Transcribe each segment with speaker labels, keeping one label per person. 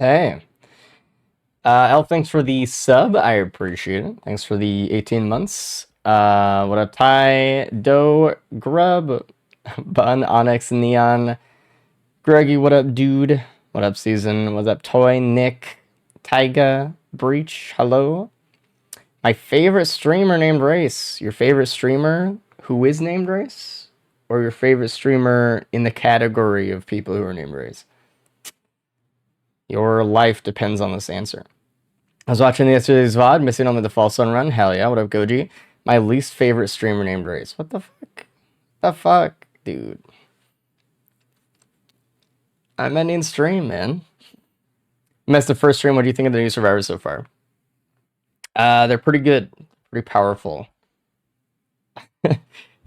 Speaker 1: Hey, Elf, thanks for the sub. I appreciate it. Thanks for the 18 months. What up, Ty, Doe, Grub, Bun, Onyx, Neon, Greggy, what up, dude? What up, Season? What's up, Toy, Nick, Tyga, Breach, hello. My favorite streamer named Race. Your favorite streamer who is named Race? Or your favorite streamer in the category of people who are named Race? Your life depends on this answer. I was watching yesterday's VOD, missing only the Fall Sun run. Hell yeah, what up, Goji? My least favorite streamer named Race. What the fuck? The fuck, dude? I'm ending stream, man. Missed the first stream. What do you think of the new survivors so far? They're pretty good, pretty powerful.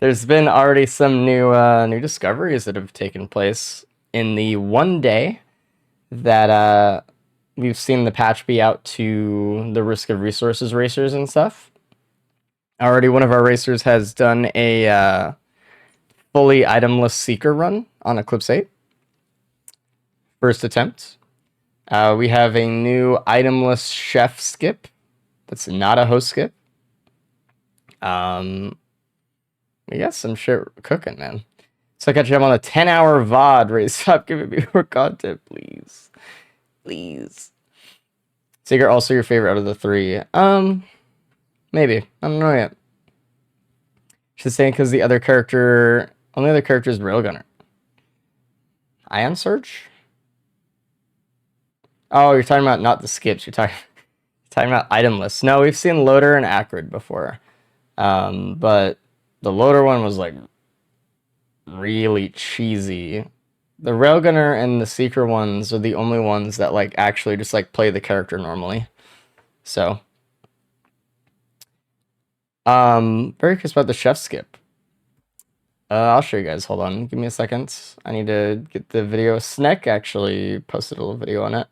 Speaker 1: There's been already some new discoveries that have taken place in the one day that we've seen the patch be out to the Risk of Resources racers and stuff. Already, one of our racers has done a fully itemless Seeker run on Eclipse 8. First attempt. We have a new itemless Chef skip. That's not a host skip. We got some shit cooking, man. So I catch you up on a 10-hour VOD. Raise, stop giving me more content, please. Please. Seeker also your favorite out of the three? Maybe. I don't know yet. Just saying because the other character, only other character is Railgunner. Ion Surge? Oh, you're talking about not the skips. You're talking about itemless. No, we've seen Loader and Acrid before. But the Loader one was like really cheesy. The Railgunner and the Seeker ones are the only ones that like actually just like play the character normally. So very curious about the chef skip. I'll show you guys. Hold on. Give me a second. I need to get the video. Sneck actually posted a little video on it.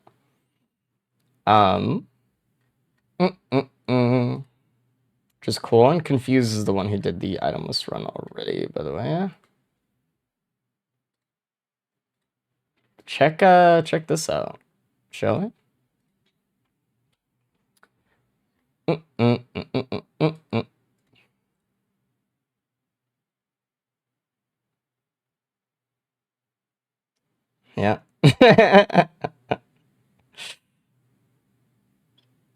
Speaker 1: Just cool and confuses the one who did the itemless run already, by the way. Check this out, shall we? Yeah.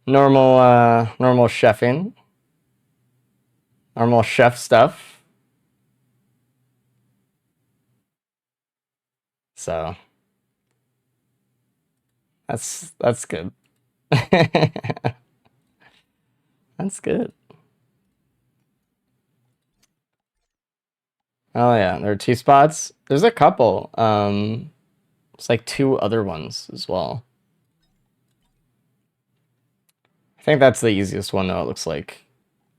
Speaker 1: Normal chefing. Normal chef stuff. So that's good. That's good. Oh yeah, there are two spots. There's a couple. It's like two other ones as well. I think that's the easiest one though, it looks like.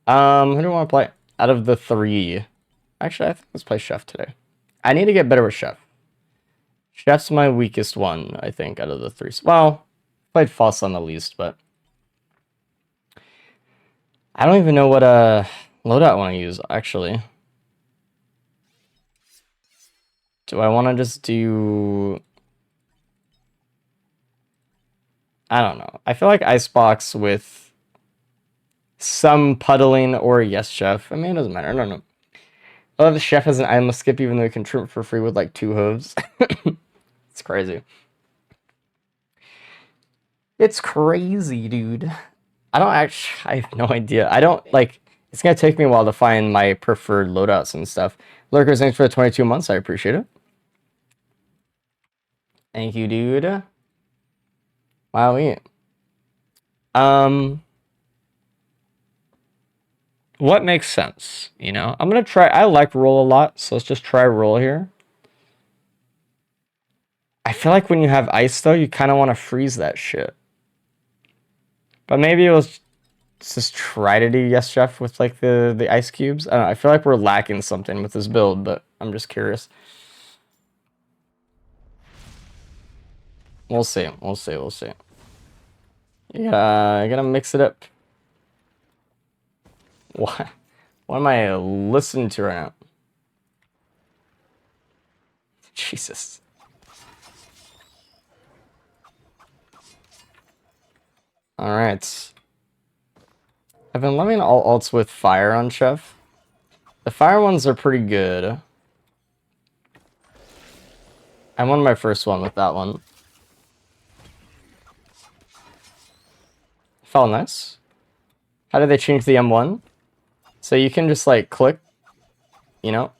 Speaker 1: Who do I want to play? Out of the three. Actually, I think let's play Chef today. I need to get better with Chef. Chef's my weakest one, I think, out of the three. Well, played False on the least, but I don't even know what loadout I want to use, actually. Do I want to just do... I don't know. I feel like Icebox with some puddling or Yes Chef. I mean, it doesn't matter. I don't know. I love the Chef has an itemless skip even though he can trip for free with like 2 hooves. It's crazy. It's crazy, dude. I have no idea. I don't, like, it's gonna take me a while to find my preferred loadouts and stuff. Lurkers, thanks for the 22 months. I appreciate it. Thank you, dude. Wow. What makes sense, you know? I'm gonna try, I like roll a lot, so let's just try roll here. I feel like when you have ice, though, you kind of want to freeze that shit. But maybe it was just try to do Yes Chef with like the ice cubes. I don't know. I feel like we're lacking something with this build, but I'm just curious. We'll see. We'll see. We'll see. Yeah, I gotta mix it up. What am I listening to right now? Jesus. Alright. I've been loving all alts with fire on Chef. The fire ones are pretty good. I won my first one with that one. Felt nice. How did they change the M1? So you can just like click, you know,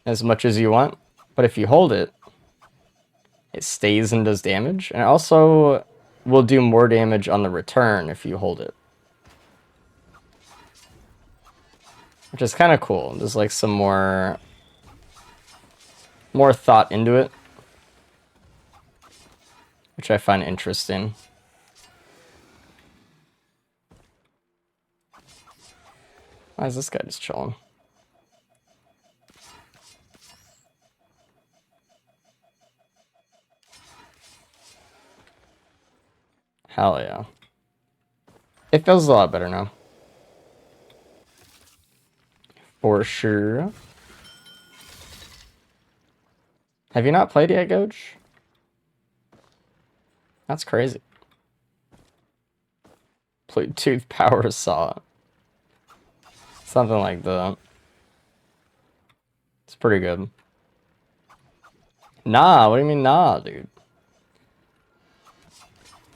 Speaker 1: as much as you want. But if you hold it, it stays and does damage. And it also will do more damage on the return if you hold it. Which is kind of cool. There's like some more thought into it, which I find interesting. Why is this guy just chilling? Hell yeah. It feels a lot better now. For sure. Have you not played yet, Goach? That's crazy. Bluetooth power saw. Something like that. It's pretty good. Nah, what do you mean nah, dude?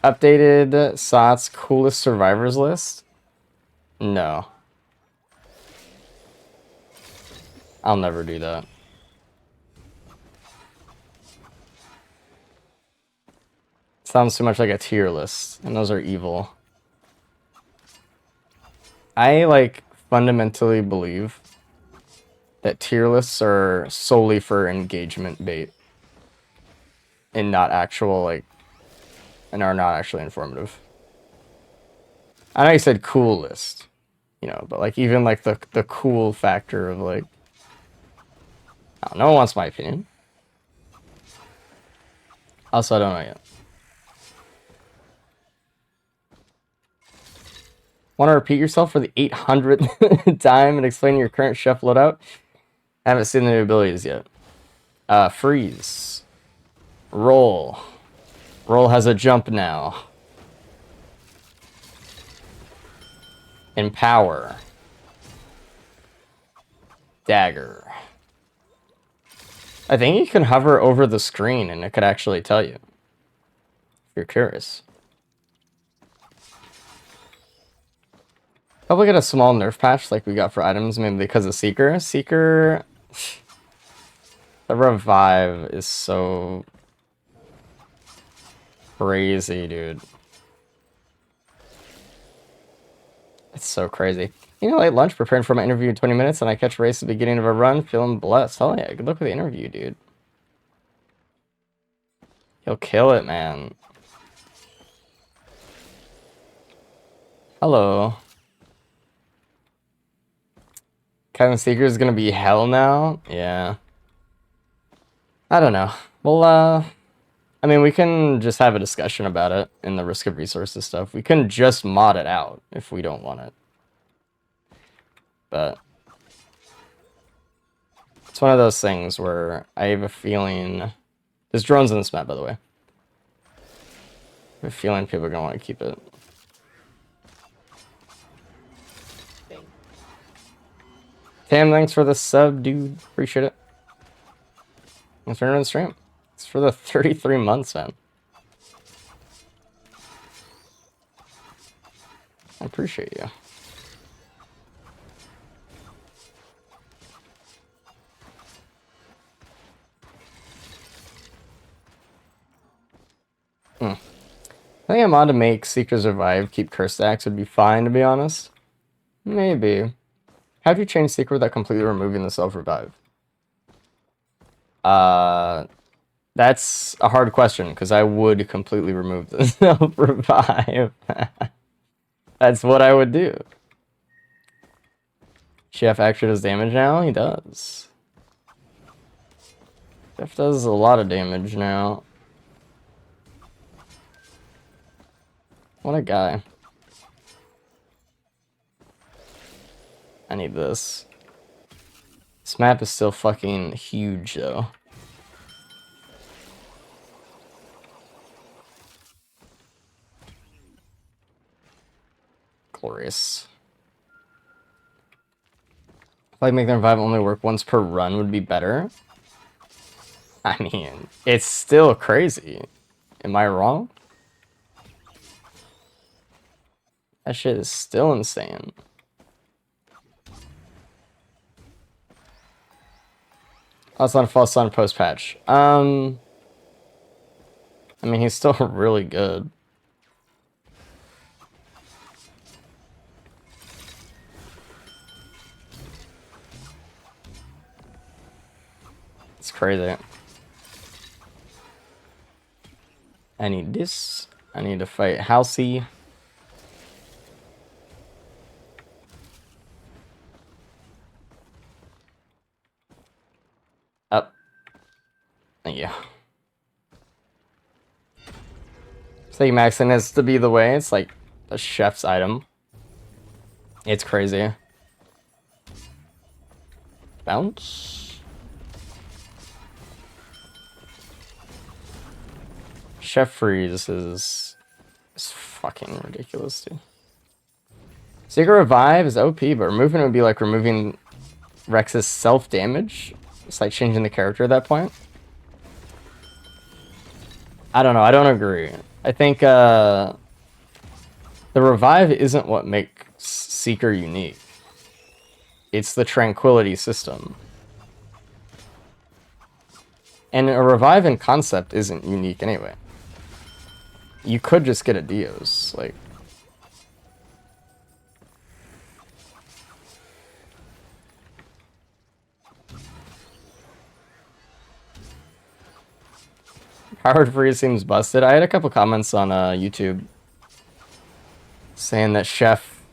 Speaker 1: Updated SOT's coolest survivors list? No. I'll never do that. Sounds too much like a tier list, and those are evil. I, like, fundamentally believe that tier lists are solely for engagement bait. And not actual, like, and are not actually informative. I know you said cool list, you know, but, like, even, like, the cool factor of, like, no one wants my opinion. Also, I don't know yet. Want to repeat yourself for the 800th time and explain your current chef loadout? I haven't seen the new abilities yet. Freeze. Roll. Roll has a jump now. Empower. Dagger. I think you can hover over the screen and it could actually tell you. If you're curious. Probably get a small nerf patch like we got for items, maybe because of Seeker. Seeker... The revive is so... crazy, dude. It's so crazy. You know, late lunch, preparing for my interview in 20 minutes, and I catch a race at the beginning of a run, feeling blessed. Hell yeah, good luck with the interview, dude. You'll kill it, man. Hello. Kevin Seeker is gonna be hell now? Yeah. I don't know. Well, I mean, we can just have a discussion about it in the risk of resources stuff. We can just mod it out if we don't want it. But it's one of those things where I have a feeling... There's drones in this map, by the way. I have a feeling people are going to want to keep it. Tam, thanks for the sub, dude. Appreciate it. Thanks for the stream. It's for the 33 months, man. I appreciate you. I think I'm on to make Seekers Revive, keep Curse Axe would be fine, to be honest. Maybe. How'd you change Seeker without completely removing the self-revive? That's a hard question, because I would completely remove the self-revive. That's what I would do. Chef actually does damage now? He does. Chef does a lot of damage now. What a guy. I need this. This map is still fucking huge, though. glorious. If like making the revive only work once per run would be better. I mean, it's still crazy. Am I wrong? That shit is still insane. Oh, it's not a false sun post patch. I mean, he's still really good. It's crazy. I need this. I need to fight Halsey. Up. Thank you. Saying Maxon has to be the way. It's like a chef's item. It's crazy. Bounce. Chef Freeze is fucking ridiculous, dude. Secret Revive is OP, but removing it would be like removing Rex's self-damage. It's like changing the character at that point. I don't know. I don't agree. I think the Revive isn't what makes Seeker unique. It's the Tranquility system. And a Revive in concept isn't unique anyway. You could just get a Dios, like... Howard Freeze seems busted. I had a couple comments on YouTube saying that Chef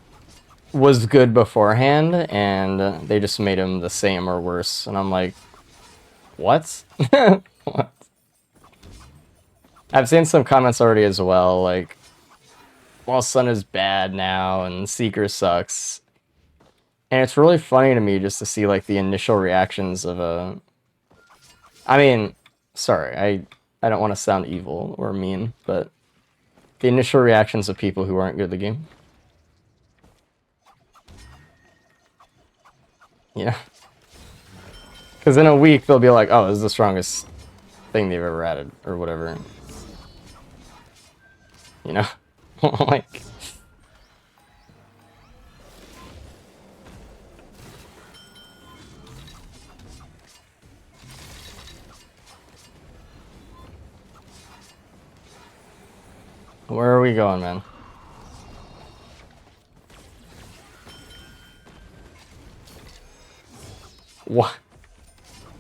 Speaker 1: was good beforehand, and they just made him the same or worse. And I'm like, what? What? I've seen some comments already as well, like, well, Sun is bad now, and Seeker sucks. And it's really funny to me just to see, like, the initial reactions of a... I mean, sorry, I don't want to sound evil or mean, but the initial reactions of people who aren't good at the game. Yeah. Because in a week, they'll be like, oh, this is the strongest thing they've ever added, or whatever. You know? Like... Where are we going, man? What?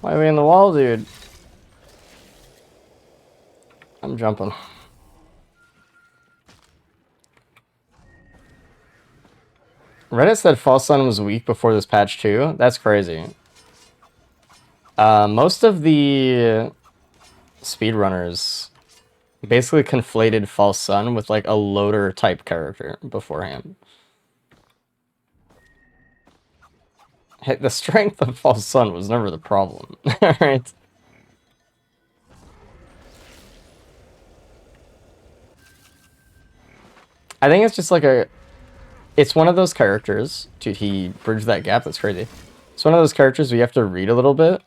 Speaker 1: Why are we in the wall, dude? I'm jumping. Reddit said False Sun was weak before this patch too. That's crazy. Most of the speedrunners basically conflated False Sun with like a loader type character beforehand. Hey, the strength of False Sun was never the problem. Alright. I think it's just like a... It's one of those characters... Dude, he bridged that gap, that's crazy. It's one of those characters where you have to read a little bit,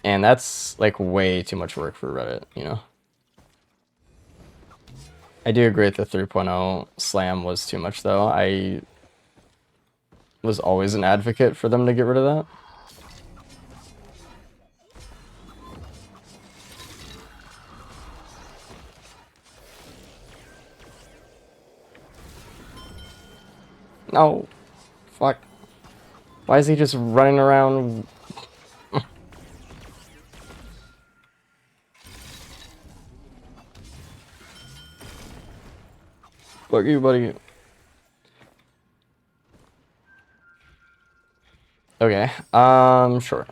Speaker 1: and that's like way too much work for Reddit, you know? I do agree that the 3.0 slam was too much, though. I was always an advocate for them to get rid of that. No. Fuck. Why is he just running around? Fuck you, buddy. Okay, sure.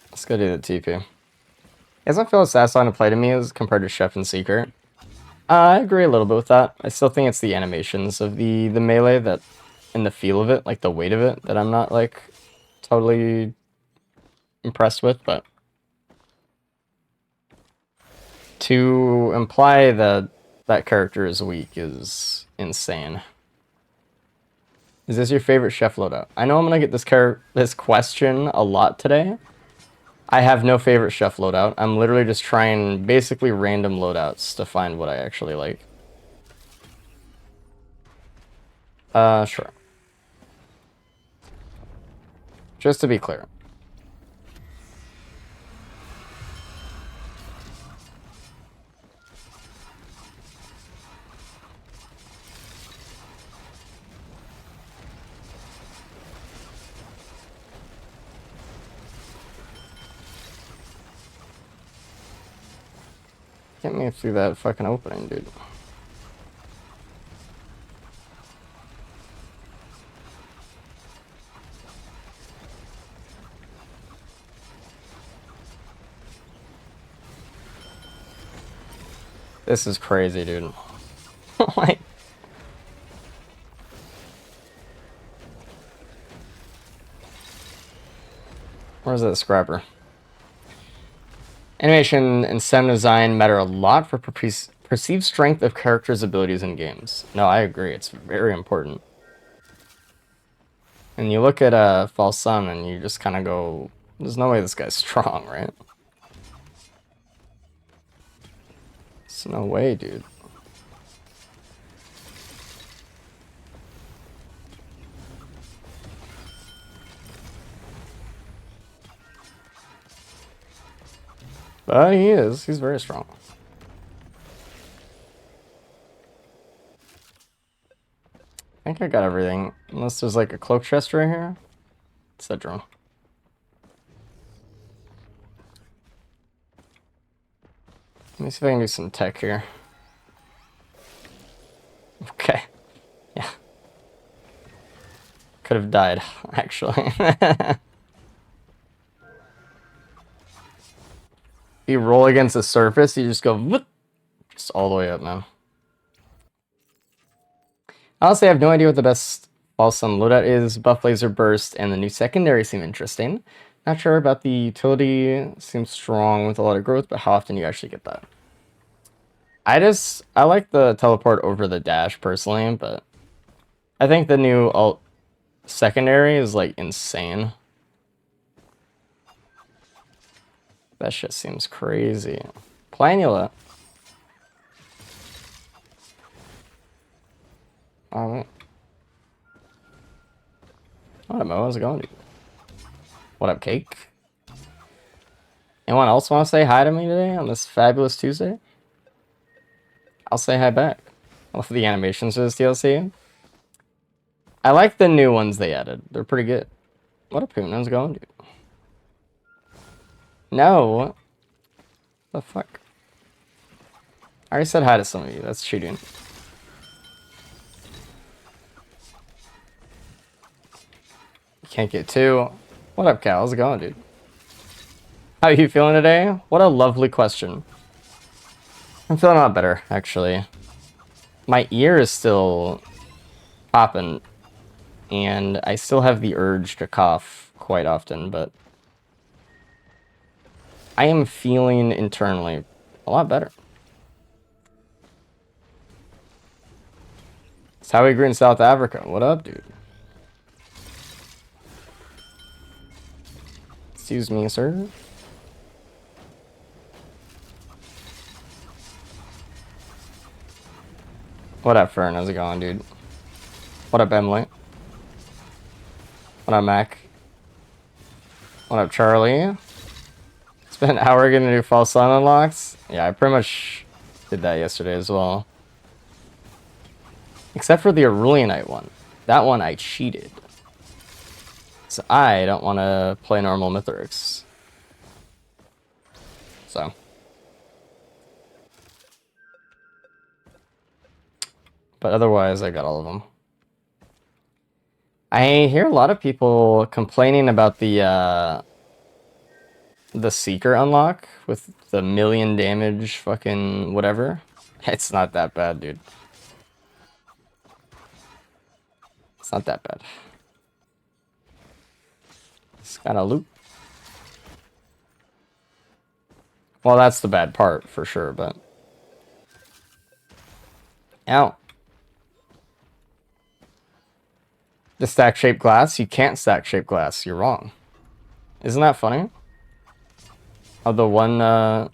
Speaker 1: Let's go do the TP. It doesn't feel as satisfying to play to me as compared to Chef and Seeker. I agree a little bit with that. I still think it's the animations of the melee that, and the feel of it, like the weight of it, that I'm not like totally impressed with, but To imply that that character is weak is insane. Is this your favorite chef loadout? I know I'm gonna get this question a lot today. I have no favorite chef loadout. I'm literally just trying basically random loadouts to find what I actually like. Sure. Just to be clear. Get me through that fucking opening, dude. This is crazy, dude. Like, where's that scrapper? Animation and sound design matter a lot for perceived strength of characters' abilities in games. No, I agree. It's very important. And you look at False Sun and you just kind of go, there's no way this guy's strong, right? There's no way, dude. But he is. He's very strong. I think I got everything. Unless there's like a cloak chest right here. It's that drone. Let me see if I can do some tech here. Okay. Yeah. Could have died, actually. You roll against the surface, you just go whoop, just all the way up now. Honestly, I have no idea what the best False Sun loadout is. Buff Laser Burst and the new secondary seem interesting. Not sure about the utility. Seems strong with a lot of growth, but how often do you actually get that? I like the teleport over the dash personally, but I think the new alt secondary is like insane. That shit seems crazy. Planula. Alright. What up, Mo? How's it going, dude? What up, Cake? Anyone else want to say hi to me today on this fabulous Tuesday? I'll say hi back. I love the animations for this DLC. I like the new ones they added. They're pretty good. What up, Poon? How's it going, dude? No. The fuck? I already said hi to some of you. That's cheating. Can't get two. What up, Cal? How's it going, dude? How are you feeling today? What a lovely question. I'm feeling a lot better, actually. My ear is still popping, and I still have the urge to cough quite often, but I am feeling internally a lot better. It's Howie Green, South Africa. What up, dude? Excuse me, sir. What up, Fern? How's it going, dude? What up, Emily? What up, Mac? What up, Charlie? Spent an hour getting a new False Sun unlocks. Yeah, I pretty much did that yesterday as well. Except for the Aurelianite one. That one I cheated. So I don't want to play normal Mithrix. So. But otherwise, I got all of them. I hear a lot of people complaining about the Seeker unlock with the 1,000,000 damage fucking whatever. It's not that bad, dude. It's not that bad. It's got a loot. Well, that's the bad part for sure, but... Ow. The stack shaped glass? You can't stack shaped glass. You're wrong. Isn't that funny? Oh, the one, the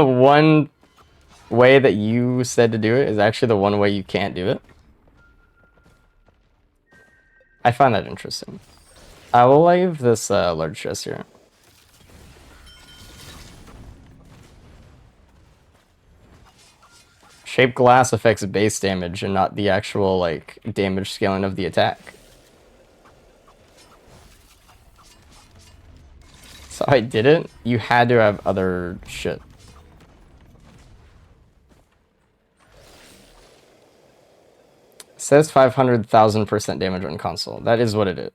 Speaker 1: one way that you said to do it is actually the one way you can't do it. I find that interesting. I will leave this large chest here. Shaped glass affects base damage and not the actual, like, damage scaling of the attack. So I did it. You had to have other shit. It says 500,000% damage on console. That is what it is.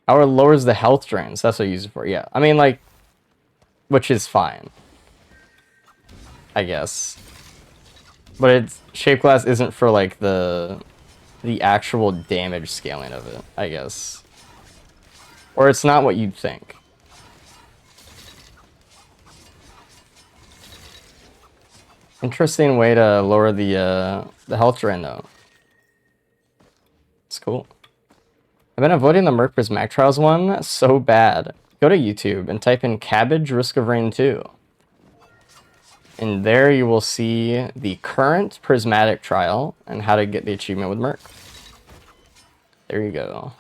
Speaker 1: Or lowers the health drains. That's what you use it for. Yeah. I mean, like, which is fine, I guess. But it's shaped glass isn't for like the actual damage scaling of it, I guess. Or it's not what you'd think. Interesting way to lower the health drain though. It's cool. I've been avoiding the Merc Prismatic Trials one so bad. Go to YouTube and type in Cabbage Risk of Rain 2. And there you will see the current Prismatic Trial and how to get the achievement with Merc. There you go.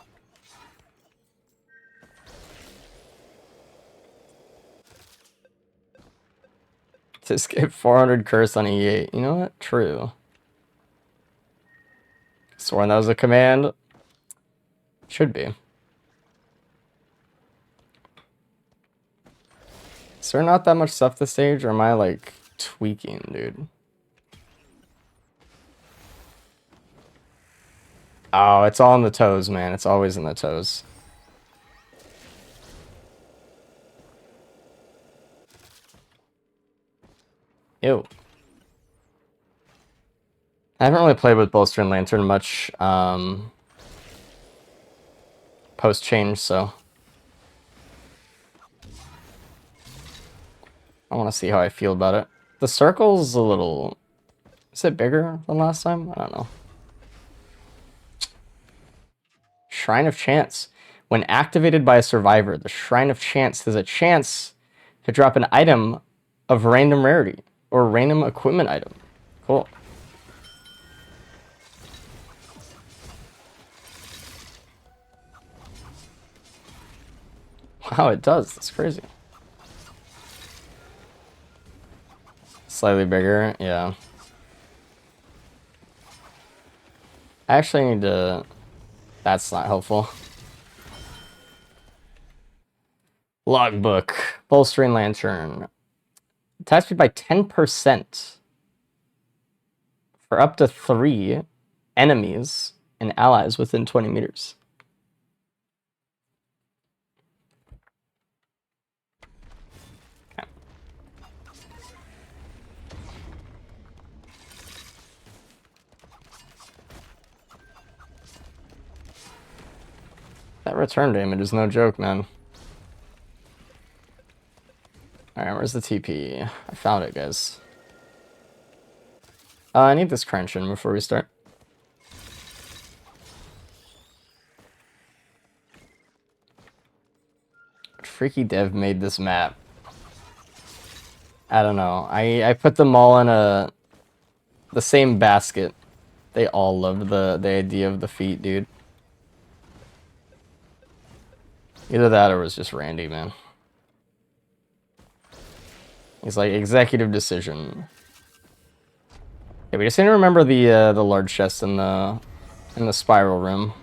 Speaker 1: To skip 400 curse on E8. You know what? True. Sworn that was a command. Should be. Is there not that much stuff this stage, or am I like tweaking, dude? Oh, it's all in the toes, man. It's always in the toes. Ew. I haven't really played with Bolster and Lantern much post-change, so I want to see how I feel about it. The circle's a little... Is it bigger than last time? I don't know. Shrine of Chance. When activated by a survivor, the Shrine of Chance has a chance to drop an item of random rarity or random equipment item. Cool. Wow, it does. That's crazy. Slightly bigger, yeah. I actually need to... That's not helpful. Logbook. Bolstering Lantern. Attack speed by 10% for up to 3 enemies and allies within 20 meters. Okay. That return damage is no joke, man. Alright, where's the TP? I found it, guys. I need this Crenshin before we start. Freaky Dev made this map. I don't know. I put them all in the same basket. They all love the idea of the feet, dude. Either that or it was just Randy, man. He's like, executive decision. Yeah, we just need to remember the large chest in the spiral room.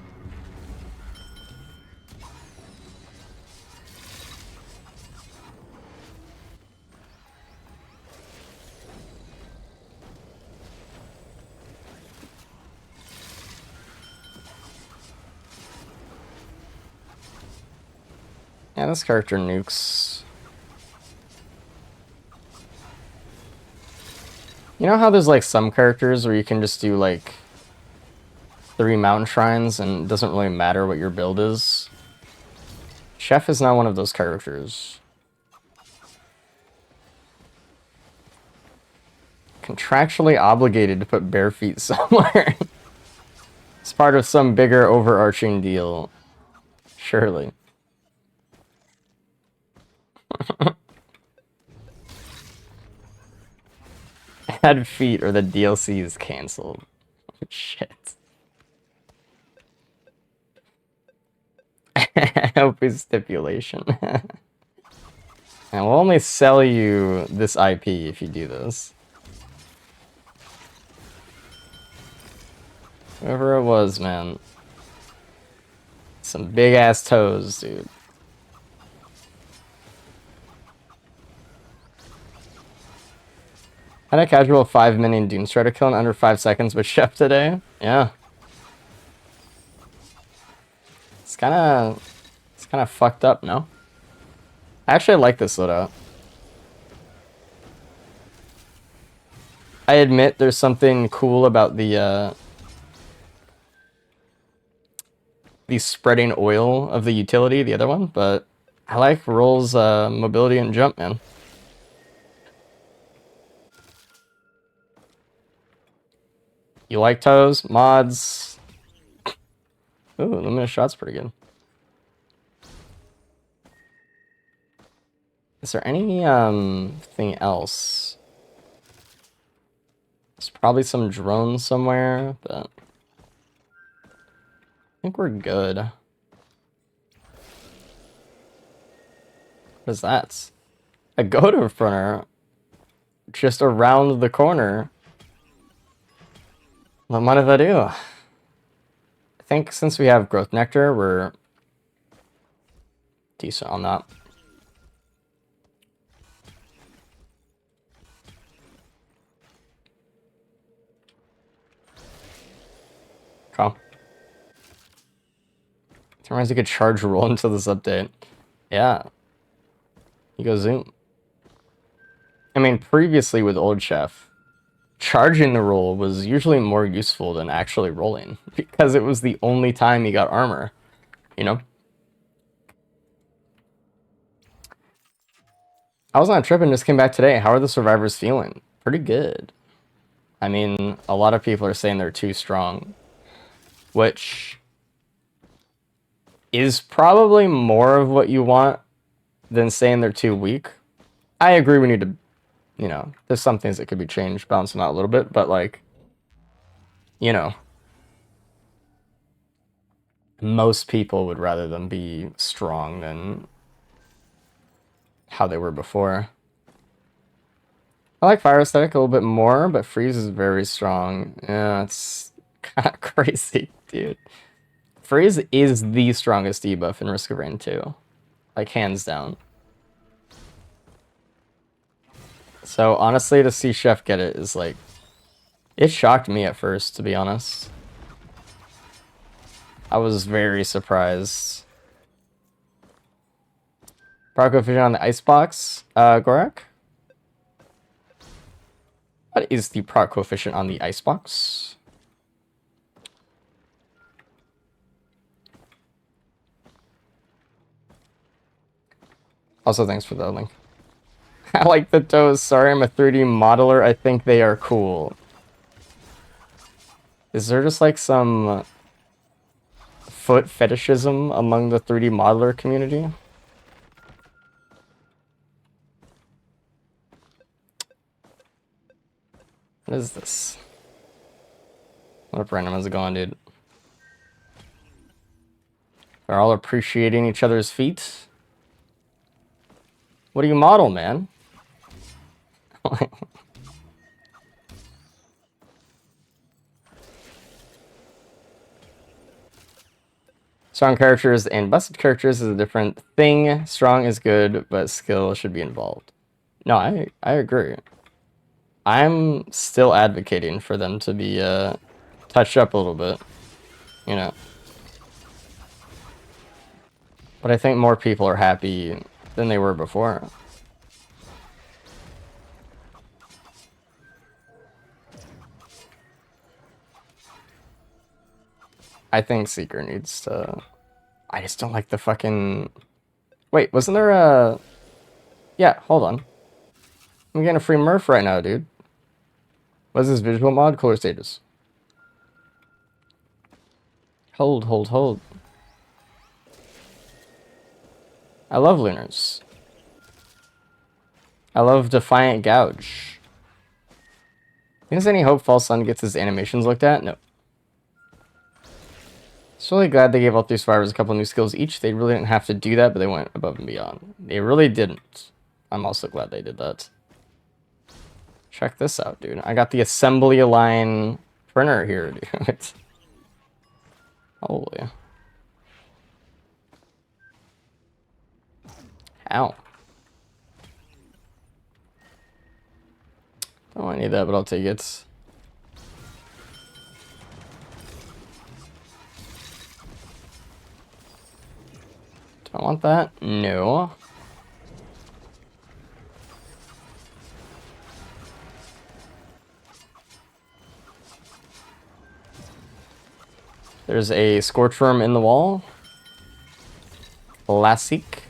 Speaker 1: Yeah, this character nukes. You know how there's like some characters where you can just do like 3 mountain shrines and it doesn't really matter what your build is? Chef is not one of those characters. contractually obligated to put bare feet somewhere. It's part of some bigger overarching deal. Surely. Add feet or the DLC is cancelled. Shit. Open stipulation. And we'll only sell you this IP if you do this. Whoever it was, man. Some big ass toes, dude. Had a casual 5-minion Doomstrider kill in under 5 seconds with Chef today. Yeah. It's kind of fucked up, no? I actually like this loadout. I admit there's something cool about the spreading oil of the utility, the other one, but I like Roll's mobility and jump, man. You like toes? Mods? Ooh, luminous shot's pretty good. Is there any thing else? There's probably some drones somewhere, but I think we're good. What is that? A Goto runner just around the corner. What might I do? I think since we have Growth Nectar, we're decent on that. Okay. Reminds you could charge roll into this update. Yeah. You go zoom. I mean, previously with Old Chef, charging the roll was usually more useful than actually rolling because it was the only time you got armor, you know? I was on a trip and just came back today. How are the survivors feeling? Pretty good. I mean, a lot of people are saying they're too strong, which is probably more of what you want than saying they're too weak. I agree we need to, you know, there's some things that could be changed, balance them out a little bit, but like, you know, most people would rather them be strong than how they were before. I like Fire Aesthetic a little bit more, but Freeze is very strong. Yeah, it's kind of crazy, dude. Freeze is the strongest debuff in Risk of Rain 2. Like, hands down. So, honestly, to see Chef get it is like... It shocked me at first, to be honest. I was very surprised. Proc coefficient on the icebox, Gorak? What is the proc coefficient on the icebox? Also, thanks for the link. I like the toes. Sorry, I'm a 3D modeler. I think they are cool. Is there just like some foot fetishism among the 3D modeler community? What is this? What up, random? How's it going, dude? They're all appreciating each other's feet. What do you model, man? Strong characters and busted characters is a different thing. Strong is good, but skill should be involved. No, I agree. I'm still advocating for them to be touched up a little bit, you know. But I think more people are happy than they were before. I think Seeker needs to... I just don't like the fucking... Wait, wasn't there a... Yeah, hold on. I'm getting a free Murph right now, dude. What is this visual mod? Color stages. Hold. I love Lunars. I love Defiant Gouge. Is any hope False Sun gets his animations looked at? No. Just really glad they gave all 3 survivors a couple new skills each. They really didn't have to do that, but they went above and beyond. They really didn't. I'm also glad they did that. Check this out, dude. I got the assembly line printer here, dude. Holy. Ow. Oh, I need that, but I'll take it. Do I want that? No. There's a Scorchworm in the wall. Classic.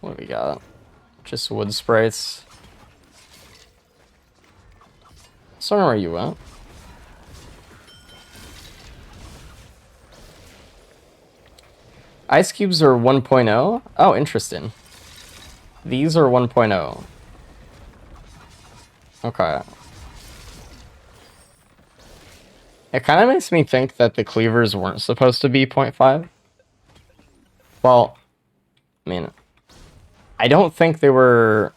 Speaker 1: What do we got? Just wood sprites. Sorry, where you at? Ice cubes are 1.0? Oh, interesting. These are 1.0. Okay. It kind of makes me think that the cleavers weren't supposed to be 0.5. Well, I mean, I don't think they were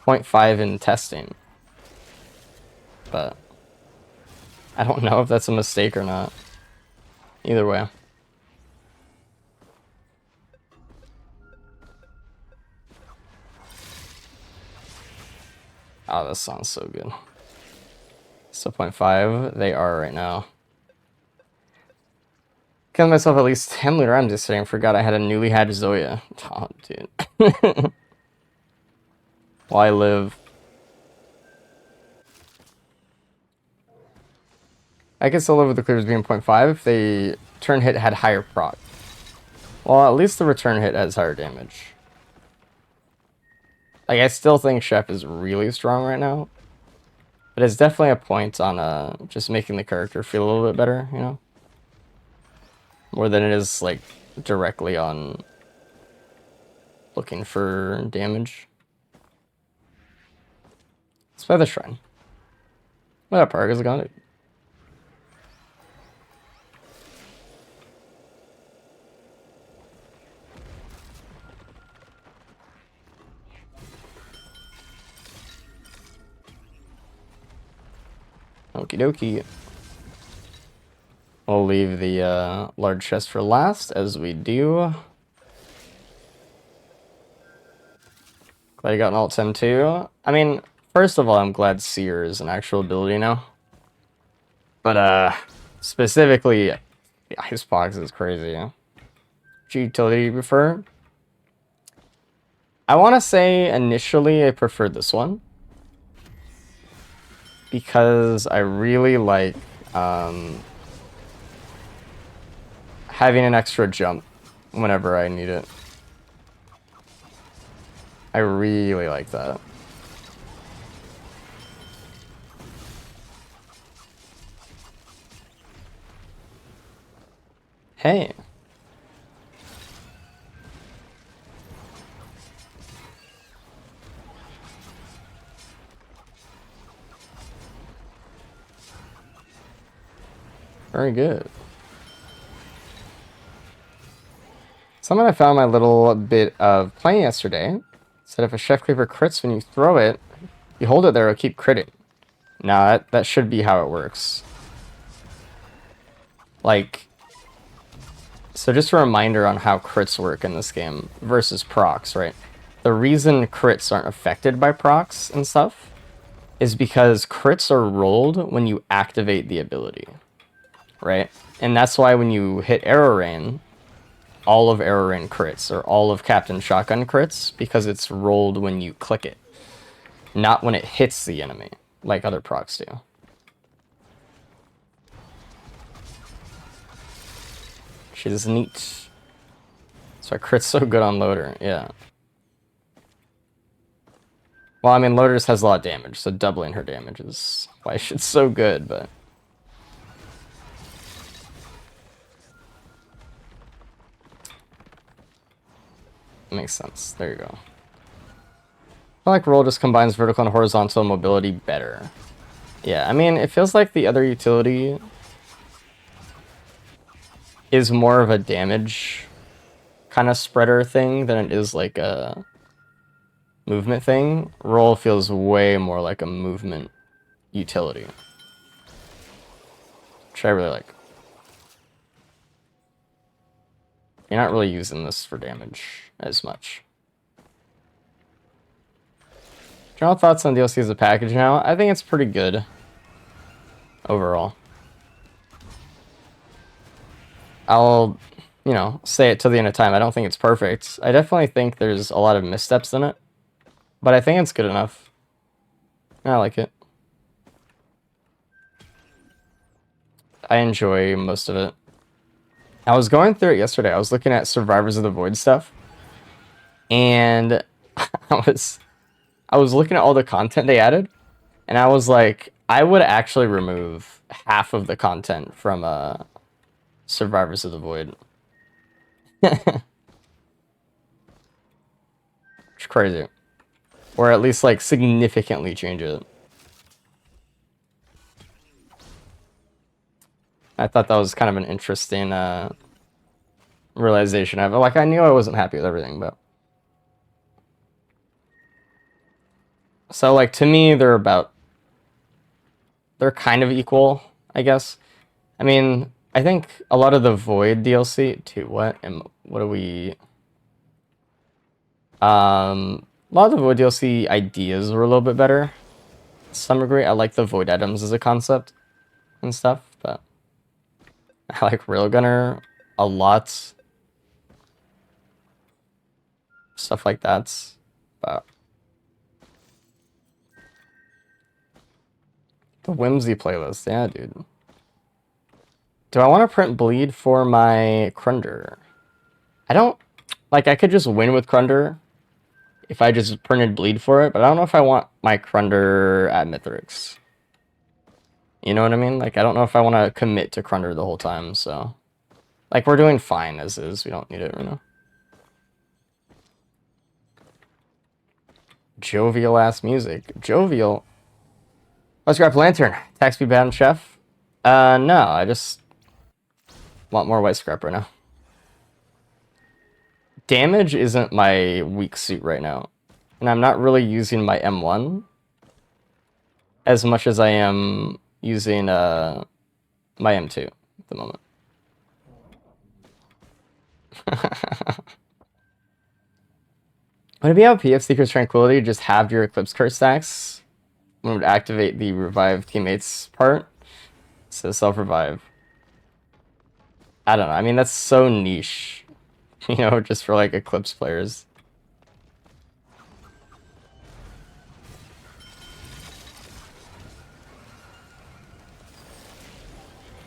Speaker 1: 0.5 in testing. But I don't know if that's a mistake or not. Either way. Oh, this sounds so good. So 0.5, they are right now. Killing myself at least 10 looter. I'm just saying, forgot I had a newly hatched Zoya. Oh, dude. While I live. I can still live with the cleavers being 0.5 if the turn hit had higher proc. Well, at least the return hit has higher damage. Like, I still think Chef is really strong right now. But it's definitely a point on just making the character feel a little bit better, you know? More than it is, like, directly on looking for damage. Let's play the Shrine. What up, Park? How's it going? Okie dokie. We'll leave the large chest for last, as we do. Glad you got an alt sim too. I mean, first of all, I'm glad Seer is an actual ability now. But specifically, the Icebox is crazy. Which utility do you prefer? I want to say initially I preferred this one. Because I really like having an extra jump whenever I need it. I really like that. Hey. Very good. Something I found my little bit of playing yesterday said if a Chef Cleaver crits when you throw it, you hold it there, it'll keep critting. Now, that should be how it works. Like, so just a reminder on how crits work in this game versus procs, right? The reason crits aren't affected by procs and stuff is because crits are rolled when you activate the ability, right? And that's why when you hit Arrow Rain, all of Arrow Rain crits, or all of Captain Shotgun crits, because it's rolled when you click it, not when it hits the enemy, like other procs do. Which is neat. So I crit's so good on Loader, yeah. Well, I mean, Lotus has a lot of damage, so doubling her damage is why she's so good, but... Makes sense. There you go. I feel like roll just combines vertical and horizontal mobility better. Yeah, I mean, it feels like the other utility is more of a damage kind of spreader thing than it is like a movement thing. Roll feels way more like a movement utility, which I really like. You're not really using this for damage as much. General thoughts on DLC as a package now? I think it's pretty good overall. I'll, you know, say it till the end of time. I don't think it's perfect. I definitely think there's a lot of missteps in it, but I think it's good enough. I like it. I enjoy most of it. I was going through it yesterday. I was looking at Survivors of the Void stuff, and I was looking at all the content they added, and I was like, I would actually remove half of the content from Survivors of the Void. It's crazy. Or at least, like, significantly change it. I thought that was kind of an interesting realization of it. Like, I knew I wasn't happy with everything, but... So, like, to me, they're kind of equal, I guess. I mean, I think a lot of the Void DLC... What are we... A lot of the Void DLC ideas were a little bit better. To some degree, I like the Void items as a concept and stuff, but... I like Railgunner a lot. Stuff like that. But... The Whimsy playlist, yeah, dude. Do I want to print bleed for my Krunder? I don't... Like, I could just win with Krunder if I just printed bleed for it, but I don't know if I want my Krunder at Mithrix. You know what I mean? Like, I don't know if I want to commit to Krunder the whole time, so... Like, we're doing fine as is. We don't need it right now. Jovial-ass music. Jovial... Let's grab Lantern. Tax be bad, chef? No, I just want more white scrap right now. Damage isn't my weak suit right now. And I'm not really using my M1 as much as I am using my M2 at the moment. Would it be OP if Seeker's Tranquility just have your Eclipse Curse stacks? When it would activate the revive teammates part. So self-revive. I don't know. I mean, that's so niche. You know, just for like Eclipse players.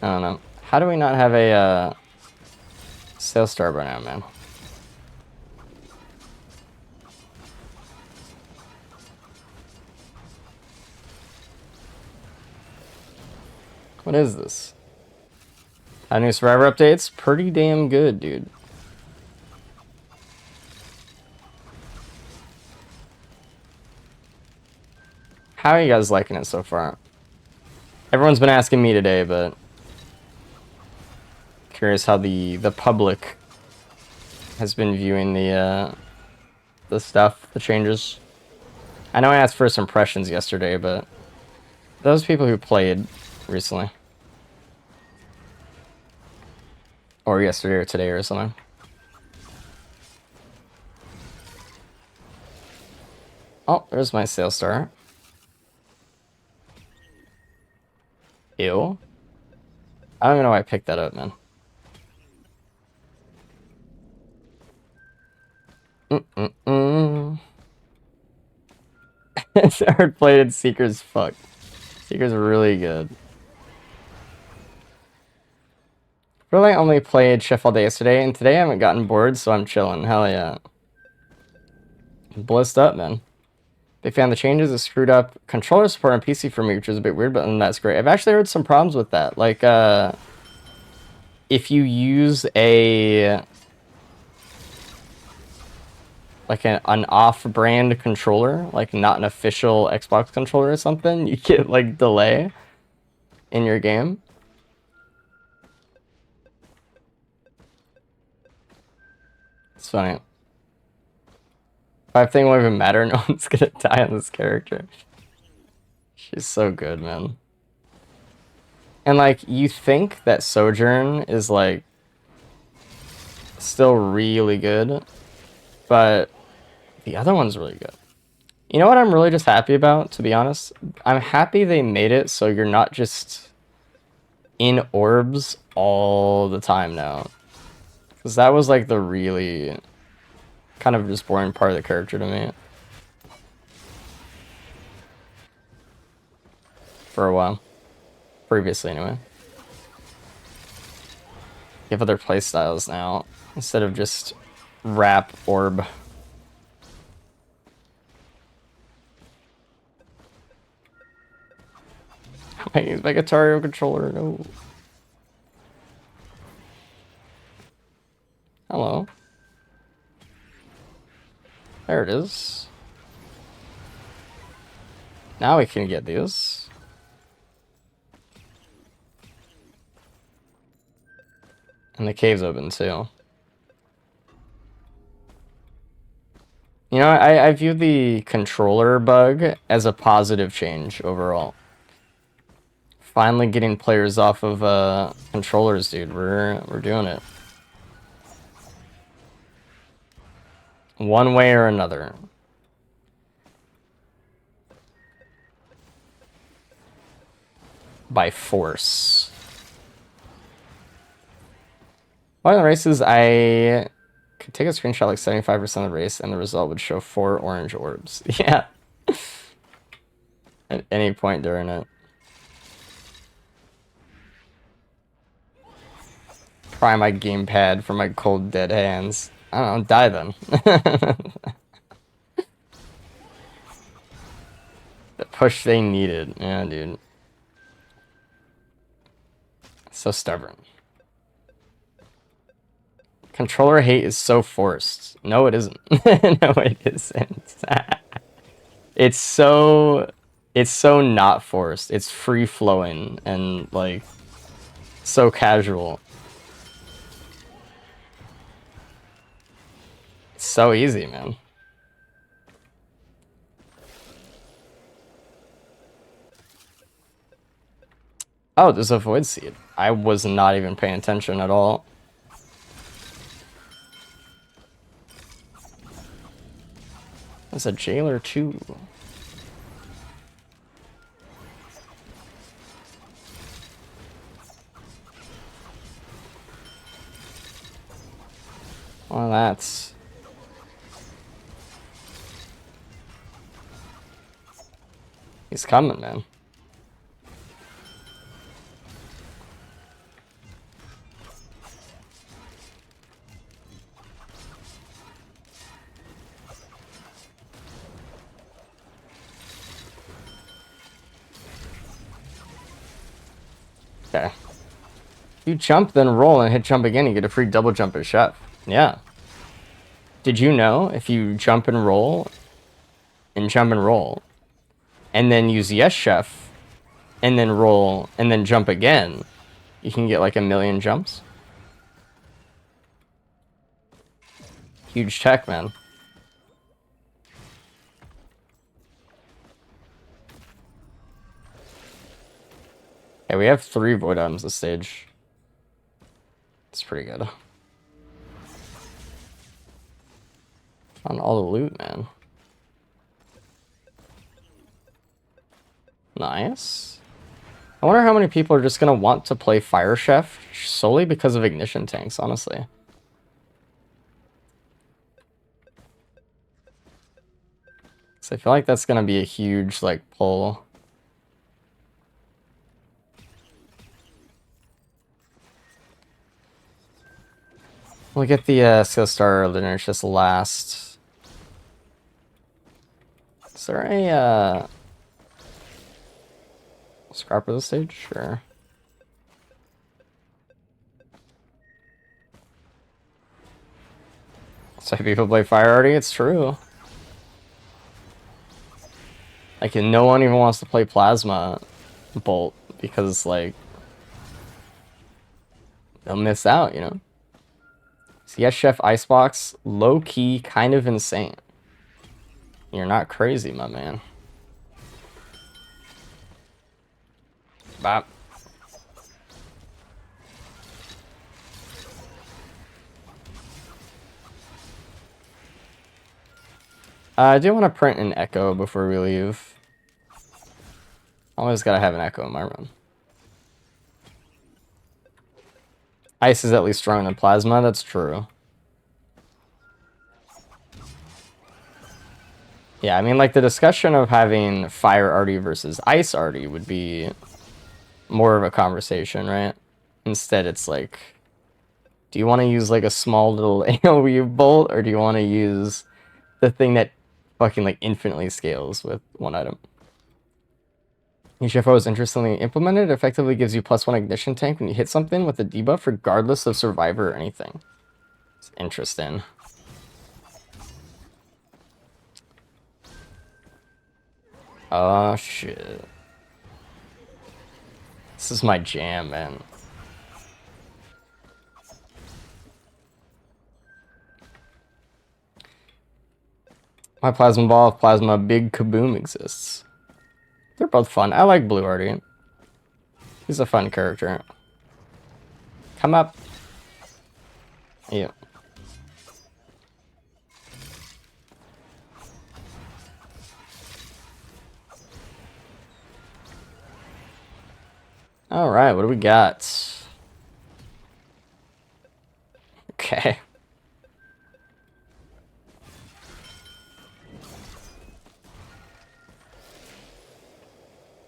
Speaker 1: I don't know. How do we not have a sales star by now, man? What is this? New Survivor updates? Pretty damn good, dude. How are you guys liking it so far? Everyone's been asking me today, but... Curious how the public has been viewing the stuff, the changes. I know I asked first impressions yesterday, but... Those people who played recently. Or yesterday or today or something. Oh, there's my sales star. Ew. I don't even know why I picked that up, man. Hard-plated Seeker's fuck. Seeker's really good. Really only played Chef all day yesterday, and today I haven't gotten bored, so I'm chilling. Hell yeah. Blissed up, man. They found the changes that screwed up controller support on PC for me, which is a bit weird, but that's great. I've actually heard some problems with that. Like, if you use an off-brand controller, like not an official Xbox controller or something, you get like delay in your game. It's funny. 5 thing won't even matter. No one's gonna die on this character. She's so good, man. And like, you think that Sojourn is like still really good, but the other one's really good. You know what I'm really just happy about, to be honest? I'm happy they made it so you're not just in orbs all the time now. Because that was like the really kind of just boring part of the character to me. For a while. Previously, anyway. You have other playstyles now, instead of just wrap orb. I use my Guitario controller, no. Hello. There it is. Now we can get these. And the cave's open too. You know, I view the controller bug as a positive change overall. Finally getting players off of controllers, dude. We're doing it. One way or another. By force. One of the races, I could take a screenshot like 75% of the race and the result would show 4 orange orbs. Yeah. At any point during it. Try my gamepad for my cold dead hands. I don't know, die then. The push they needed. Yeah, dude. So stubborn. Controller hate is so forced. No, it isn't. No, it isn't. It's so not forced. It's free flowing and like so casual. It's so easy, man. Oh, there's a void seed. I was not even paying attention at all. There's a jailer too. Well, that's... He's coming, man. Okay. You jump, then roll, and hit jump again, you get a free double jump at Chef. Yeah. Did you know if you jump and roll, and then use Yes Chef, and then roll, and then jump again, you can get like 1,000,000 jumps? Huge tech, man. Okay, we have 3 void items this stage. It's pretty good. Found all the loot, man. Nice. I wonder how many people are just gonna want to play Fire Chef solely because of ignition tanks, honestly. So I feel like that's gonna be a huge, like, pull. We'll get the Skill Star Lineage just last. Is there a scrap of the stage? Sure. So people play fire already? It's true. Like, no one even wants to play plasma bolt because, like, they'll miss out, you know? So yes, Chef Icebox, low-key, kind of insane. You're not crazy, my man. Bop. I do want to print an Echo before we leave. Always gotta have an Echo in my room. Ice is at least stronger than Plasma, that's true. Yeah, I mean, like, the discussion of having Fire Artie versus Ice Artie would be more of a conversation, right? Instead, it's like, do you want to use, like, a small little AoE bolt, or do you want to use the thing that fucking, like, infinitely scales with one item? UGFO is interestingly implemented. It effectively gives you +1 ignition tank when you hit something with a debuff, regardless of survivor or anything. It's interesting. Oh, shit. This is my jam, man. My Plasma Ball, Plasma Big Kaboom exists. They're both fun. I like Blue Artie. He's a fun character. Come up. Yeah. Alright, what do we got? Okay.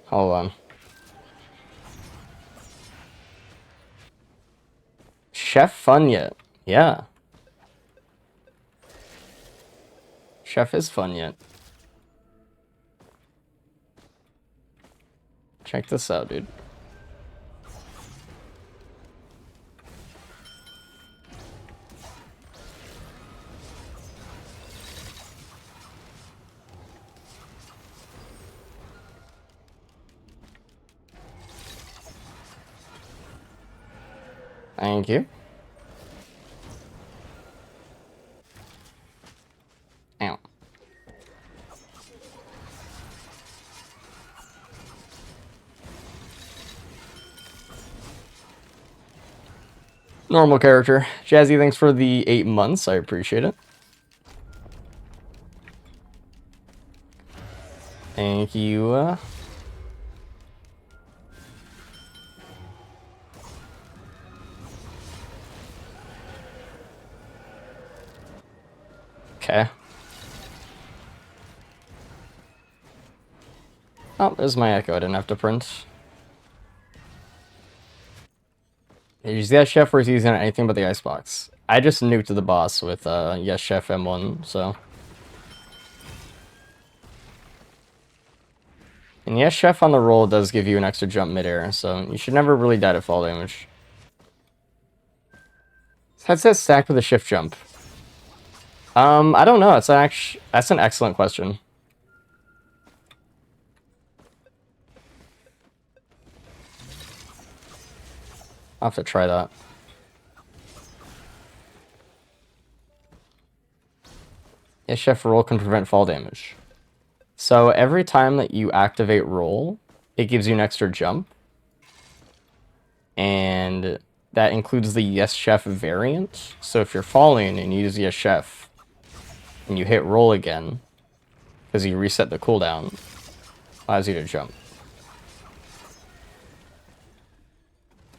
Speaker 1: Hold on. Chef fun yet? Yeah. Chef is fun yet. Check this out, dude. Thank you. Ow. Normal character. Jazzy, thanks for the 8 months. I appreciate it. Thank you. Okay. Oh, there's my Echo. I didn't have to print. Is that Chef or is he using anything but the Icebox? I just nuked the boss with Yes Chef M1, so. And Yes Chef on the roll does give you an extra jump midair, so you should never really die to fall damage. Headset stacked with a shift jump. I don't know. That's an excellent question. I'll have to try that. Yes, Chef roll can prevent fall damage. So every time that you activate roll, it gives you an extra jump. And that includes the Yes Chef variant. So if you're falling and you use Yes Chef, and you hit roll again, because you reset the cooldown, allows you to jump.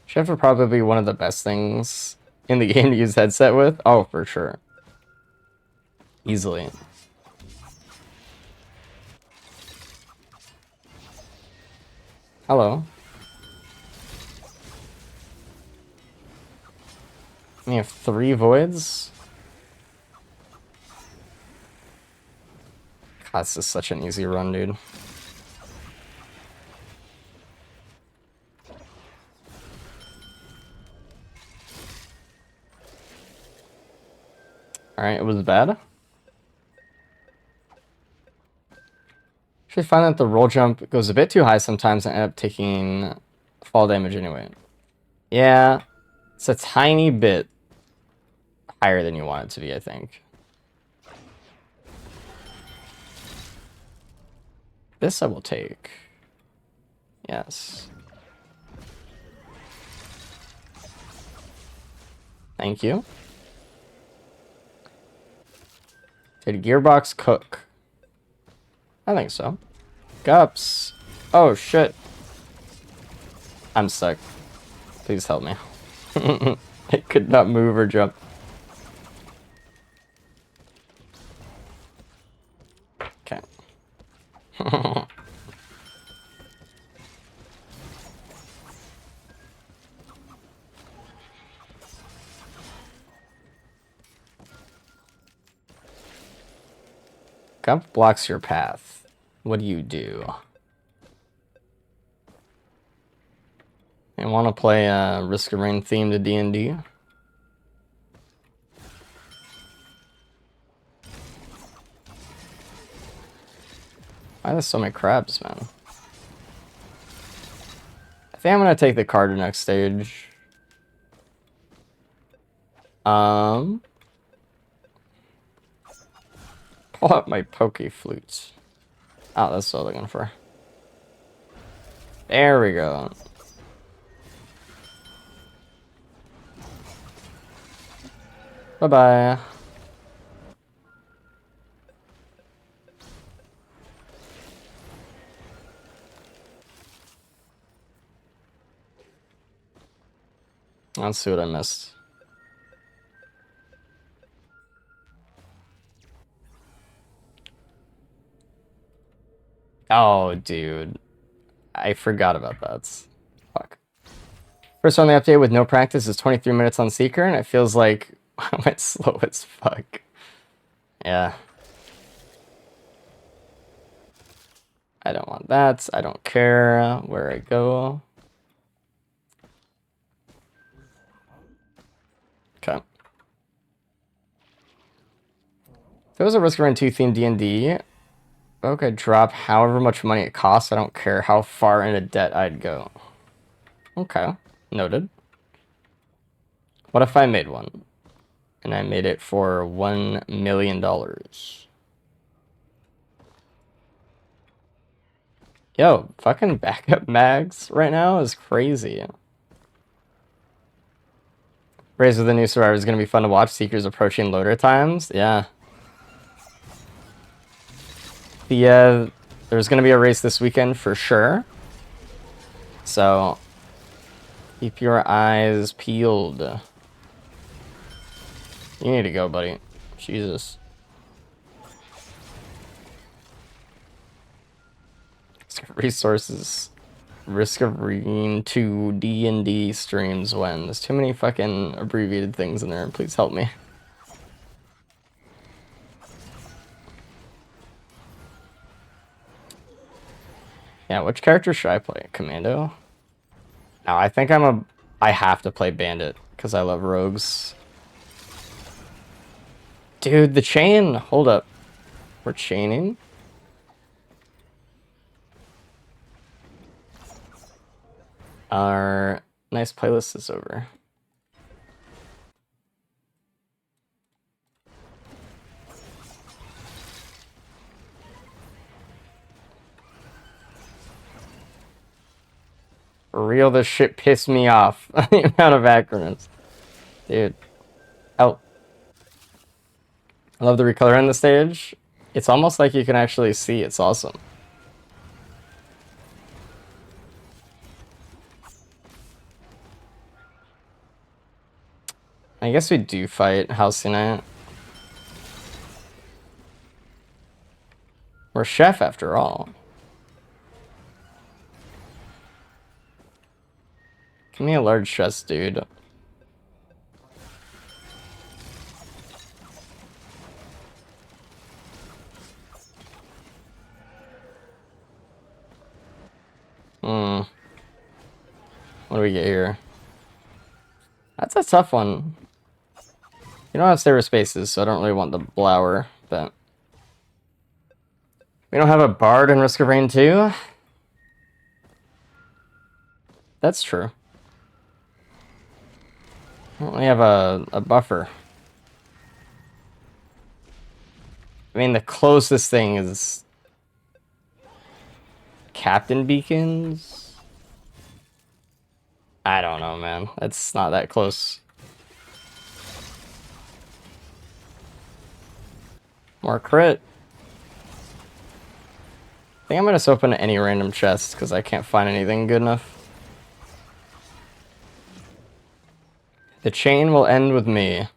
Speaker 1: Chef are probably one of the best things in the game to use headset with. Oh, for sure. Easily. Hello. We have 3 voids. This is such an easy run, dude. Alright, it was bad. Actually find that the roll jump goes a bit too high sometimes and end up taking fall damage anyway. Yeah, it's a tiny bit higher than you want it to be, I think. This I will take. Yes. Thank you. Did Gearbox cook? I think so. Gups. Oh, shit. I'm stuck. Please help me. I could not move or jump. Okay. Gup blocks your path. What do you do? I want to play Risk of Rain themed D&D. Why are there so many crabs, man? I think I'm gonna take the card to next stage. Pull out my Poke Flute. Oh, that's what I'm looking for. There we go. Bye-bye. Let's see what I missed. Oh, dude. I forgot about that. Fuck. First one on the update with no practice is 23 minutes on Seeker, and it feels like I went slow as fuck. Yeah. I don't want that. I don't care where I go. Okay. If it was a Risk of Rain 2 themed D&D, okay, drop however much money it costs. I don't care how far into debt I'd go. Okay, noted. What if I made one? And I made it for $1 million. Yo, fucking backup mags right now is crazy. Raise with the new Survivor is going to be fun to watch. Seekers approaching loader times. Yeah. There's going to be a race this weekend for sure. So, keep your eyes peeled. You need to go, buddy. Jesus. Resources. Risk of Rain 2 D&D streams when. There's too many fucking abbreviated things in there. Please help me. Yeah, which character should I play? Commando? No, I think I have to play Bandit because I love rogues. Dude, the chain. Hold up. We're chaining? Our nice playlist is over. For real, this shit pissed me off. The amount of acronyms. Dude. Oh. I love the recolor on the stage. It's almost like you can actually see. It's awesome. I guess we do fight Halcyon. We're chef after all. Give me a large chest, dude. What do we get here? That's a tough one. You don't have Stereo Spaces, so I don't really want the Blower, but... We don't have a Bard in Risk of Rain 2? That's true. I don't really have a buffer. I mean, the closest thing is... Captain Beacons? I don't know, man. It's not that close. More crit. I think I'm gonna just open any random chest because I can't find anything good enough. The chain will end with me.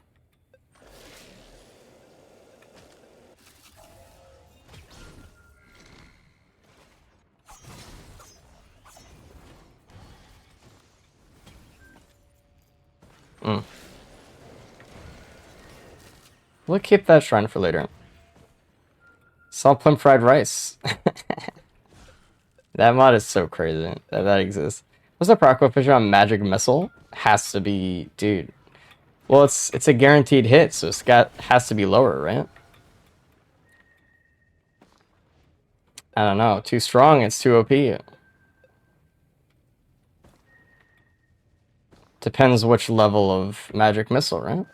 Speaker 1: We'll keep that shrine for later. Salt plum fried rice. That mod is so crazy that exists. What's the proc coefficient on Magic Missile? Has to be, dude. Well, it's a guaranteed hit, so has to be lower, right? I don't know. Too strong, it's too OP. Depends which level of Magic Missile, right?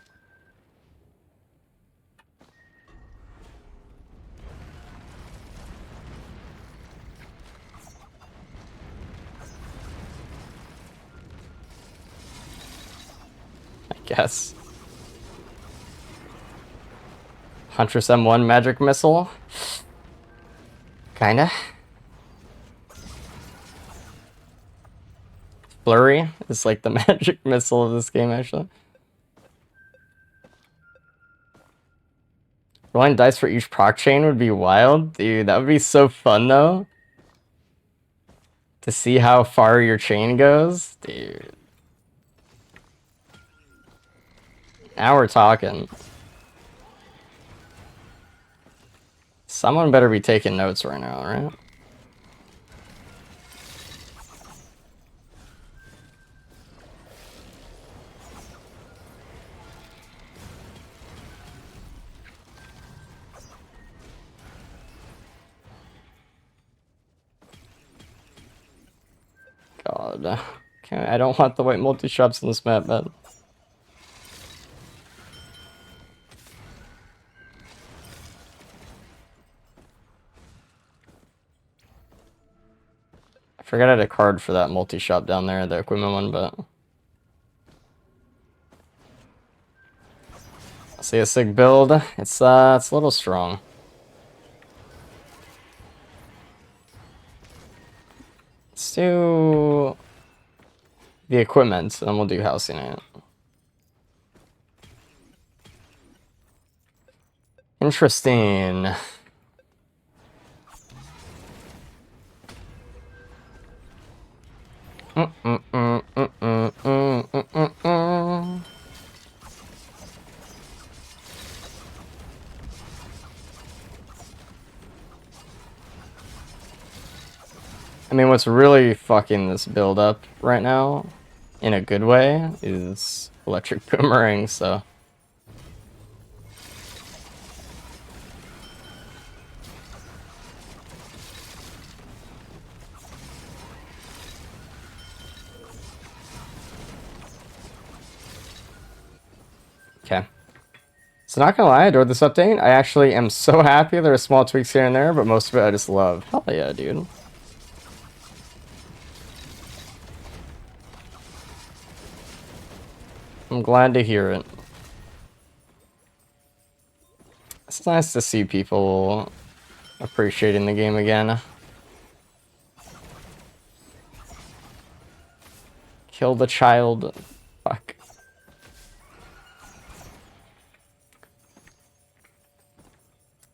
Speaker 1: Guess. Huntress M1 Magic Missile? Kinda. Flurry is like the Magic Missile of this game, actually. Rolling dice for each proc chain would be wild. Dude, that would be so fun, though. To see how far your chain goes. Dude. Now we're talking. Someone better be taking notes right now, right? God. Okay, I don't want the white multi-shops in this map, man. I forgot I had a card for that multi-shop down there, the equipment one, but... See a sick build. It's a little strong. Let's do the equipment, and then we'll do housing it. Interesting. I mean, what's really fucking this build up right now, in a good way, is Electric Boomerang, so... Okay. So not gonna lie, I adored this update. I actually am so happy. There are small tweaks here and there, but most of it I just love. Hell yeah, dude. I'm glad to hear it. It's nice to see people appreciating the game again. Kill the child. Fuck.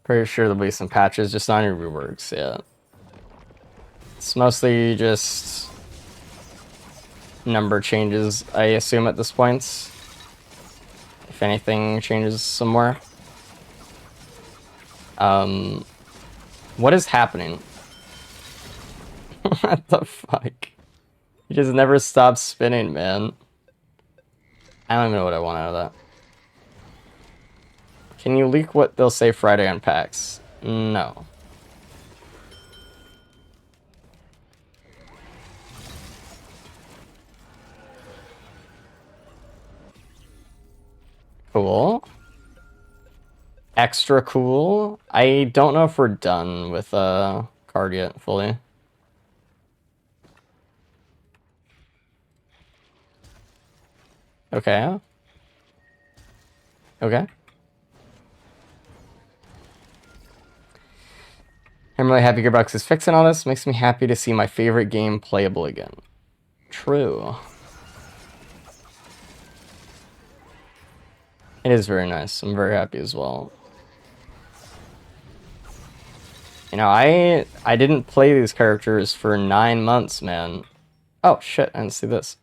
Speaker 1: Pretty sure there'll be some patches just on your reworks, yeah. It's mostly just number changes, I assume, at this point. If anything changes somewhere. What is happening? What the fuck? He just never stops spinning, man. I don't even know what I want out of that. Can you leak what they'll say Friday on PAX? No. Cool. Extra cool. I don't know if we're done with card yet fully. Okay. Okay. I'm really happy Gearbox is fixing all this. Makes me happy to see my favorite game playable again. True. It is very nice. I'm very happy as well. You know, I didn't play these characters for 9 months, man. Oh shit, I didn't see this.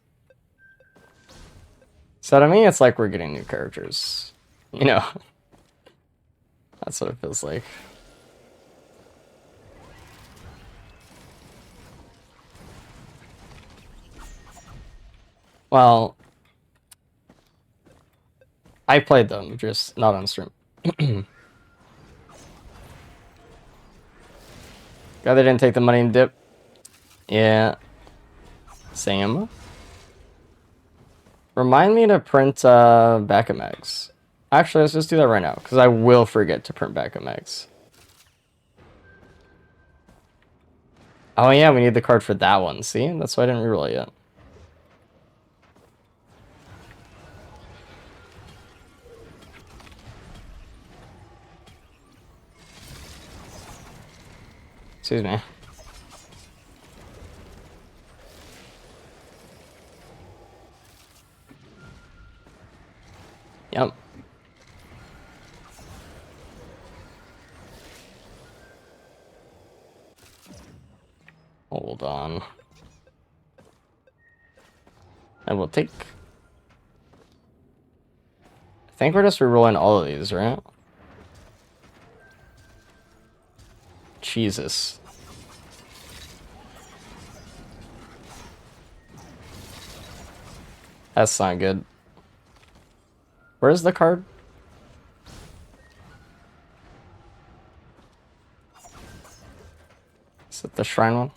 Speaker 1: So to me, it's like we're getting new characters. You know, that's what it feels like. Well, I played them, just not on stream. Glad they didn't take the money and dip. Yeah. Sam. Remind me to print backup mags. Actually, let's just do that right now, because I will forget to print backup mags. Oh yeah, we need the card for that one. See? That's why I didn't reroll it yet. Excuse me. Yep. Hold on. I will take... I think we're just rerolling all of these, right? Jesus. That's not good. Where's the card? Is it the shrine one?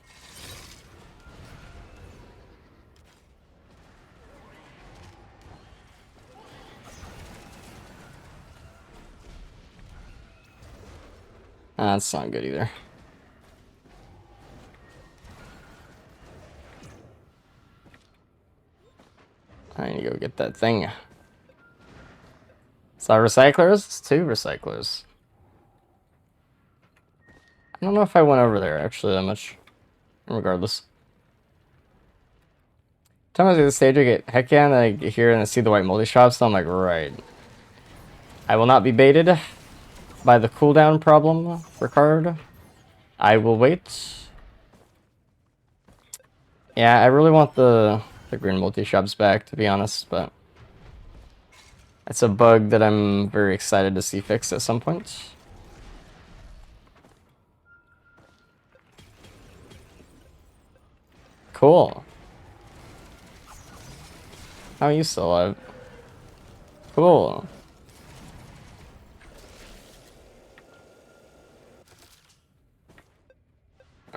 Speaker 1: That's not good either. I need to go get that thing. Is that recyclers? It's 2 recyclers. I don't know if I went over there actually that much. Regardless. Time I do the stage, I get heck yeah, and then I get here and I see the white multi shops, so I'm like, right. I will not be baited by the cooldown problem for card. I will wait. Yeah, I really want the green multi shops back, to be honest, but it's a bug that I'm very excited to see fixed at some point. Cool. How are you still alive? Cool.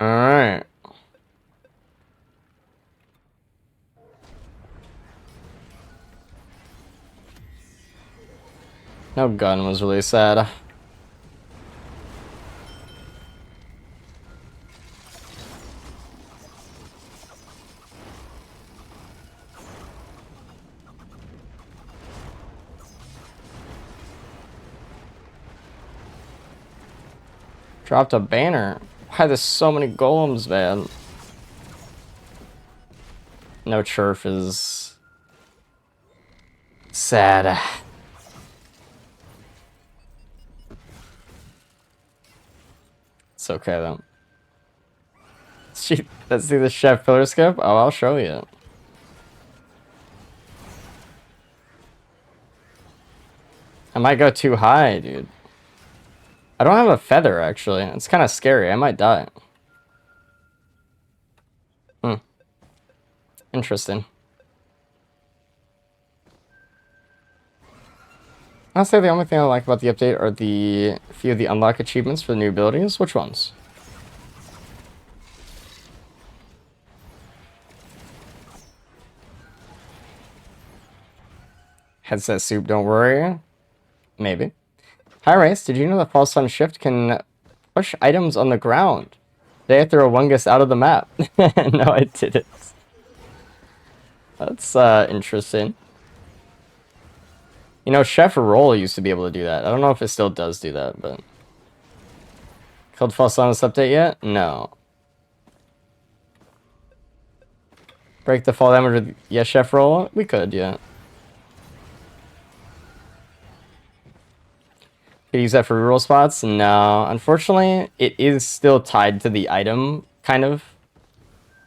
Speaker 1: Alright. No gun was really sad. Dropped a banner. Why there's so many golems, man? No turf is sad. It's okay though. Let's see the chef pillar skip. Oh, I'll show you. I might go too high, dude. I don't have a feather, actually. It's kind of scary. I might die. Interesting. I'll say the only thing I like about the update are the few of the unlock achievements for the new abilities. Which ones? Headset soup, don't worry. Maybe. Hi, Race. Did you know that False Sun Shift can push items on the ground? Today I threw a Wungus out of the map. No, I didn't. That's interesting. You know, Chef Roll used to be able to do that. I don't know if it still does do that, but... Killed False Sun on this update yet? No. Break the fall damage with... Yeah, Chef Roll? We could, yeah. Could use that for reroll spots? No. Unfortunately, it is still tied to the item, kind of.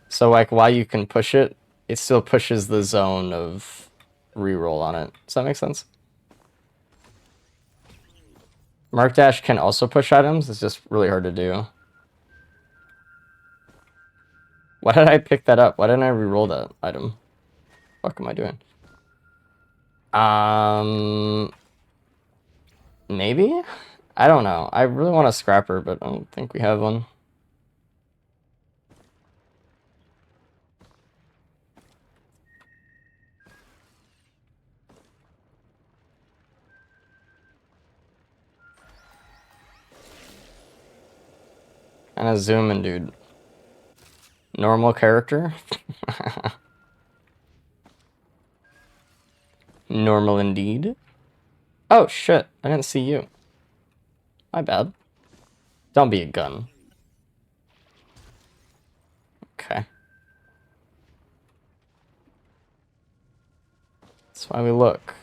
Speaker 1: So, like, while you can push it, it still pushes the zone of reroll on it. Does that make sense? Mark Dash can also push items. It's just really hard to do. Why did I pick that up? Why didn't I reroll that item? What am I doing? Maybe? I don't know. I really want a scrapper, but I don't think we have one. And a zooming, dude. Normal character? Normal indeed. Oh, shit. I didn't see you. My bad. Don't be a gun. Okay. That's why we look.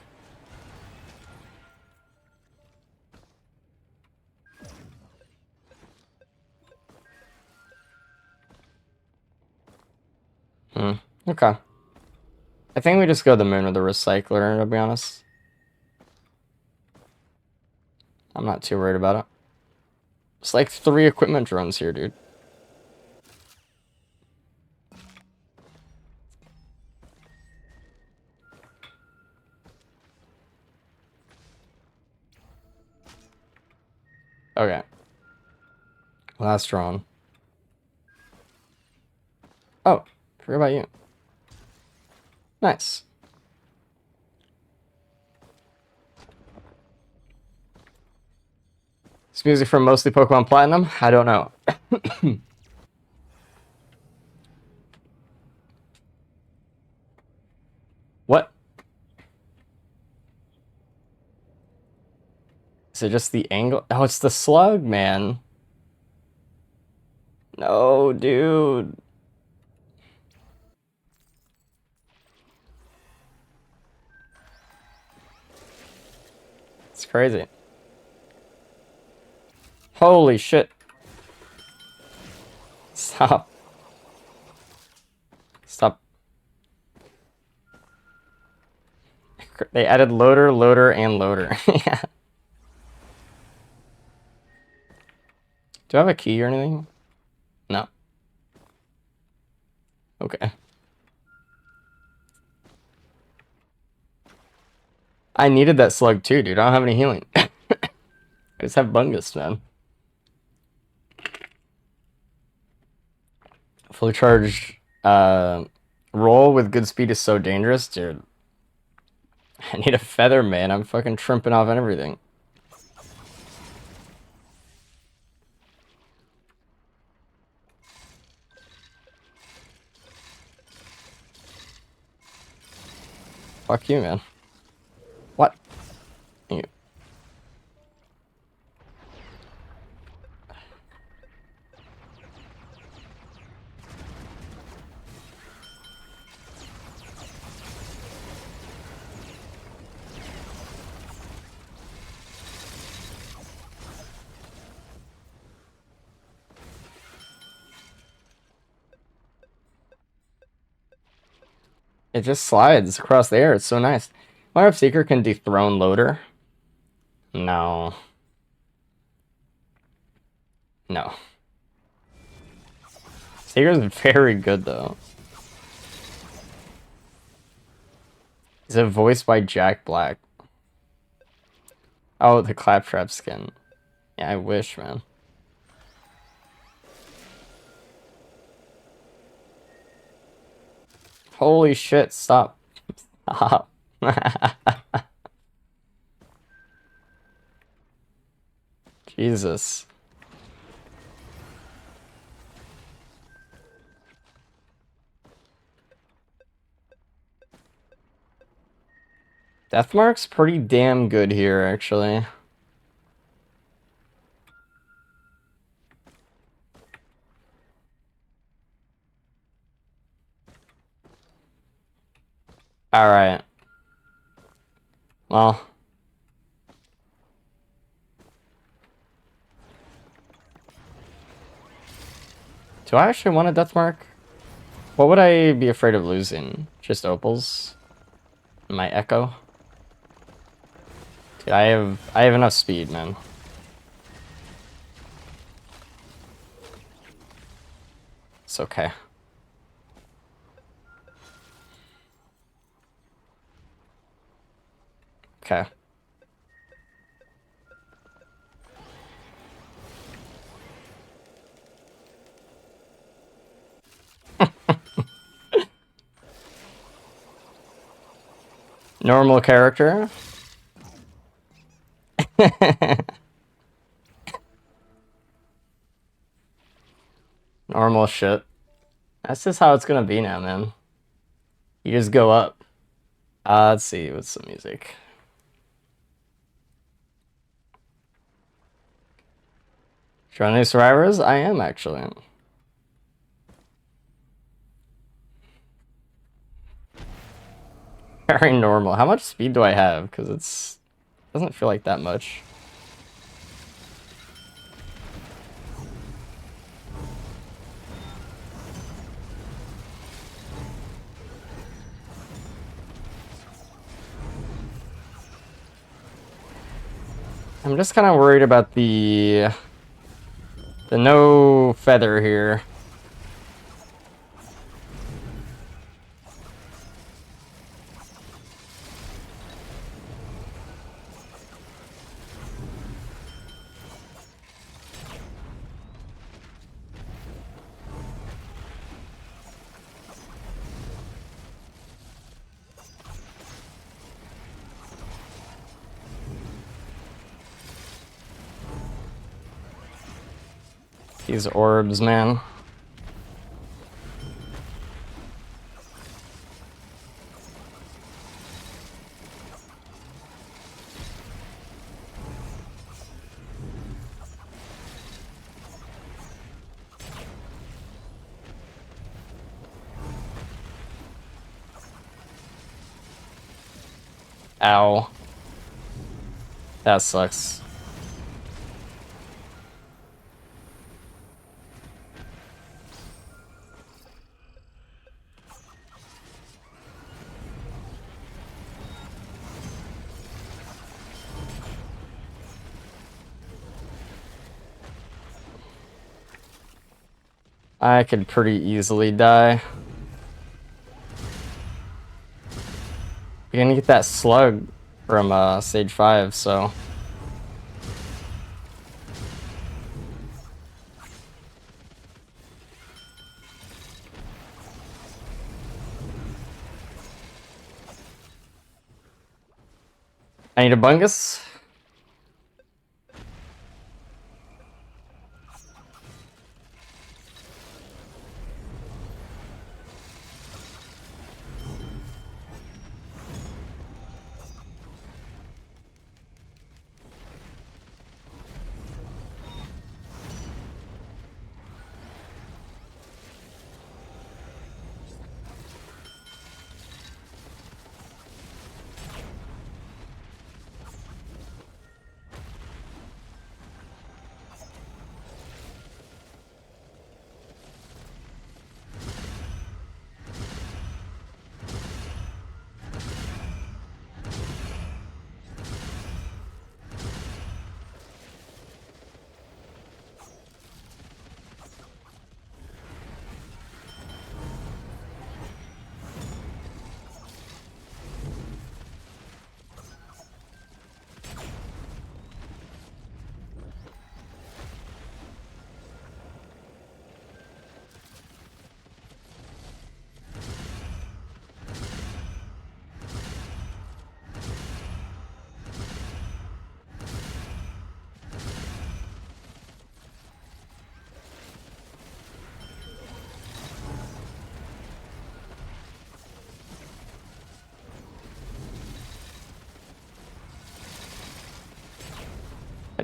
Speaker 1: Okay. I think we just go to the moon with the recycler, to be honest. I'm not too worried about it. It's like 3 equipment drones here, dude. Okay. Last drone. Oh, forgot about you. Nice. This music from mostly Pokemon Platinum? I don't know. What? Is it just the angle? Oh, it's the slug, man. No, dude. It's crazy. Holy shit. Stop. Stop. They added loader, loader, and loader. Yeah. Do I have a key or anything? No. Okay. I needed that slug too, dude. I don't have any healing. I just have Bungus, man. Fully charged roll with good speed is so dangerous, dude. I need a feather, man. I'm fucking trimping off and everything. Fuck you, man. What? You. It just slides across the air. It's so nice. I wonder if Seeker can dethrone Loader. No. No. Seeker's very good, though. Is it voiced by Jack Black? Oh, the Claptrap skin. Yeah, I wish, man. Holy shit, stop. Stop. Jesus. Deathmark's pretty damn good here, actually. Alright. Well. Do I actually want a Deathmark? What would I be afraid of losing? Just Opals? My Echo? Dude, I have enough speed, man. It's okay. Okay. Normal character. Normal shit. That's just how it's gonna be now, man. You just go up. Let's see, what's the music? Trying new survivors? I am actually. Very normal. How much speed do I have? Because it's doesn't feel like that much. I'm just kind of worried about the no feather here. These orbs, man. Ow. That sucks. I could pretty easily die. You're gonna get that slug from stage 5, so. I need a bungus.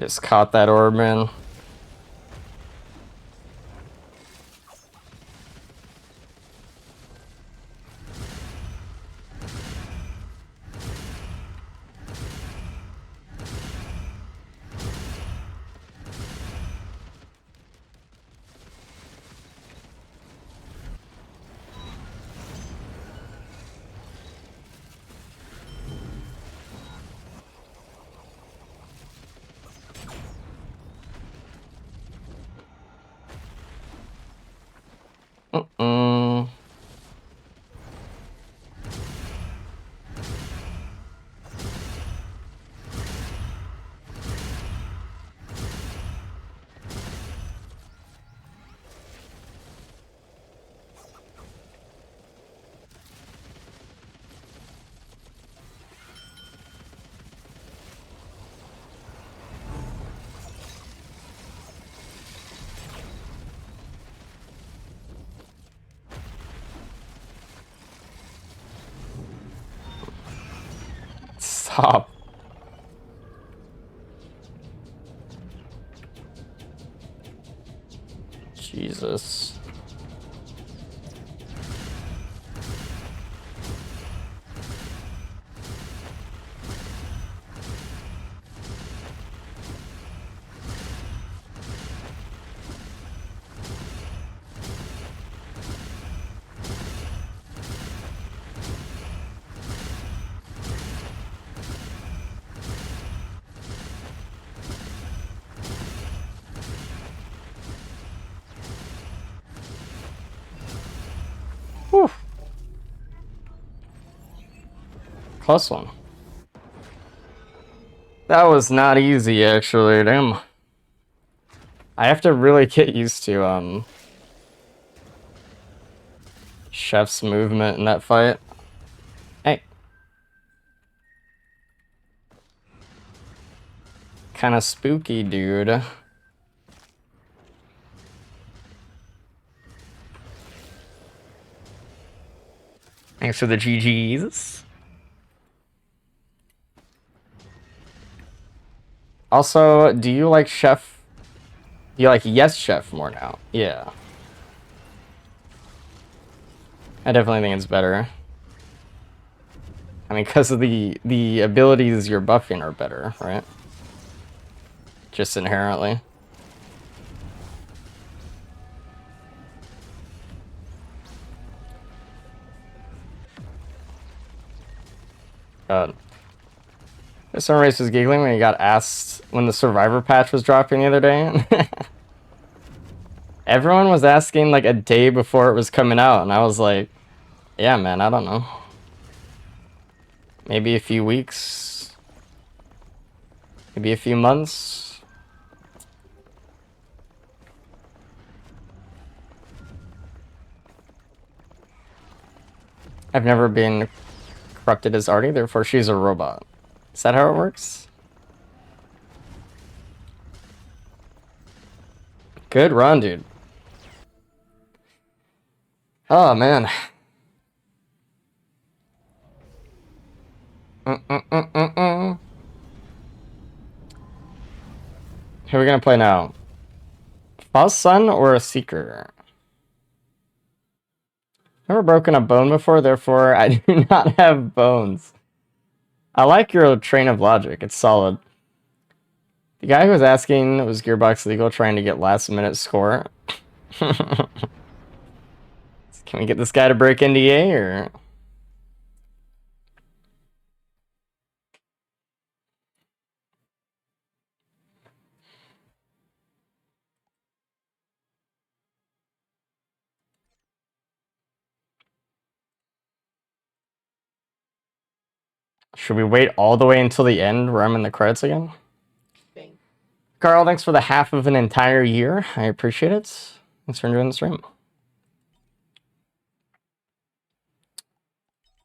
Speaker 1: just caught that orb, man. Mm-mm. Stop. Jesus. Whew. Close one. That was not easy, actually. Damn. I have to really get used to, Chef's movement in that fight. Hey. Kind of spooky, dude. Thanks for the GGs. Also, do you like Chef? Do you like Yes Chef more now? Yeah. I definitely think it's better. I mean, because of the abilities you're buffing are better, right? Just inherently. God. Some race was giggling when he got asked when the Survivor patch was dropping the other day. Everyone was asking like a day before it was coming out, and I was like, yeah, man, I don't know. Maybe a few weeks. Maybe a few months. I've never been corrupted as Artie, therefore she's a robot. Is that how it works? Good run, dude. Oh, man. Who are we gonna play now? False Sun or a Seeker? Never broken a bone before, therefore I do not have bones. I like your train of logic. It's solid. The guy who was asking, was Gearbox legal, trying to get last minute score? Can we get this guy to break NDA, or? Should we wait all the way until the end where I'm in the credits again? Carl, thanks for the half of an entire year. I appreciate it. Thanks for enjoying the stream.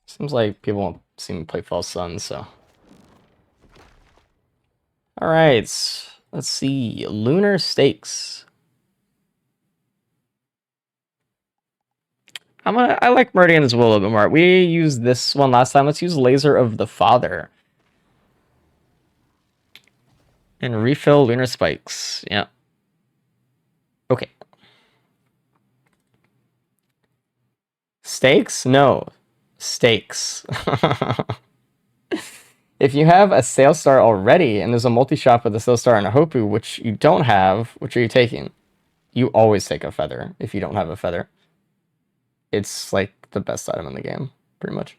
Speaker 1: Seems like people won't seem to play False Sun, so. Alright, let's see. Lunar Stakes. I like Meridian's Will a little bit more. We used this one last time. Let's use Laser of the Father. And refill lunar spikes. Yeah. Okay. Steaks? No. Steaks. If you have a sales star already and there's a multi-shop with a sales star and a Hopu, which you don't have, which are you taking? You always take a feather if you don't have a feather. It's like the best item in the game, pretty much.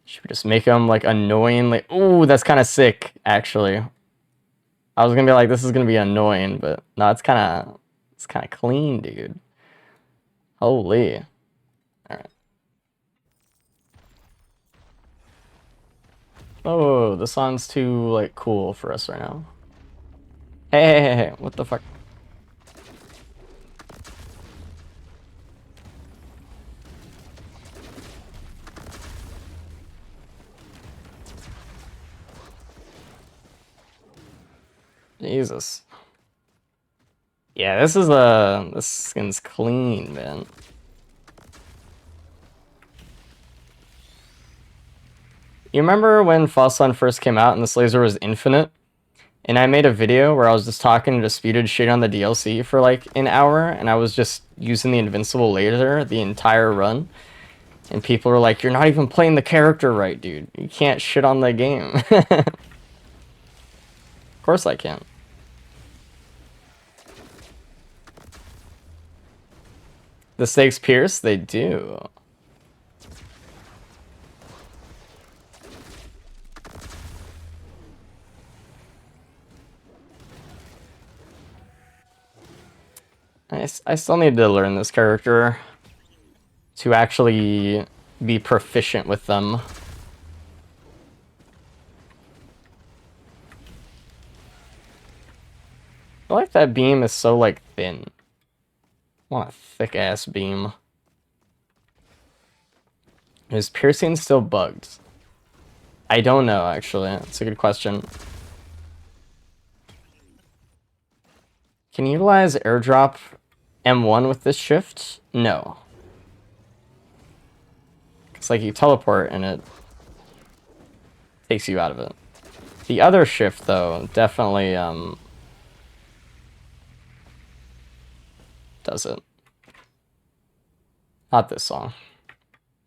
Speaker 1: Should we just make them like annoying? Like, ooh, that's kind of sick, actually. I was gonna be like, this is gonna be annoying, but no, it's kind of clean, dude. Holy. All right. Oh, the song's too like cool for us right now. Hey, what the fuck? Jesus. Yeah, this skin's clean, man. You remember when False first came out and this laser was infinite? And I made a video where I was just talking disputed shit on the DLC for like an hour, and I was just using the invincible laser the entire run. And people were like, you're not even playing the character right, dude. You can't shit on the game. Of course I can. The stakes pierce? They do. I still need to learn this character to actually be proficient with them. I feel like that beam is so like thin. I want a thick ass beam. Is piercing still bugged? I don't know, actually. It's a good question. Can you utilize airdrop M1 with this shift? No. It's like you teleport and it takes you out of it. The other shift, though, definitely does it. Not this song.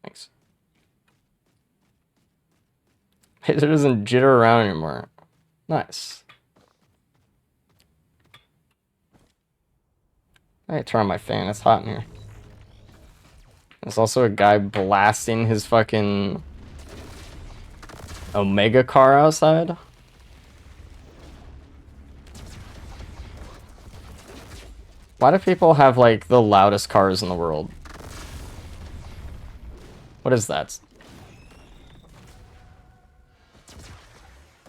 Speaker 1: Thanks. It doesn't jitter around anymore. Nice. I turn on my fan. It's hot in here. There's also a guy blasting his fucking Omega car outside. Why do people have like the loudest cars in the world? What is that?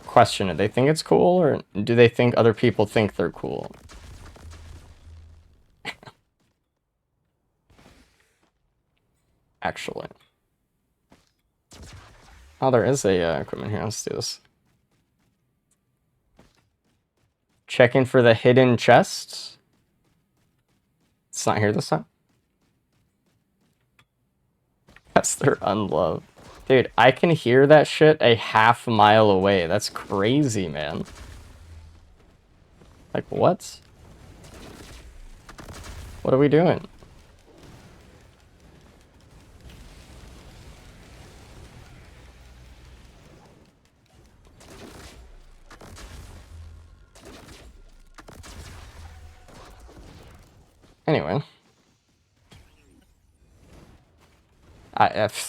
Speaker 1: Question it. They think it's cool, or do they think other people think they're cool? Actually. Oh, there is a equipment here. Let's do this. Checking for the hidden chest. It's not here this time. Yes, they're unloved. Dude, I can hear that shit a half mile away. That's crazy, man. Like, what? What are we doing? Anyway.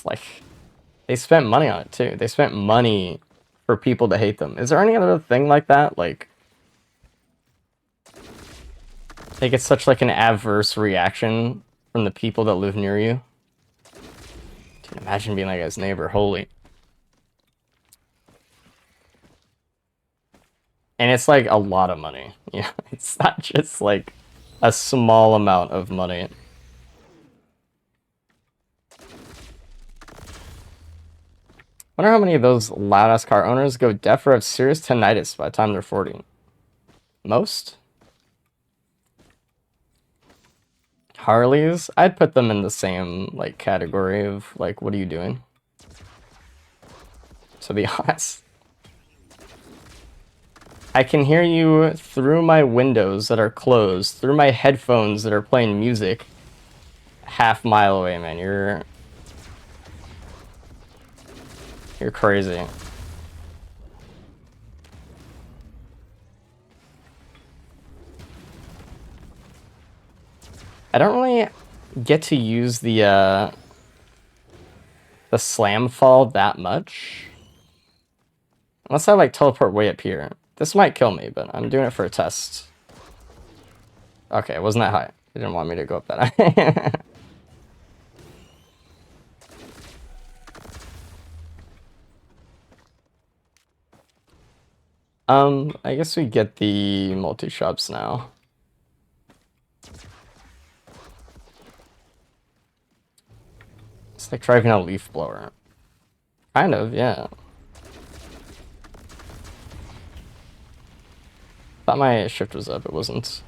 Speaker 1: Like, they spent money on it, too. They spent money for people to hate them. Is there any other thing like that? Like, they get such, like, an adverse reaction from the people that live near you. Dude, imagine being like his neighbor. Holy. And it's, like, a lot of money. Yeah, it's not just, like, a small amount of money. Wonder how many of those loud-ass car owners go deaf or have serious tinnitus by the time they're 40. Most? Harleys? I'd put them in the same, like, category of, like, what are you doing? To be honest. I can hear you through my windows that are closed, through my headphones that are playing music. Half mile away, man. You're crazy. I don't really get to use the slam fall that much. Unless I like teleport way up here. This might kill me, but I'm doing it for a test. Okay, it wasn't that high. They didn't want me to go up that high. I guess we get the multi-shops now. It's like driving a leaf blower. Kind of, yeah. Thought my shift was up, it wasn't.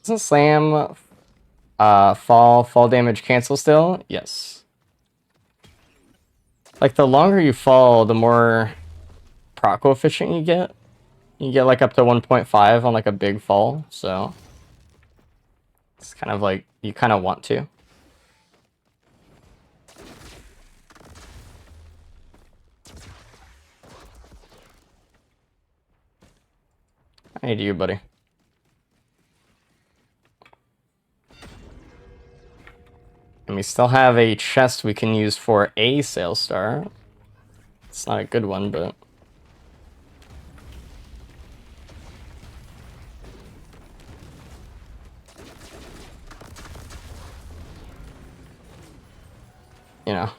Speaker 1: Doesn't slam fall damage cancel still? Yes. Like the longer you fall, the more proc coefficient you get. You get like up to 1.5 on like a big fall, so it's kind of like you kind of want to. I need you, buddy. And we still have a chest we can use for a Sail Star. It's not a good one, but... you know.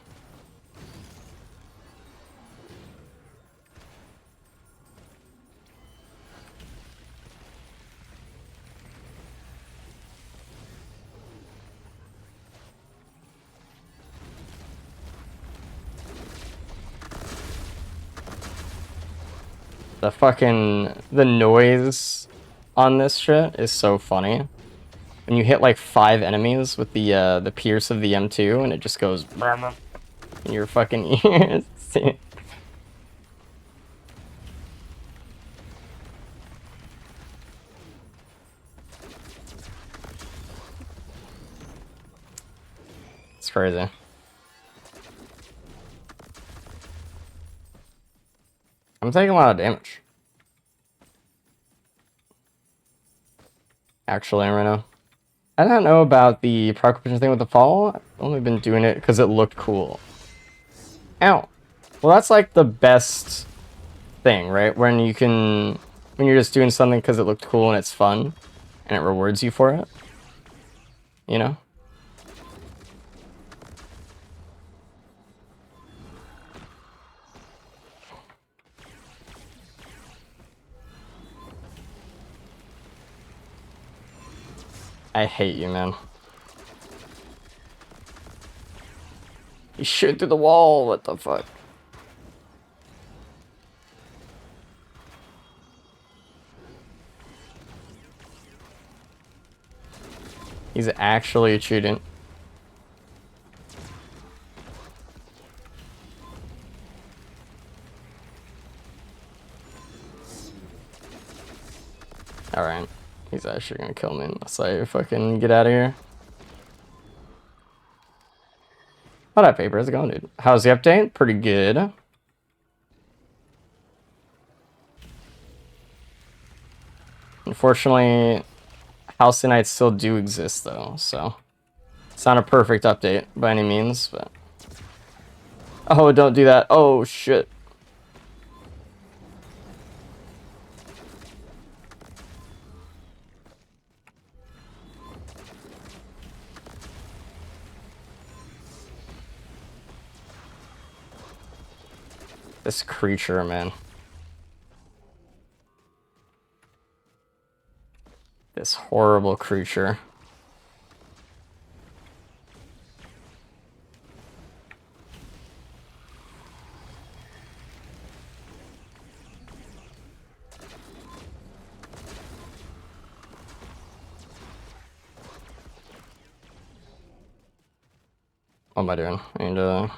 Speaker 1: The noise on this shit is so funny. When you hit like 5 enemies with the pierce of the M2 and it just goes in your fucking ears. It's crazy. I'm taking a lot of damage. Actually, right now. I don't know about the proclamation thing with the fall. I've only been doing it because it looked cool. Ow. Well, that's like the best thing, right? When you're just doing something because it looked cool and it's fun, and it rewards you for it. You know? I hate you, man. You shoot through the wall, what the fuck? He's actually cheating. Alright. He's actually gonna kill me unless I fucking get out of here. What up, Paper? How's it going, dude? How's the update? Pretty good. Unfortunately, Halcyonites still do exist, though, so... it's not a perfect update by any means, but... oh, don't do that. Oh, shit. This creature, man. This horrible creature. What am I doing? I need to...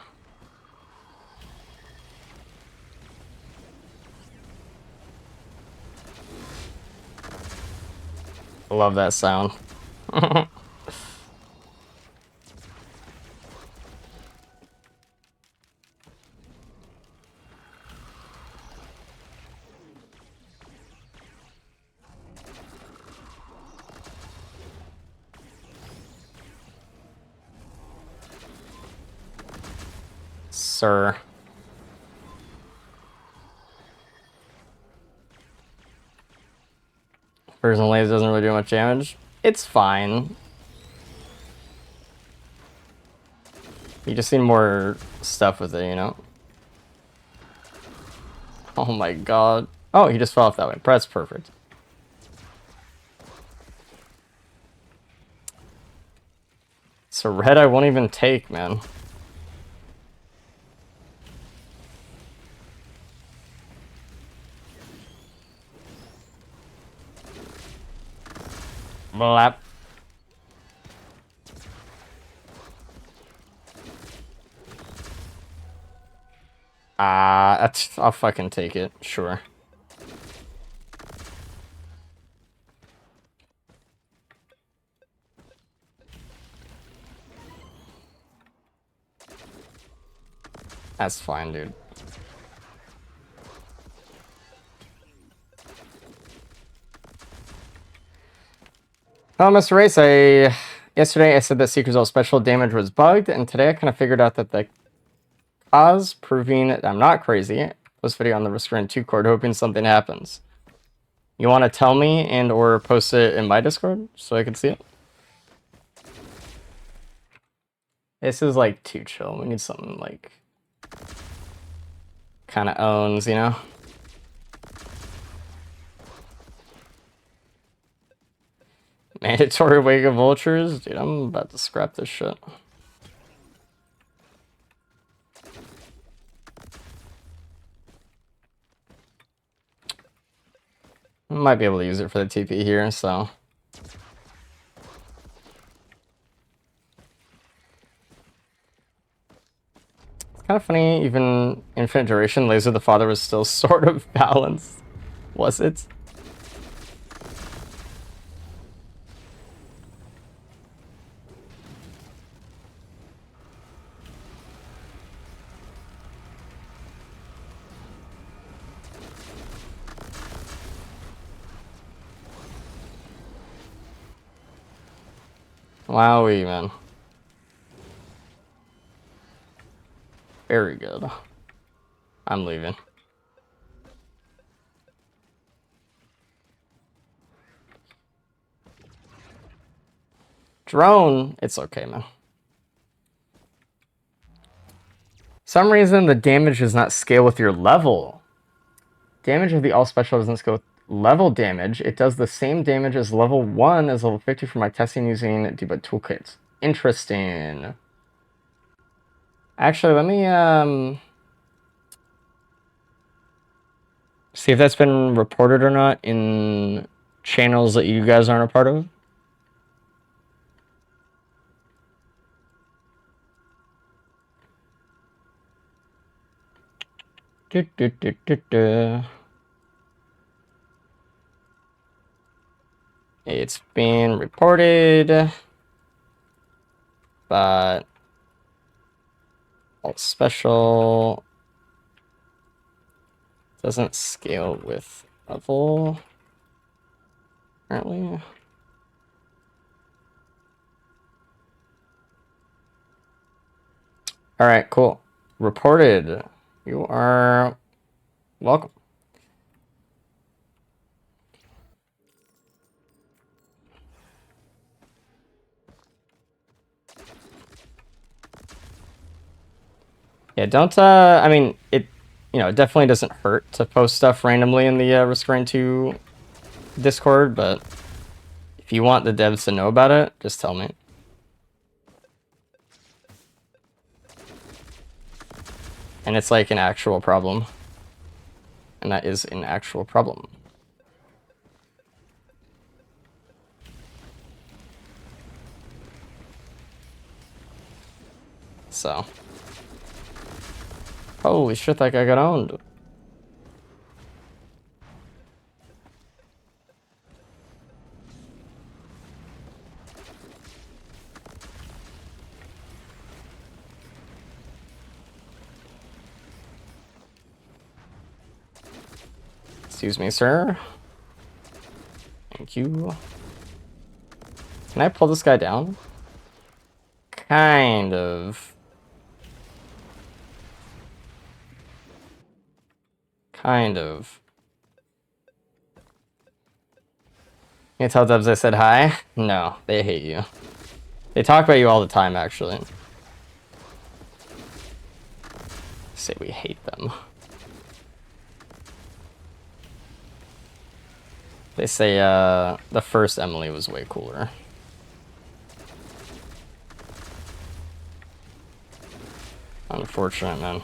Speaker 1: Love that sound. Sir. Person laser doesn't really do much damage. It's fine. You just need more stuff with it, you know? Oh my god. Oh, he just fell off that way. That's perfect. So red I won't even take, man. Blap. I'll fucking take it, sure. That's fine, dude. Oh, Mr. Race, yesterday I said that Secret Result special damage was bugged, and today I kind of figured out that the cause, proving that I'm not crazy. Post video on the Risk 2 cord, hoping something happens. You want to tell me and or post it in my Discord so I can see it? This is like too chill. We need something like kind of owns, you know? Mandatory Wake of Vultures? Dude, I'm about to scrap this shit. Might be able to use it for the TP here, so... It's kind of funny, even Infinite Duration, Laser the Father was still sort of balanced. Was it? Wowie, man. Very good. I'm leaving. Drone, it's okay, man. Some reason the damage does not scale with your level. Damage of the all special doesn't scale with level damage. It does the same damage as level 1 as level 50 for my testing using Debug Toolkit. Interesting. Actually, let me see if that's been reported or not in channels that you guys aren't a part of. It's been reported, but all special doesn't scale with level apparently. All right, cool. Reported. You are welcome. Yeah, don't, I mean, it, you know, it definitely doesn't hurt to post stuff randomly in the Risk 2 Discord, but if you want the devs to know about it, just tell me. And it's like an actual problem. And that is an actual problem. so. Holy shit, that guy got owned. Excuse me, sir. Thank you. Can I pull this guy down? Kind of. Kind of. Can you tell Dubs I said hi? No, they hate you. They talk about you all the time, actually. Say we hate them. They say the first Emily was way cooler. Unfortunate, man.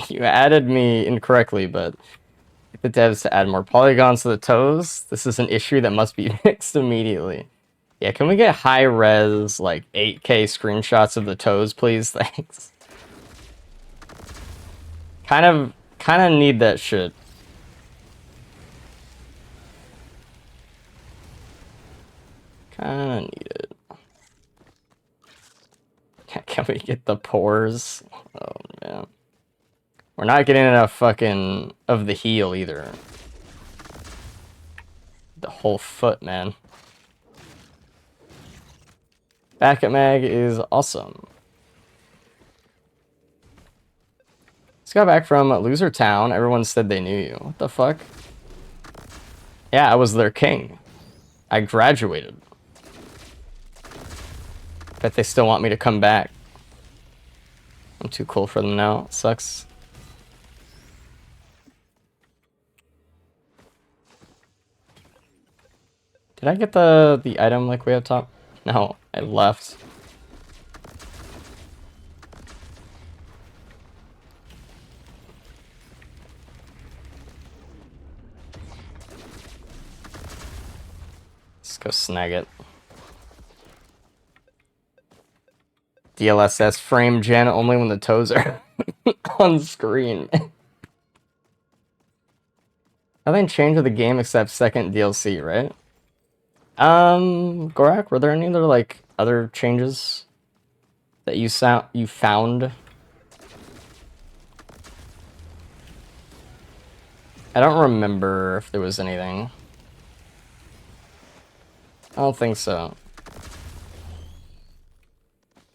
Speaker 1: You added me incorrectly, but the devs to add more polygons to the toes. This is an issue that must be fixed immediately. Yeah, can we get high res, like 8K screenshots of the toes, please? Thanks. Kind of need that shit. Kinda need it. Can we get the pores? Oh, man. We're not getting enough fucking of the heel either. The whole foot, man. Back at Mag is awesome. Just got back from Loser Town. Everyone said they knew you. What the fuck? Yeah, I was their king. I graduated. Bet they still want me to come back. I'm too cool for them now. It sucks. Did I get the item like way up top? No, I left. Let's go snag it. DLSS frame gen only when the toes are on screen. Nothing changed with the game except second DLC, right? Gorak, were there any other like other changes that you found? I don't remember if there was anything. I don't think so.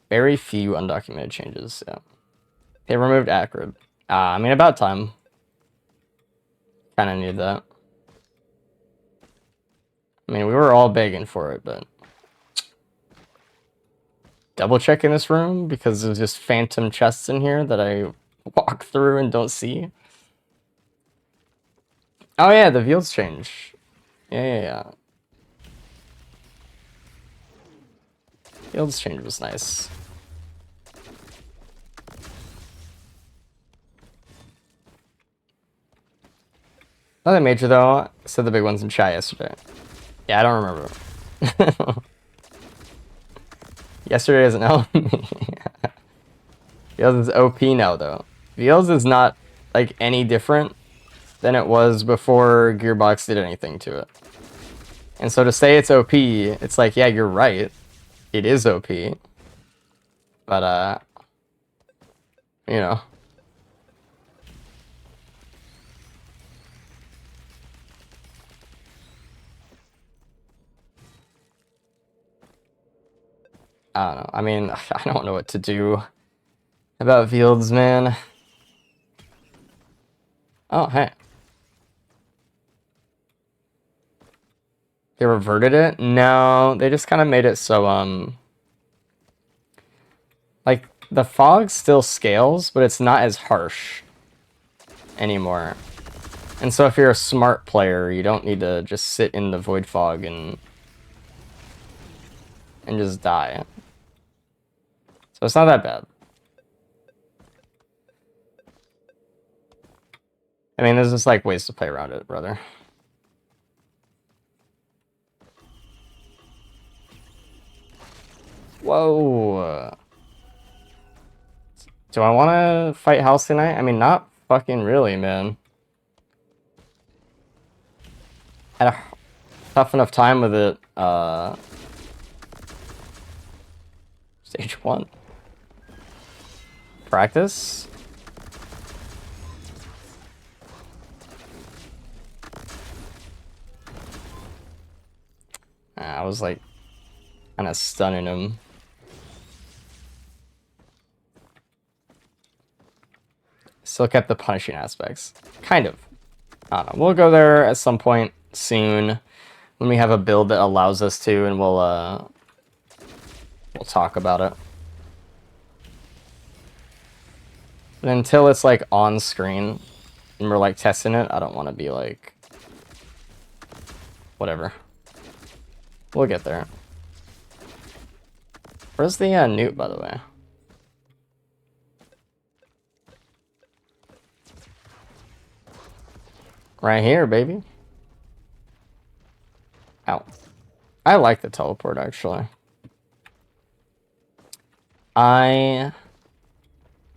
Speaker 1: Very few undocumented changes, yeah. They removed Acrid. I mean, about time. Kind of needed that. I mean, we were all begging for it, but... Double checking this room because there's just phantom chests in here that I walk through and don't see. Oh yeah, the fields change. Yeah. Fields change was nice. Nothing major though. I said the big ones in chat yesterday. Yeah, I don't remember. Yesterday doesn't help me. Fields is OP now though. Fields is not like any different than it was before Gearbox did anything to it. And so to say it's OP, it's like, yeah, you're right. It is OP. But, you know. I don't know. I mean, I don't know what to do about Fields, man. Oh, hey. They reverted it? No, they just kind of made it so, like, the fog still scales, but it's not as harsh anymore. And so if you're a smart player, you don't need to just sit in the void fog and just die. So it's not that bad. I mean, there's just like ways to play around it, brother. Whoa. Do I want to fight House tonight? I mean, not fucking really, man. Had a tough enough time with it, stage 1. Practice? I was like kind of stunning him. Still kept the punishing aspects. Kind of. I don't know. We'll go there at some point soon when we have a build that allows us to, and we'll talk about it. But until it's like on screen and we're like testing it, I don't want to be like whatever. We'll get there. Where's the newt, by the way? Right here, baby. Ow. I like the teleport, actually. I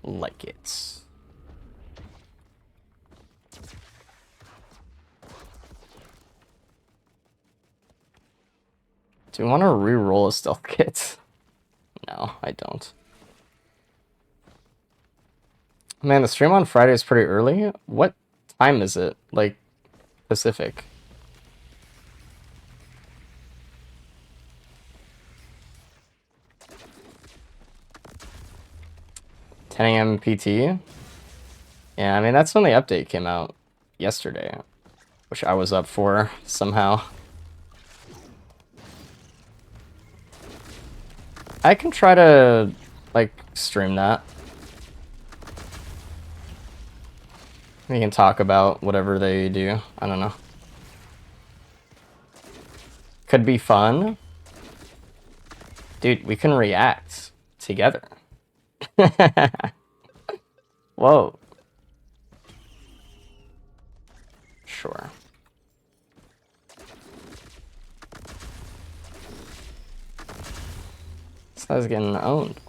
Speaker 1: like it. Do you want to re-roll a stealth kit? No, I don't. Man, the stream on Friday is pretty early. What time is it? Like, Pacific? $10 a.m. PT? Yeah, I mean, that's when the update came out yesterday, which I was up for somehow. I can try to, like, stream that. We can talk about whatever they do. I don't know. Could be fun. Dude, we can react together. Whoa. Sure. This guy's getting owned.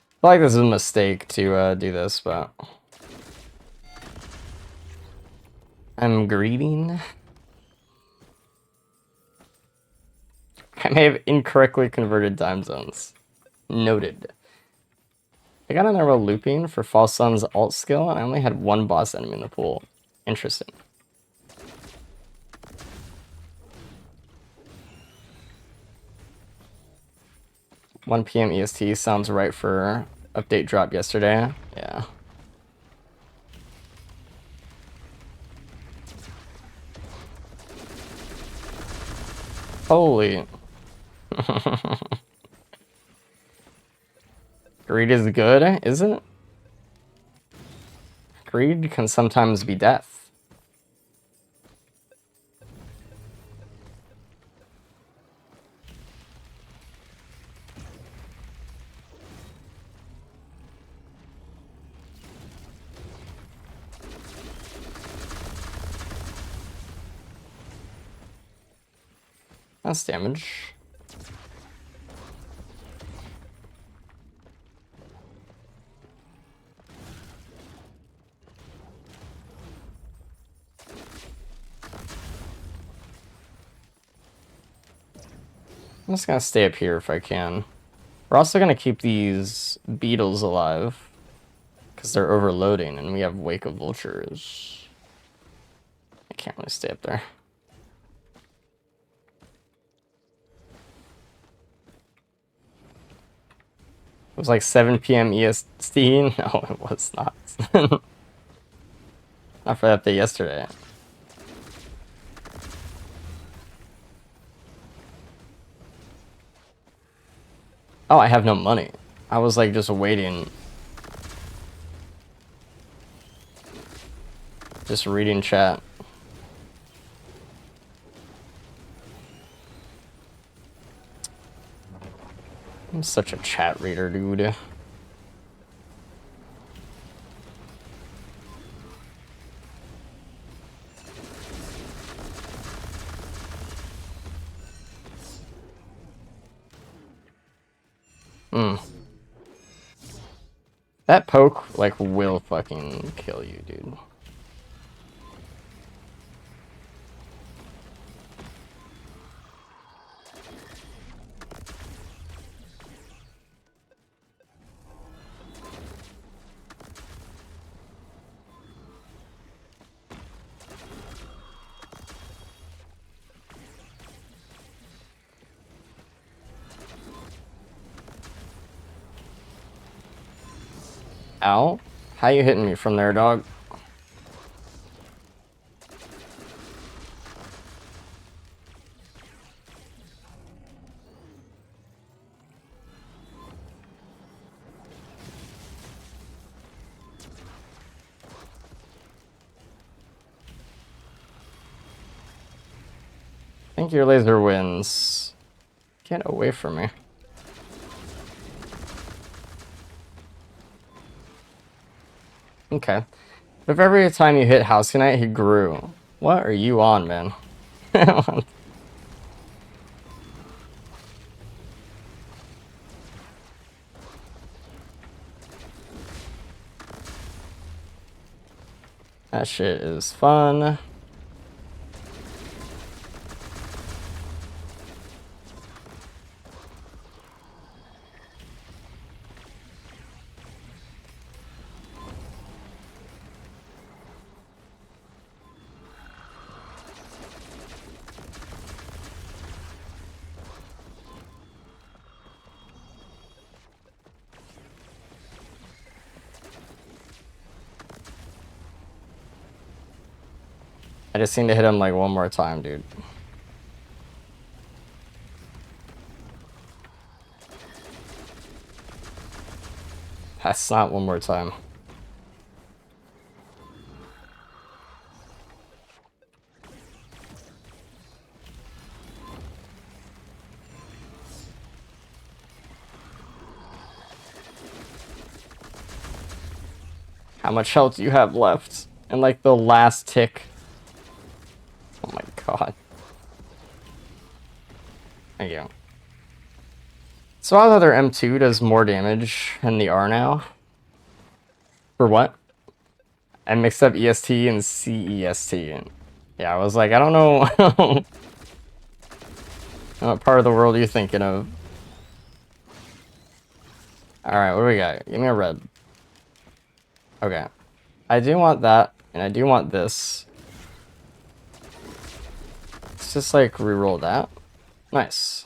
Speaker 1: I feel like this is a mistake to do this, but I'm greeting. I may have incorrectly converted time zones. Noted. I got another looping for False Sun's alt skill, and I only had one boss enemy in the pool. Interesting. "1 p.m. EST sounds right for update drop yesterday." Yeah. Holy. Greed is good, is it? Greed can sometimes be death. That's damage. I'm just gonna stay up here if I can. We're also gonna keep these beetles alive because they're overloading, and we have Wake of Vultures. I can't really stay up there. It was like 7 p.m. EST. No, it was not. Not for that day yesterday. Oh, I have no money. I was like just waiting. Just reading chat. I'm such a chat reader, dude. That poke, like, will fucking kill you, dude. Ow. How you hitting me from there, dog? I think your laser wins. Get away from me. Okay. If every time you hit House Knight, he grew. What are you on, man? That shit is fun. I just need to hit him like one more time, dude. That's not one more time. How much health do you have left? And like the last tick. Oh my god. Thank you. So our other M2 does more damage than the R now. For what? I mixed up EST and CEST. Yeah, I was like, I don't know. What part of the world are you thinking of? Alright, what do we got? Give me a red. Okay. I do want that, and I do want this. Let's just like reroll that. Nice.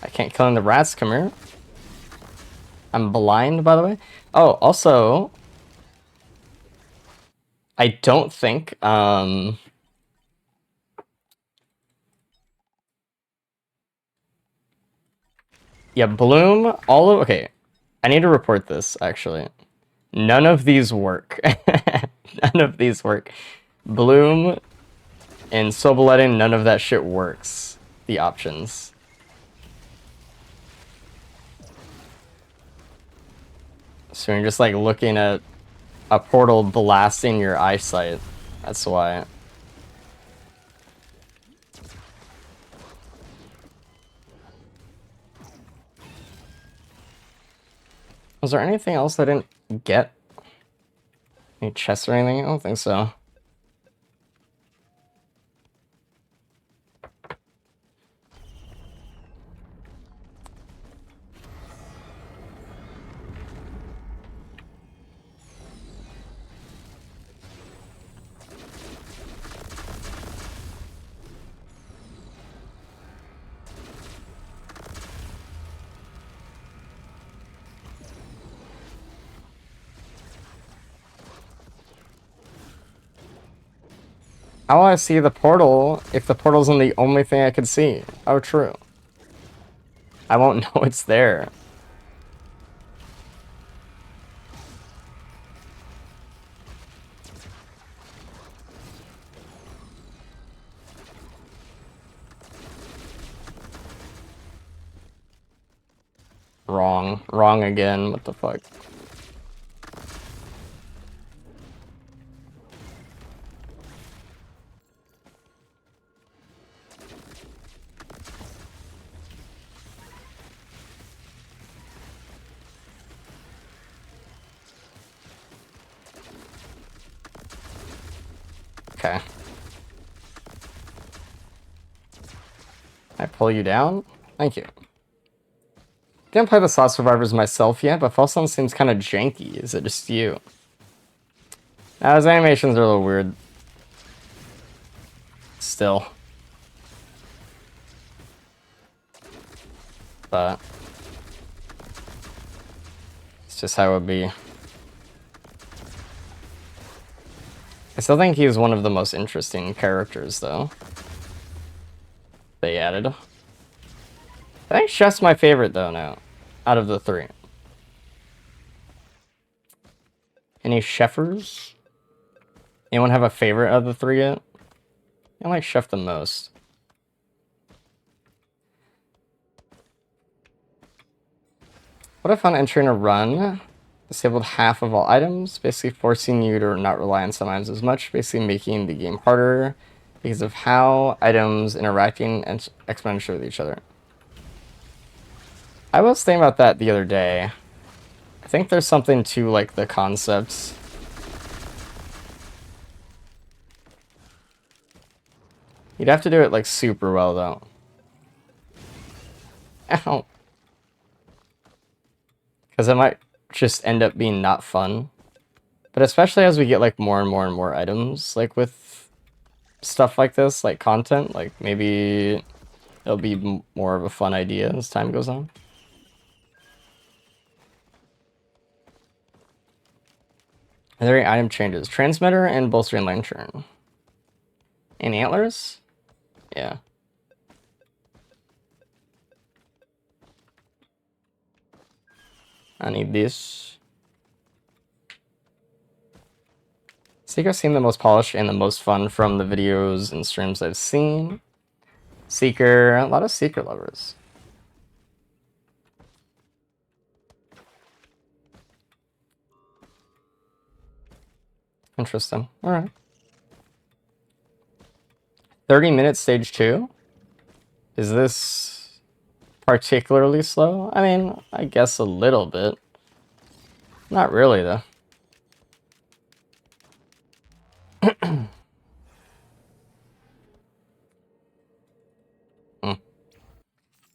Speaker 1: I can't kill in the rats, come here. I'm blind, by the way. Oh, also, I don't think, yeah, Bloom, okay, I need to report this, actually. None of these work. None of these work. Bloom and Soboletting, none of that shit works. The options. So you're just like looking at a portal blasting your eyesight. That's why. Was there anything else I didn't get? Any chests or anything? I don't think so. How will I see the portal if the portal's in the only thing I can see? Oh, true. I won't know it's there. Wrong. Wrong again. What the fuck? Okay. I pull you down? Thank you. Didn't play the Slot Survivors myself yet, but False Sun seems kind of janky. Is it just you? His animations are a little weird. Still. But it's just how it would be. I still think he's one of the most interesting characters, though. They added. I think Chef's my favorite, though, now. Out of the three. Any Chefers? Anyone have a favorite of the three yet? I like Chef the most. What if on entering a run, disabled half of all items, basically forcing you to not rely on some items as much, basically making the game harder because of how items interacting exponentially with each other. I was thinking about that the other day. I think there's something to like the concepts. You'd have to do it like super well though. Ow. Because it might just end up being not fun. But especially as we get like more and more and more items, like with stuff like this, like content, like maybe it'll be more of a fun idea as time goes on. Are there any item changes? Transmitter and bolstering lantern. And antlers? Yeah. I need this. Seeker seemed the most polished and the most fun from the videos and streams I've seen. Seeker, a lot of Seeker lovers. Interesting. All right. 30 minutes stage 2? Is this particularly slow? I mean, I guess a little bit. Not really, though. I'm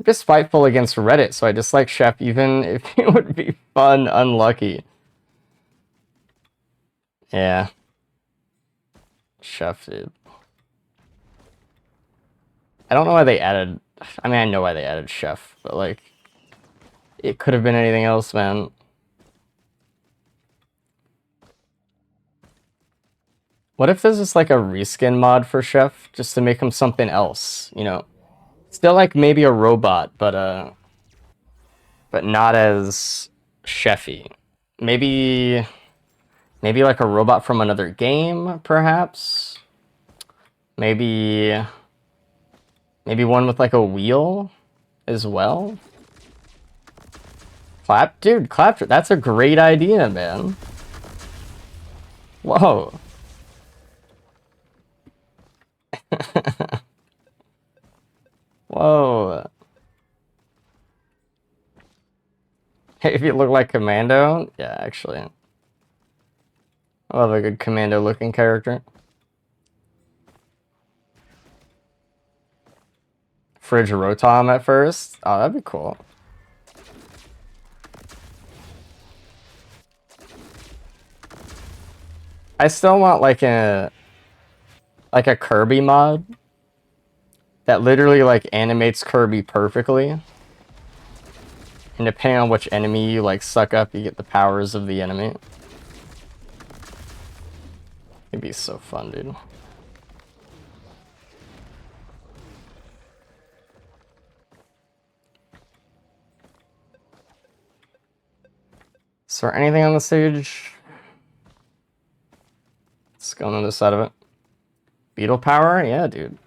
Speaker 1: just spiteful against Reddit, so I dislike Chef even if it would be fun, unlucky. Yeah. Chef, dude. I don't know why they added... I mean, I know why they added Chef, but, like... It could have been anything else, man. What if there's just, like, a reskin mod for Chef, just to make him something else, you know? Still, like, maybe a robot, but not as chefy. Maybe like a robot from another game, perhaps? Maybe one with like a wheel as well? Dude, Claptrap, that's a great idea, man. Whoa. Whoa. Hey, if you look like Commando? Yeah, actually. I love a good Commando looking character. Fridge Rotom at first? Oh, that'd be cool. I still want like a Kirby mod that literally like animates Kirby perfectly. And depending on which enemy you like suck up, you get the powers of the enemy. It'd be so fun, dude. Is there anything on the stage? Let's go on the other side of it. Beetle power? Yeah, dude.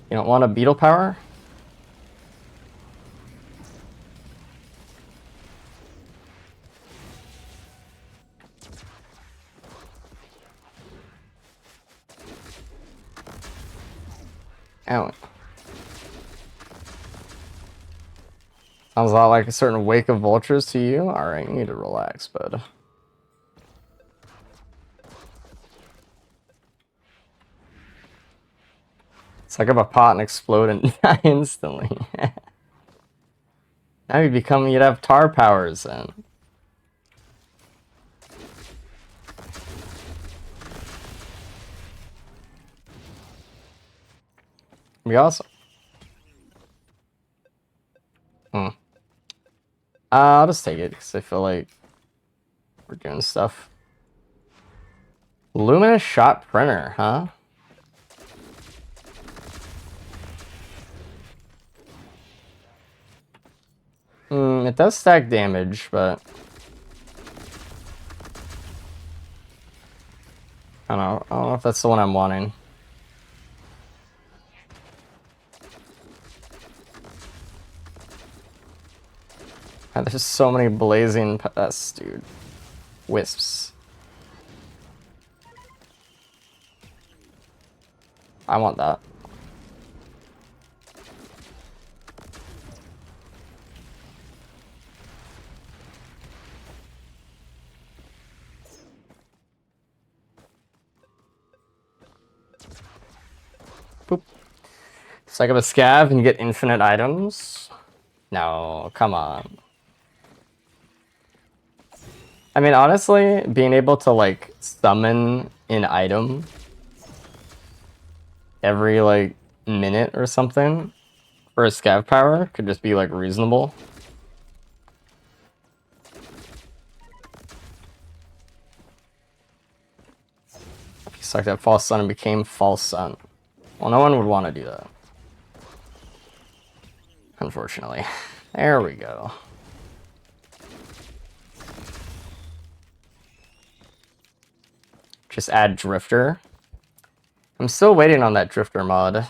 Speaker 1: You don't want a beetle power? Ow. Sounds a lot like a certain wake of vultures to you. Alright, you need to relax, bud. It's like if a pot and explode and die instantly. Now you'd have tar powers then. Be awesome. I'll just take it because I feel like we're doing stuff. Luminous shot printer, huh? It does stack damage, but I don't know if that's the one I'm wanting. God, there's so many blazing pests, dude. Wisps. I want that. Boop. Psych up a scav and you get infinite items? No, come on. I mean, honestly, being able to, like, summon an item every, like, minute or something for a scav power could just be, like, reasonable. If you sucked at False Sun and became False Sun. Well, no one would want to do that. Unfortunately. There we go. Just add Drifter. I'm still waiting on that Drifter mod.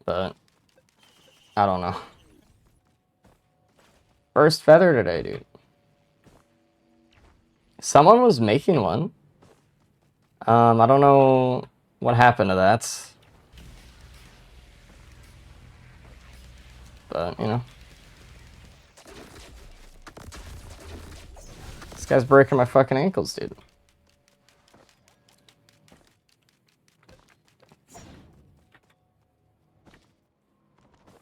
Speaker 1: But I don't know. First feather today, dude. Someone was making one. I don't know what happened to that. But, you know. This guy's breaking my fucking ankles, dude.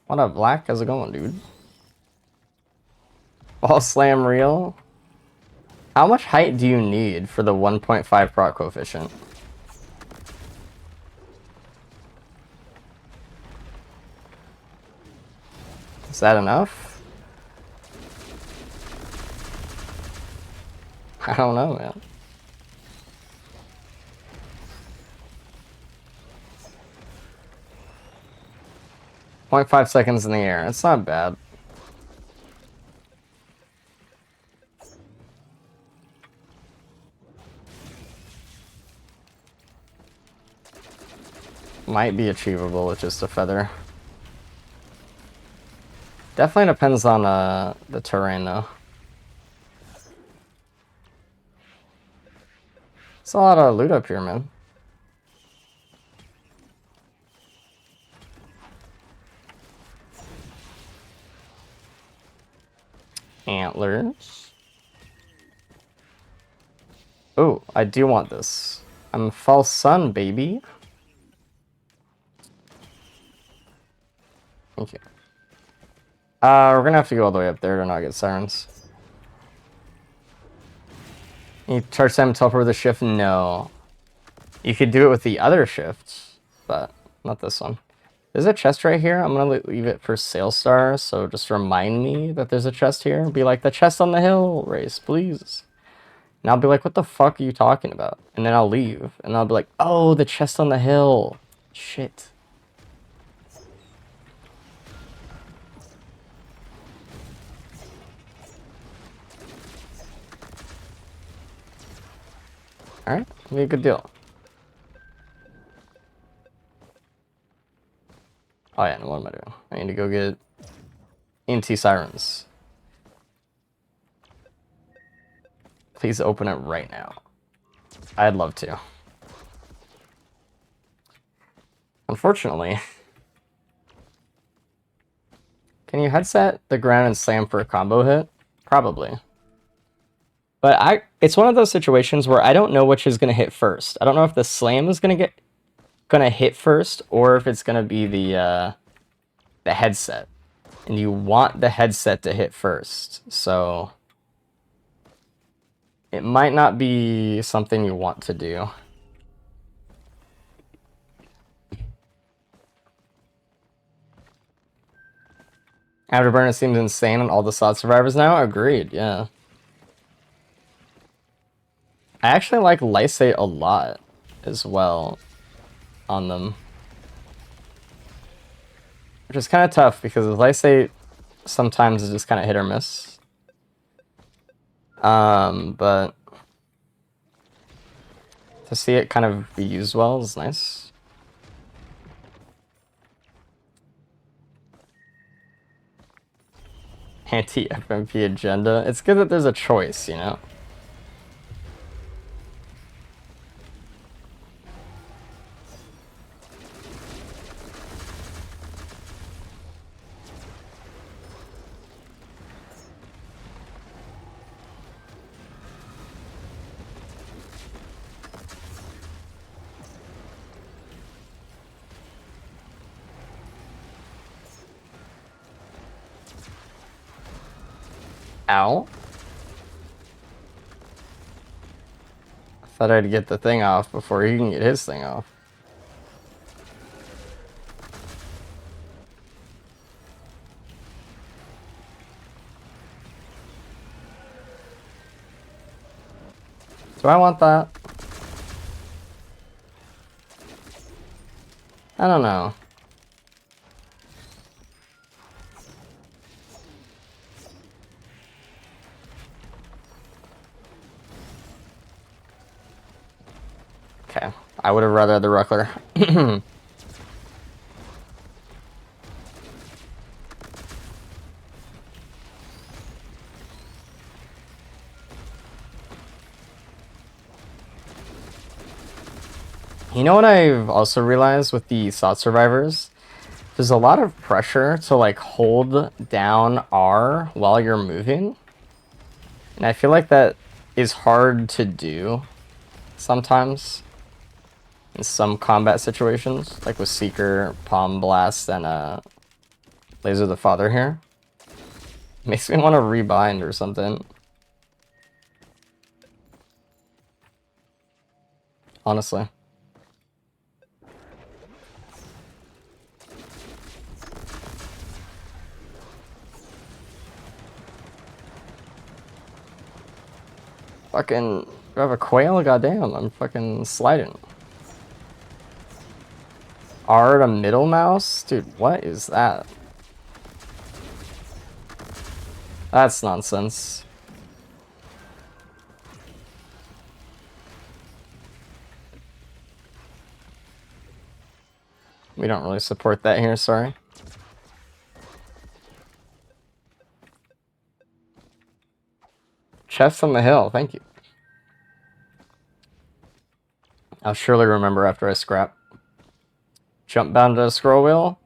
Speaker 1: What up, Black? How's it going, dude? Ball slam real? How much height do you need for the 1.5 proc coefficient? Is that enough? I don't know, man. .5 seconds in the air. It's not bad. Might be achievable with just a feather. Definitely depends on the terrain, though. It's a lot of loot up here, man. Antlers. Oh, I do want this. I'm False Sun, baby. Okay. We're gonna have to go all the way up there to not get sirens. You charge time teleport with a shift? No. You could do it with the other shifts, but not this one. There's a chest right here. I'm gonna leave it for Sail Star, so just remind me that there's a chest here. Be like, the chest on the hill, Race, please. And I'll be like, what the fuck are you talking about? And then I'll leave, and I'll be like, oh, the chest on the hill. Shit. Alright, be a good deal. Oh yeah, what am I doing? I need to go get ENT Sirens. Please open it right now. I'd love to. Unfortunately. Can you headset the ground and slam for a combo hit? Probably. But it's one of those situations where I don't know which is gonna hit first. I don't know if the slam is gonna hit first, or if it's gonna be the headset. And you want the headset to hit first, so it might not be something you want to do. Afterburner seems insane on all the slot survivors now. Agreed, yeah. I actually like Lysate a lot as well on them. Which is kind of tough because Lysate sometimes is just kind of hit or miss. But to see it kind of be used well is nice. Anti-FMP agenda. It's good that there's a choice, you know? Ow. I thought I'd get the thing off before he can get his thing off. Do I want that? I don't know. Okay, I would have rather the Ruckler. You know what I've also realized with the slot survivors? There's a lot of pressure to like hold down R while you're moving. And I feel like that is hard to do sometimes in some combat situations, like with Seeker, Palm Blast, and Laser the Father here. Makes me want to rebind or something. Honestly. Fucking, do I have a quail? Goddamn, I'm fucking sliding. R to middle mouse? Dude, what is that? That's nonsense. We don't really support that here, sorry. Chest on the hill, thank you. I'll surely remember after I scrap. Jump bound to a scroll wheel.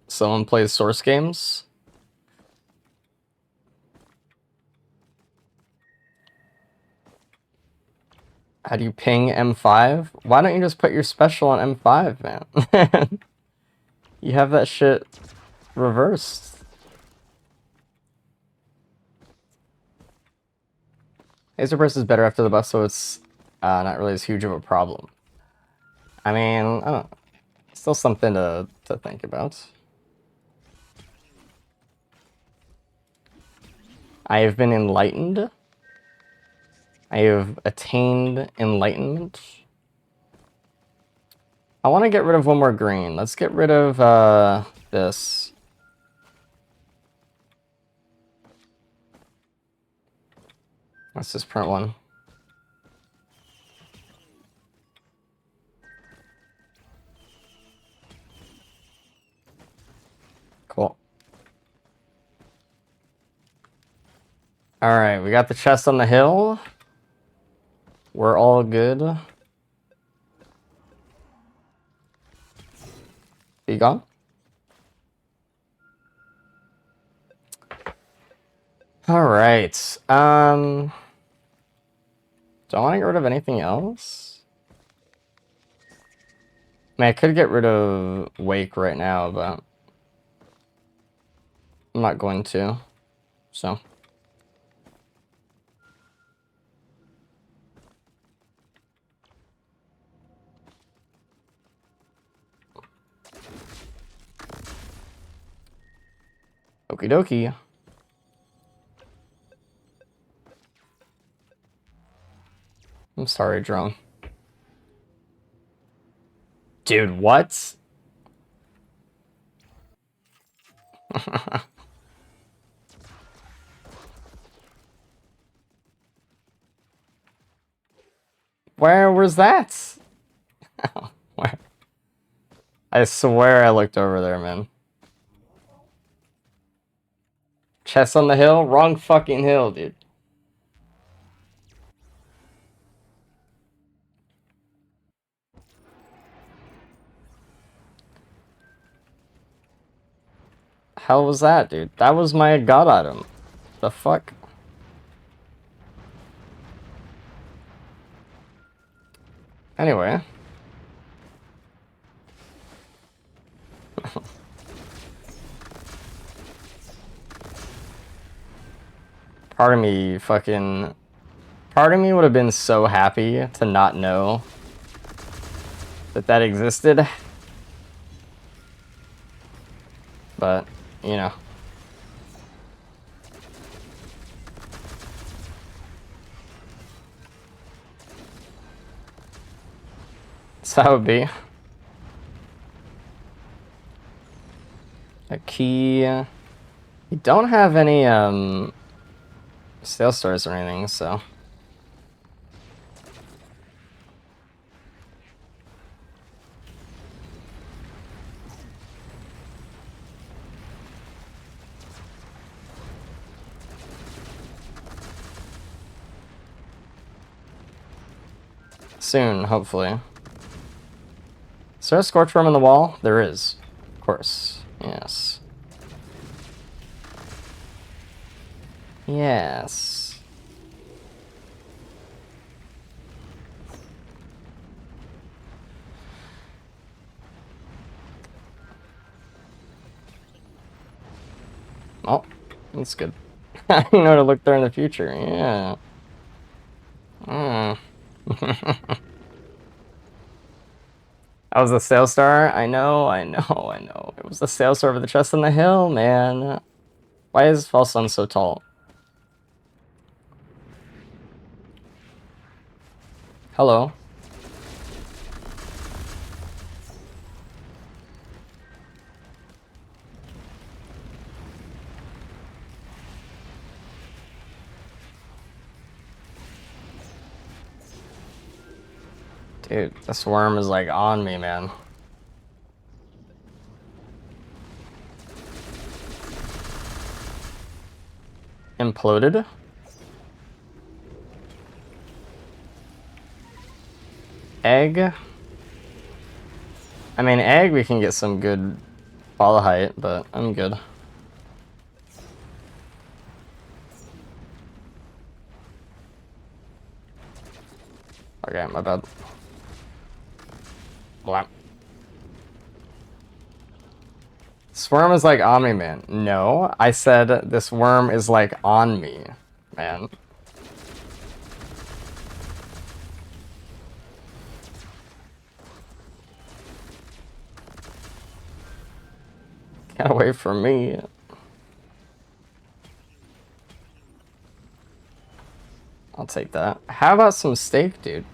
Speaker 1: Someone plays Source games. How do you ping M5? Why don't you just put your special on M5, man? You have that shit reversed. Acer Burst is better after the buff, so it's not really as huge of a problem. I mean, I don't know. Still something to think about. I have been enlightened. I have attained enlightenment. I want to get rid of one more green. Let's get rid of this. Let's just print one. Cool. Alright, we got the chest on the hill. We're all good. Be gone. All right. Do I want to get rid of anything else? I mean, I could get rid of Wake right now, but I'm not going to. So. Okie dokie. I'm sorry, drone. Dude, what? Where was that? Where? I swear I looked over there, man. Chest on the hill? Wrong fucking hill, dude. Hell was that, dude? That was my god item. The fuck? Anyway. Part of me fucking... Part of me would have been so happy to not know that that existed. But, you know. That's how it would be. A key. You don't have any sales stores or anything, so. Soon, hopefully. Is there a scorch worm in the wall? There is. Of course. Yes. Yes. Oh, that's good. You know to look there in the future. Yeah. I was the sales star. I know. It was the sales star of the chest on the hill, man. Why is False Sun so tall? Hello. Dude, this worm is like on me, man. Imploded? Egg? I mean, egg, we can get some good follow height, but I'm good. Okay, my bad. Blah. This worm is like on me, man. No, I said this worm is like on me, man. Get away from me. I'll take that. How about some steak, dude?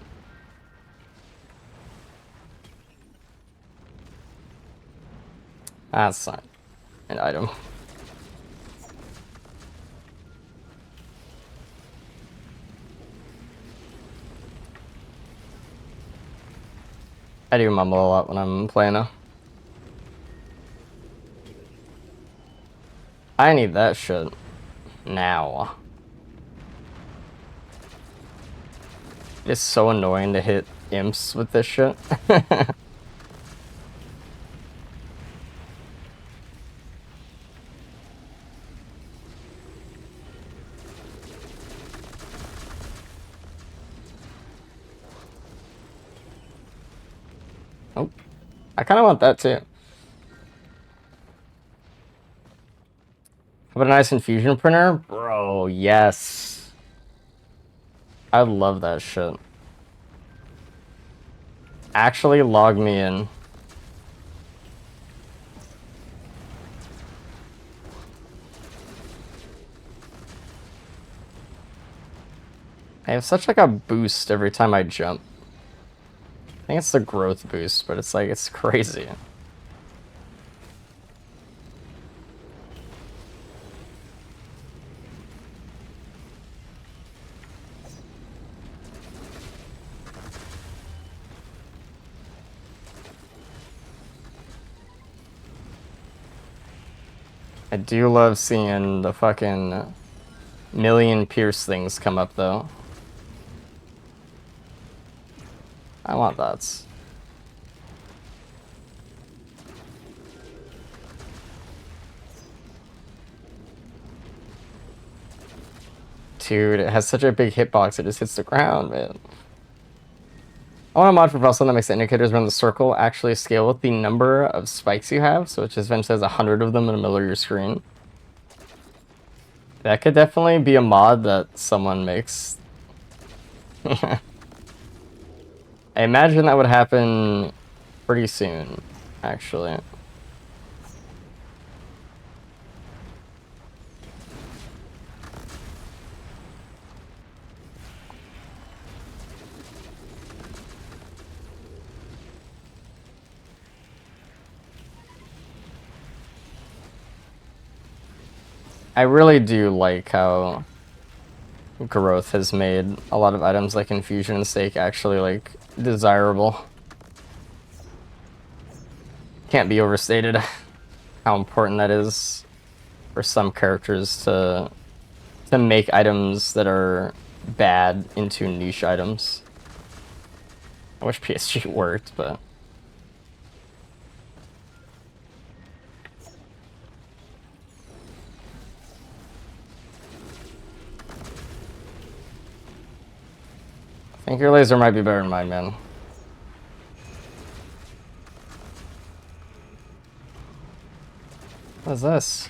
Speaker 1: That's not an item. I do mumble a lot when I'm playing though. I need that shit now. It's so annoying to hit imps with this shit. I kind of want that too. How about a nice infusion printer? Bro, yes. I love that shit. Actually log me in. I have such like a boost every time I jump. I think it's the growth boost, but it's like, it's crazy. I do love seeing the fucking million pierce things come up though. I want that. Dude, it has such a big hitbox, it just hits the ground, man. I want a mod for Velson that makes the indicators around the circle actually scale with the number of spikes you have, so it just eventually has 100 of them in the middle of your screen. That could definitely be a mod that someone makes. I imagine that would happen pretty soon, actually. I really do like how growth has made a lot of items like infusion and stake actually like desirable. Can't be overstated how important that is for some characters to make items that are bad into niche items. I wish PSG worked, but I think your laser might be better than mine, man. What is this?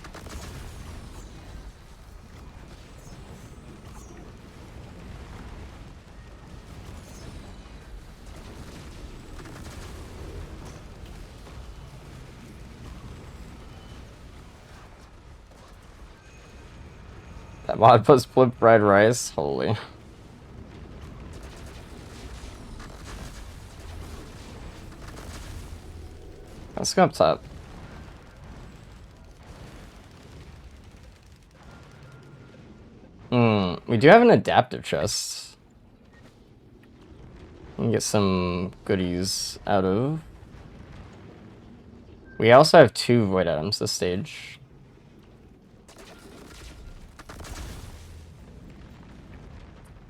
Speaker 1: That mod puts flip fried rice? Holy. Let's go up top. We do have an adaptive chest. We can get some goodies out of. We also have 2 void items this stage.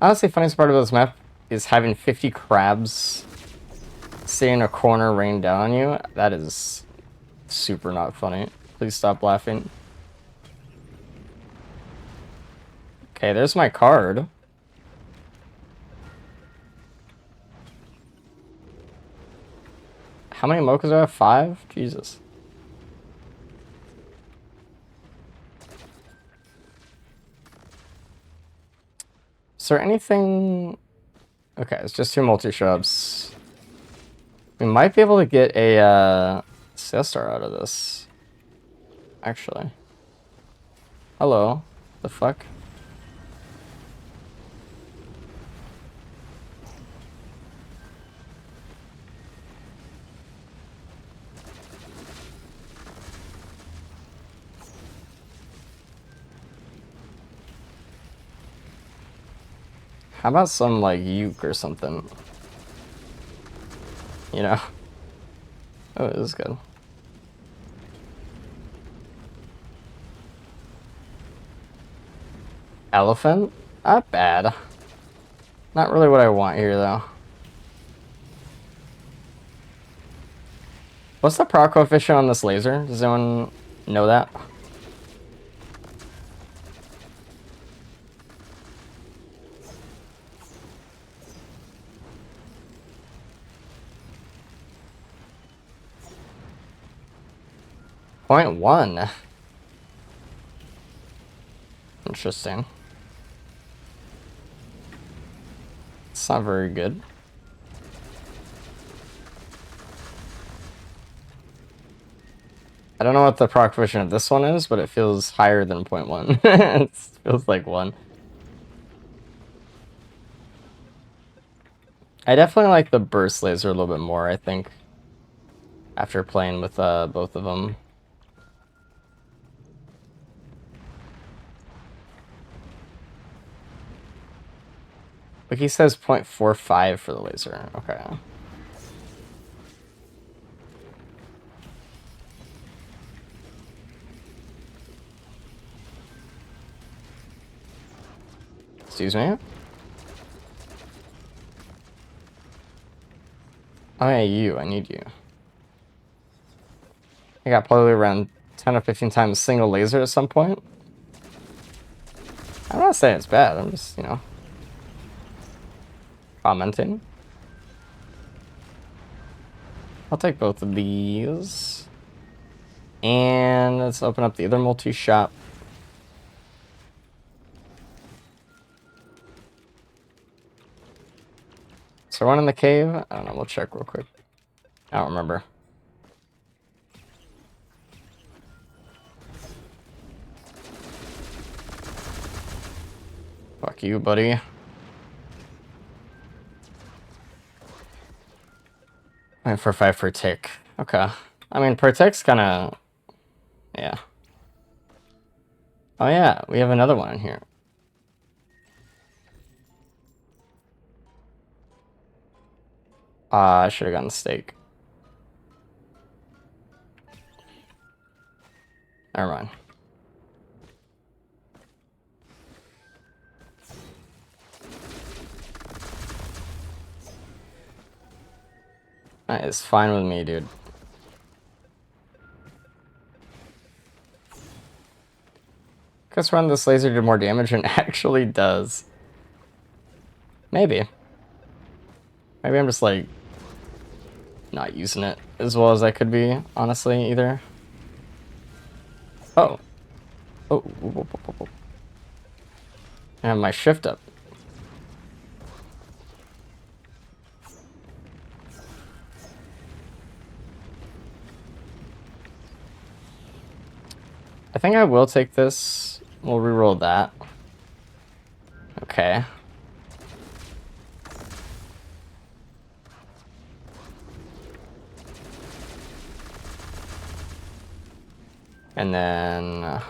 Speaker 1: Honestly, funniest part of this map is having 50 crabs stay in a corner rain down on you. That is super not funny. Please stop laughing. Okay, there's my card. How many mochas do I have? 5? Jesus. Is there anything... Okay, it's just 2 multi-shops. We might be able to get a sales star out of this. Actually. Hello. The fuck? How about some, like, uke or something? You know? Oh, this is good. Elephant? Not bad. Not really what I want here, though. What's the proc coefficient on this laser? Does anyone know that? 0.1. Interesting. It's not very good. I don't know what the proc coefficient of this one is, but it feels higher than 0.1. It feels like 1. I definitely like the burst laser a little bit more, I think, after playing with both of them. Like he says 0.45 for the laser. Okay. Excuse me? Oh yeah, you. I need you. I got probably around 10 or 15 times single laser at some point. I'm not saying it's bad. I'm just, you know, commenting. I'll take both of these. And let's open up the other multi-shop. Is there one in the cave? I don't know. We'll check real quick. I don't remember. Fuck you, buddy. Wait for 5 for tick. Okay. I mean, per tick's kind of... Yeah. Oh yeah, we have another one in here. I should have gotten the steak. Never mind. That is fine with me, dude. Guess run this laser did more damage than it actually does. Maybe. Maybe I'm just like not using it as well as I could be, honestly, either. Oh. Oh. I have my shift up. I think I will take this. We'll reroll that. Okay. And then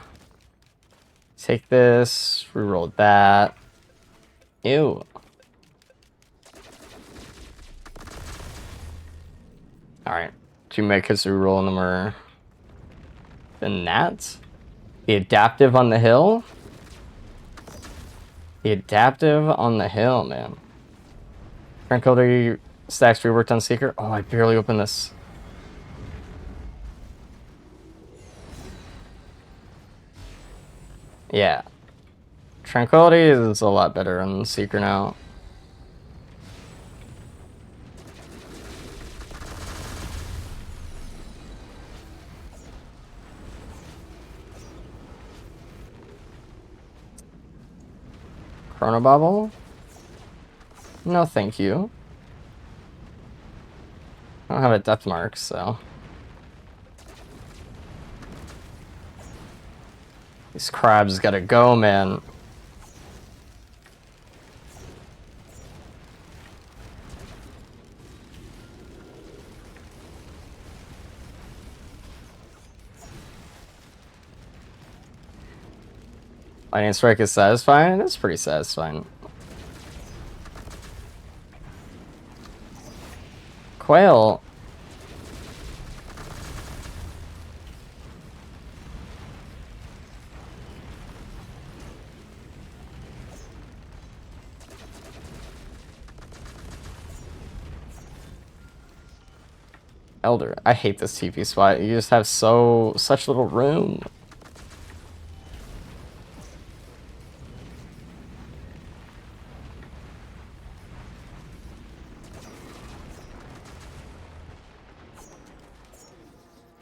Speaker 1: take this, reroll that. Ew. Alright. 2 megas reroll number. Then that. The adaptive on the hill. The adaptive on the hill, man. Tranquility stacks reworked on Seeker. Oh, I barely opened this. Yeah. Tranquility is a lot better on Seeker now. Chronobobble? No, thank you. I don't have a depth mark, so. These crabs gotta go, man. Lightning Strike is satisfying? It's pretty satisfying. Quail. Elder. I hate this TP spot. You just have such little room.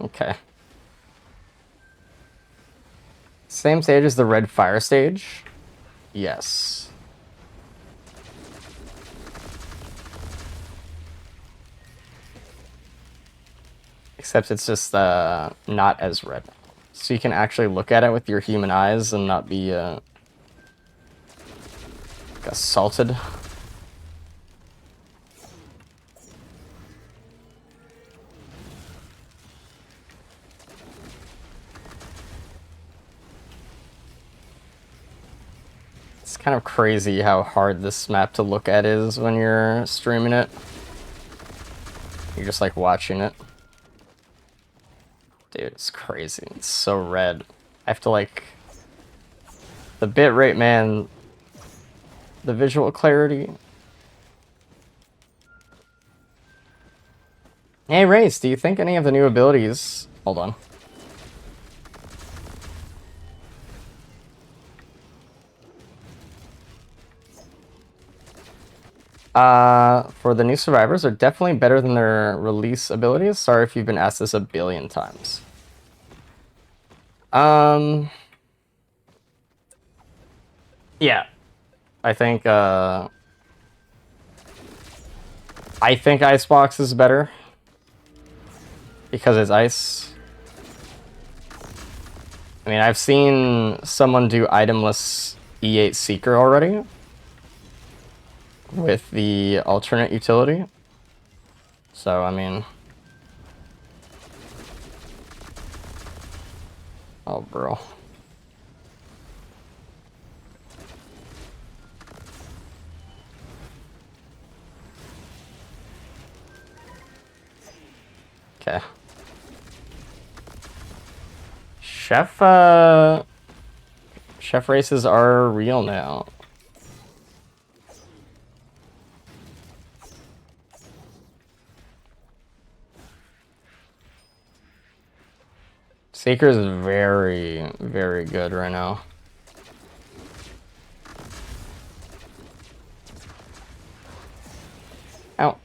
Speaker 1: Okay. Same stage as the red fire stage? Yes. Except it's just not as red. So you can actually look at it with your human eyes and not be assaulted. It's kind of crazy how hard this map to look at is when you're streaming it. You're just like watching it. Dude, it's crazy. It's so red. I have to like... The bitrate, man. The visual clarity. Hey, Race, do you think any of the new abilities... Hold on. For the new survivors are definitely better than their release abilities. Sorry if you've been asked this a billion times. Yeah. I think Icebox is better. Because it's ice. I mean, I've seen someone do itemless E8 Seeker already. With the alternate utility. So, I mean... Oh, bro. Okay. Chef races are real now. Seeker is very, very good right now. Ow.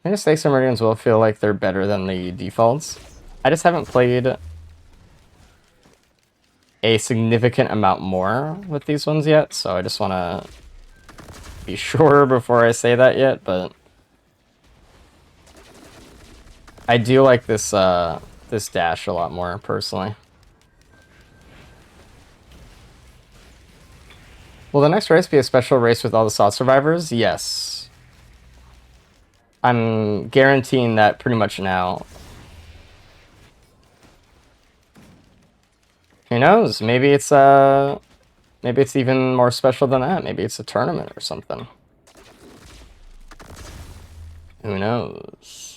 Speaker 1: I just think some Meridians will feel like they're better than the defaults. I just haven't played a significant amount more with these ones yet, so I just want to be sure before I say that yet, but I do like this this dash a lot more, personally. Will the next race be a special race with all the SOT survivors? Yes. I'm guaranteeing that pretty much now. Who knows? Maybe it's even more special than that. Maybe it's a tournament or something. Who knows?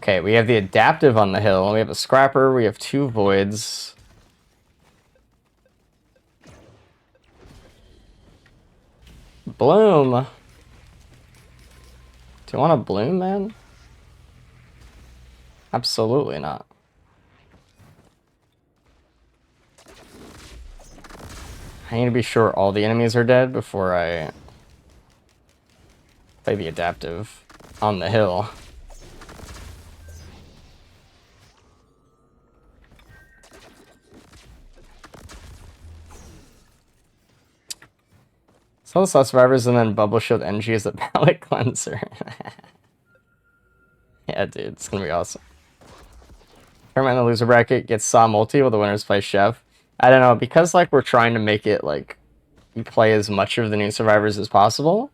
Speaker 1: Okay, we have the adaptive on the hill. We have a scrapper. We have 2 voids. Bloom. Do you want a bloom, man? Absolutely not. I need to be sure all the enemies are dead before I play the adaptive on the hill. So the SOT survivors and then Bubble Shield NG as a palate cleanser. Yeah, dude, it's gonna be awesome. Tournament in the loser bracket gets Saw multi while the winners play Chef. I don't know, because like we're trying to make it like you play as much of the new survivors as possible.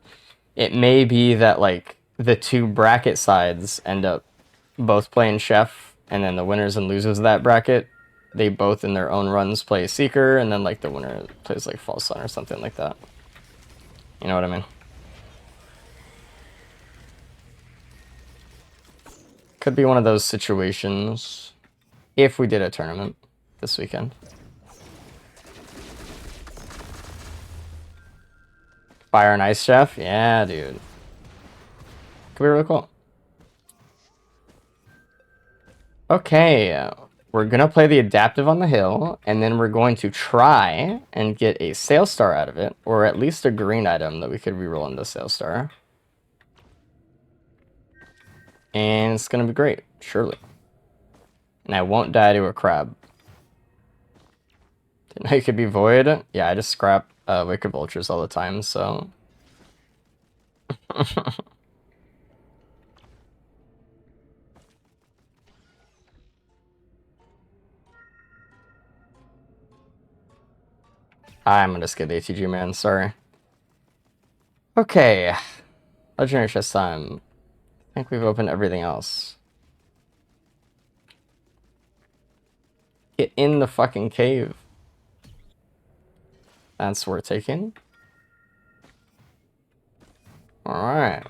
Speaker 1: It may be that like the 2 bracket sides end up both playing Chef, and then the winners and losers of that bracket, they both in their own runs play Seeker, and then like the winner plays like False Sun or something like that. You know what I mean? Could be one of those situations if we did a tournament this weekend. Fire and Ice Chef? Yeah, dude. Could be really cool. Okay. We're gonna play the adaptive on the hill, and then we're going to try and get a Sail Star out of it, or at least a green item that we could reroll into Sail Star. And it's gonna be great, surely. And I won't die to a crab. Didn't know you could be void. Yeah, I just scrap Wicked Vultures all the time, so. I'm gonna skip ATG, man, sorry. Okay. Legendary chest time. I think we've opened everything else. Get in the fucking cave. That's worth taking. Alright.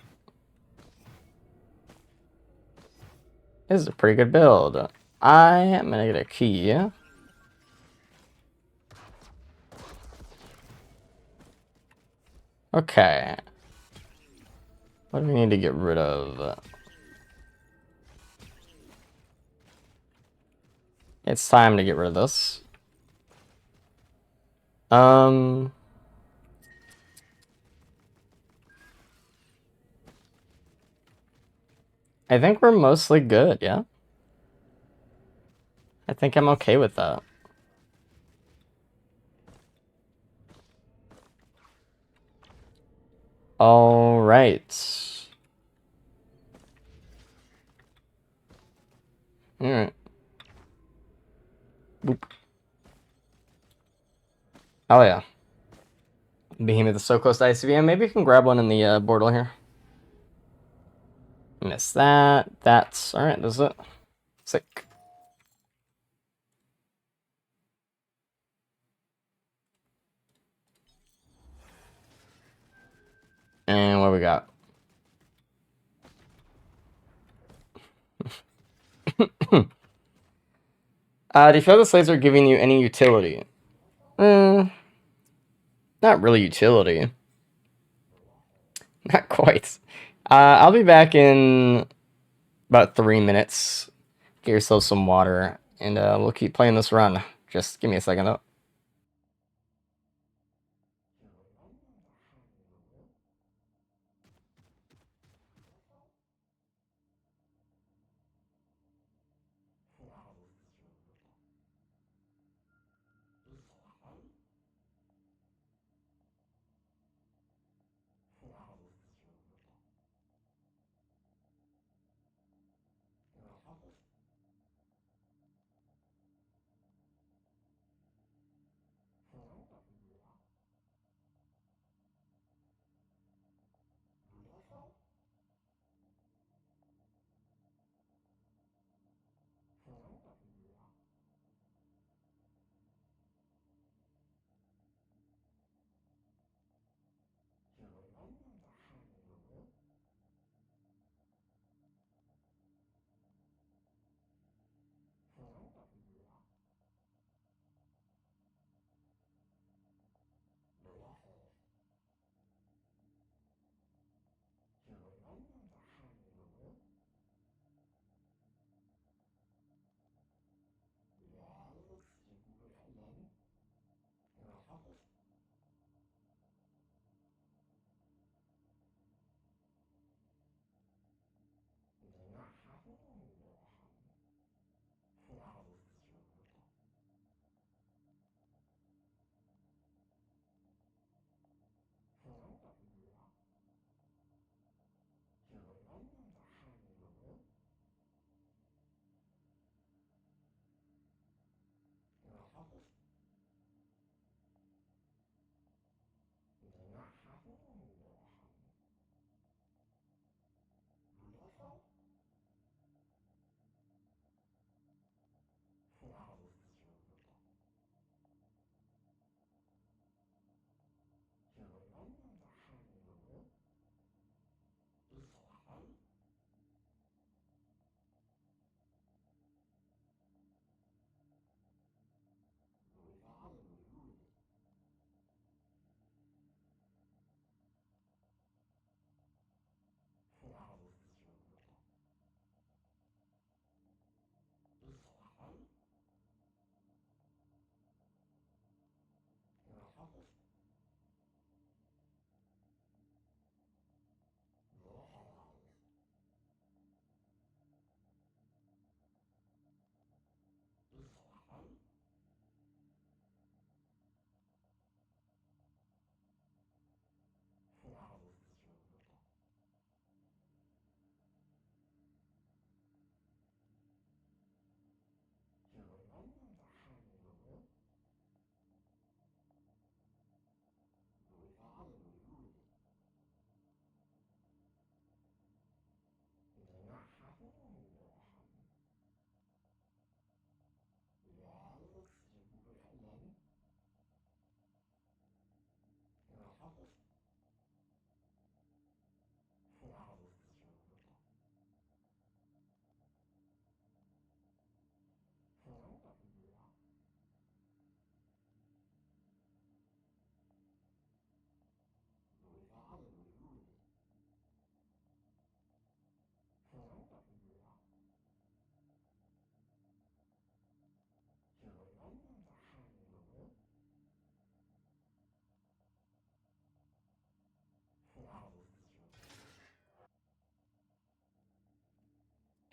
Speaker 1: This is a pretty good build. I am gonna get a key. Okay. What do we need to get rid of? It's time to get rid of this. I think we're mostly good, yeah? I think I'm okay with that. All right. All right. Boop. Oh yeah. Behemoth is so close to ICVM. Maybe you can grab one in the portal here. Miss that. That's all right. That's it. Sick. And what we got? Do you feel the slaves are giving you any utility? Not really utility. Not quite. I'll be back in about 3 minutes. Get yourself some water, and we'll keep playing this run. Just give me a second though.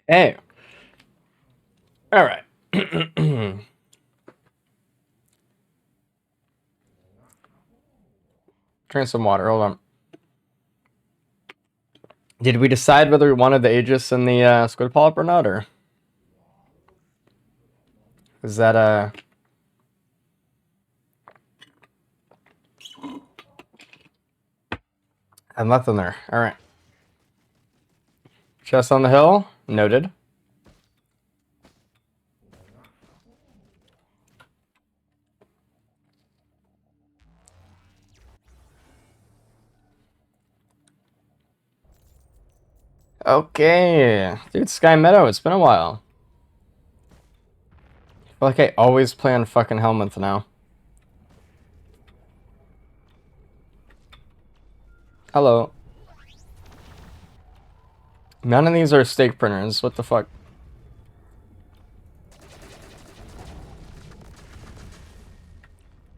Speaker 1: Hey. All right. Drink some water. Hold on. Did we decide whether we wanted the Aegis and the Squid Polyp or not, or is that and nothing there? All right. Chest on the hill. Noted. Okay, dude, Sky Meadow. It's been a while. I feel like I always play on fucking Helminth now. Hello. None of these are stake printers. What the fuck?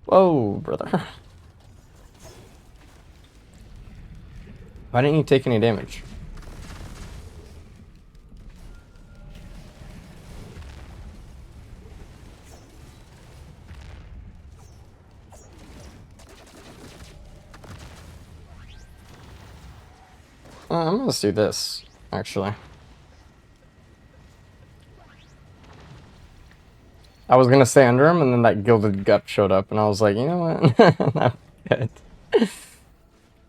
Speaker 1: Whoa, brother. Why didn't you take any damage? I'm gonna do this, actually. I was gonna stay under him, and then that Gilded Gut showed up, and I was like, you know what? I'm good.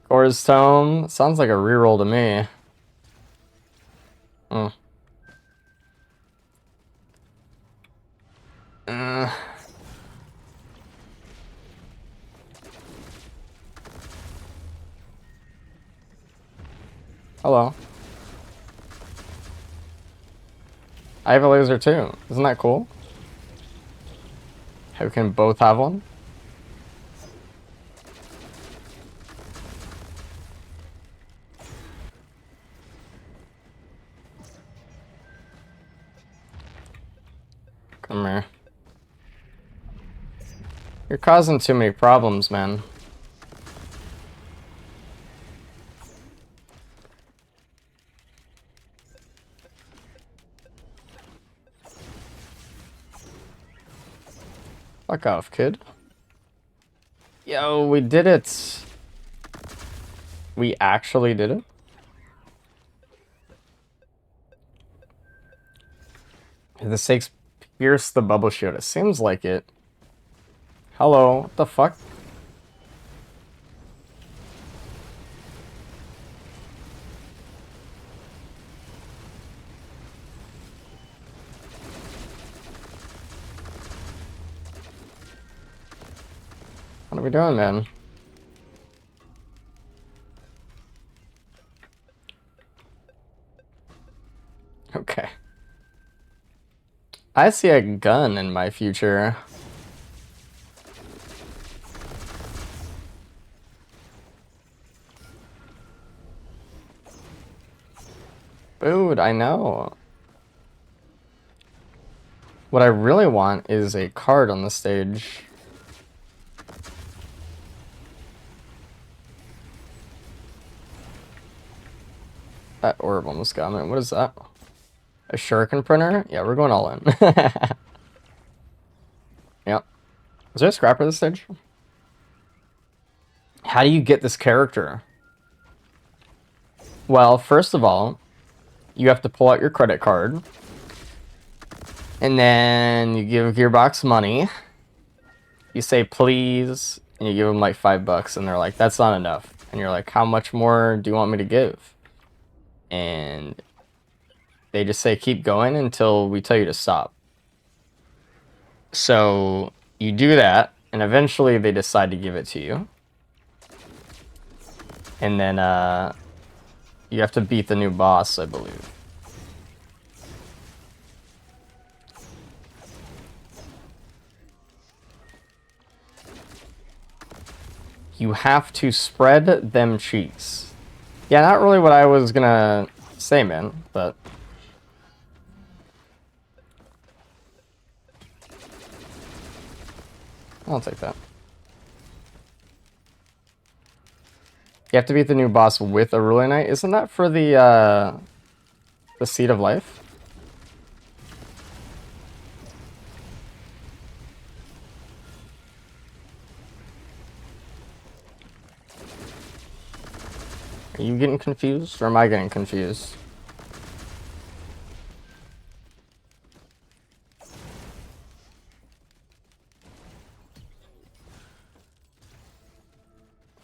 Speaker 1: Core's Tome. Sounds like a reroll to me. Mm. Hello. I have a laser too. Isn't that cool? We can both have one. Come here. You're causing too many problems, man. Fuck off, kid. Yo, we did it. We actually did it. The stakes pierce the bubble shield. It seems like it. Hello, what the fuck? What are we doing, man? Okay. I see a gun in my future. Dude, I know. What I really want is a card on the stage. That orb almost got me. What is that? A shuriken printer? Yeah, we're going all in. Yep. Is there a scrapper this stage? How do you get this character? Well, first of all, you have to pull out your credit card. And then you give Gearbox money. You say please, and you give them like $5, and they're like, that's not enough. And you're like, how much more do you want me to give? And they just say keep going until we tell you to stop. So you do that, and eventually they decide to give it to you. And then you have to beat the new boss, I believe. You have to spread them cheeks. Yeah, not really what I was gonna say, man, but... I'll take that. You have to beat the new boss with a Ruling Knight. Isn't that for the Seed of Life? Are you getting confused, or am I getting confused?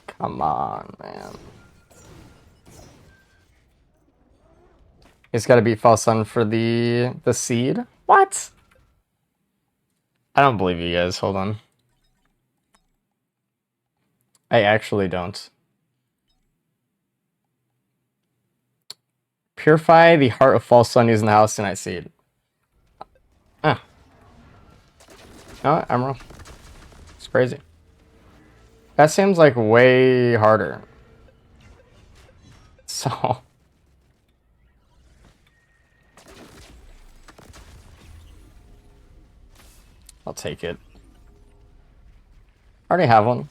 Speaker 1: Come on, man. He's got to beat Falsun for the seed? What? I don't believe you guys. Hold on. I actually don't. Purify the heart of Falsun using the House Tonight seed. Ah. No, I'm wrong. It's crazy. That seems like way harder. So... I'll take it. I already have one.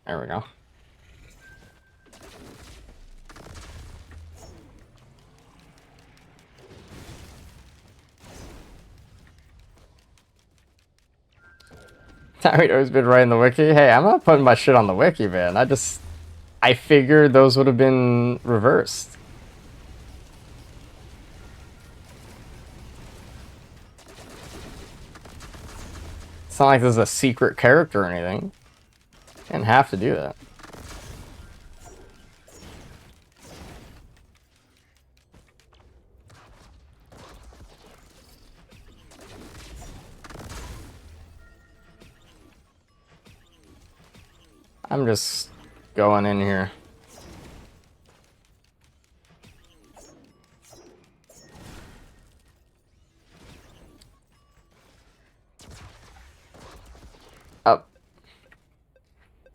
Speaker 1: There we go. Naruto's been writing the wiki. Hey, I'm not putting my shit on the wiki, man. I figured those would have been reversed. It's not like this is a secret character or anything. Didn't have to do that. I'm just going in here. Oh.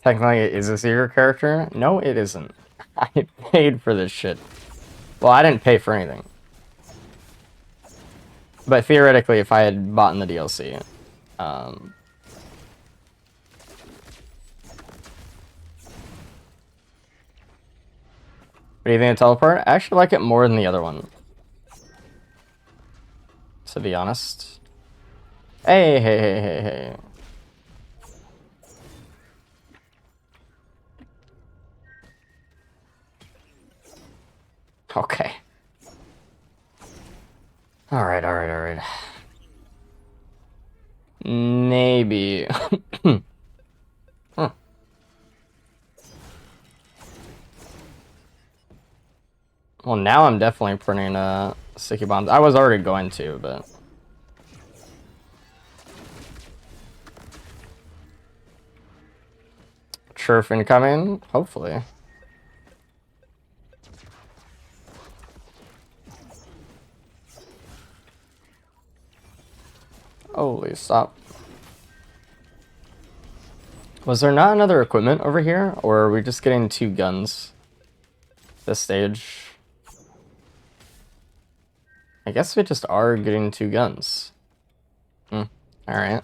Speaker 1: Technically, is this your character? No, it isn't. I paid for this shit. Well, I didn't pay for anything. But theoretically, if I had bought in the DLC, what do you think of teleport? I actually like it more than the other one, to be honest. Hey, hey, hey, hey, hey. Okay. Alright, alright, alright. Maybe. Huh. Well, now I'm definitely printing sticky bombs. I was already going to, but... Churf incoming? Hopefully. Holy stop. Was there not another equipment over here? Or are we just getting 2 guns this stage? I guess we just are getting 2 guns. Alright.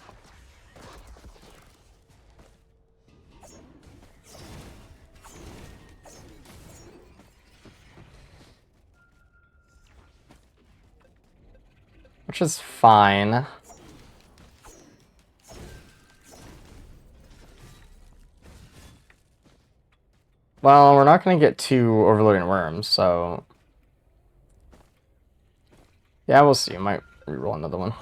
Speaker 1: Which is fine. Well, we're not going to get 2 overloading worms, so... Yeah, we'll see. I might reroll another one.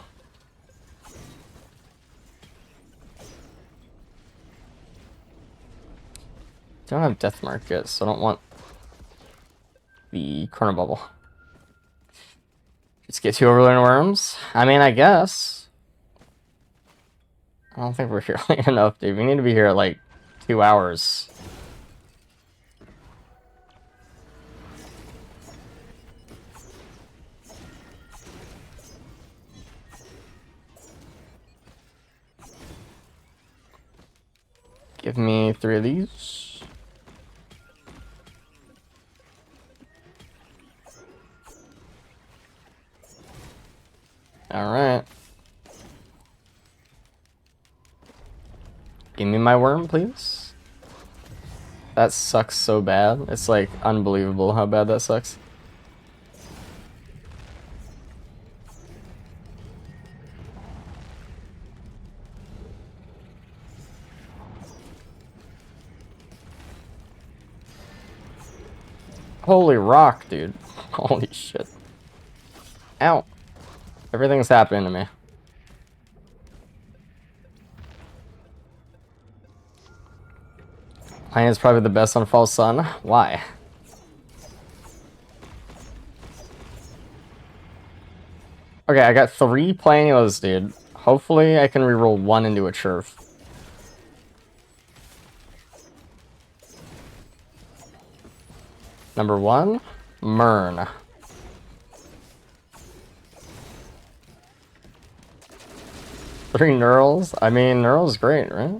Speaker 1: Don't have Death Mark yet, so I don't want the Chrono Bubble. Just get 2 overloading worms? I mean, I guess. I don't think we're here late enough, dude. We need to be here at like 2 hours. Give me 3 of these. Alright. Give me my worm, please. That sucks so bad. It's like unbelievable how bad that sucks. Holy rock, dude. Holy shit. Ow. Everything's happening to me. Lion is probably the best on False Sun. Why? Okay, I got 3 Planulas, dude. Hopefully I can reroll 1 into a Churf. Number 1, Mern. Three Neurals? I mean, Neural's great, right?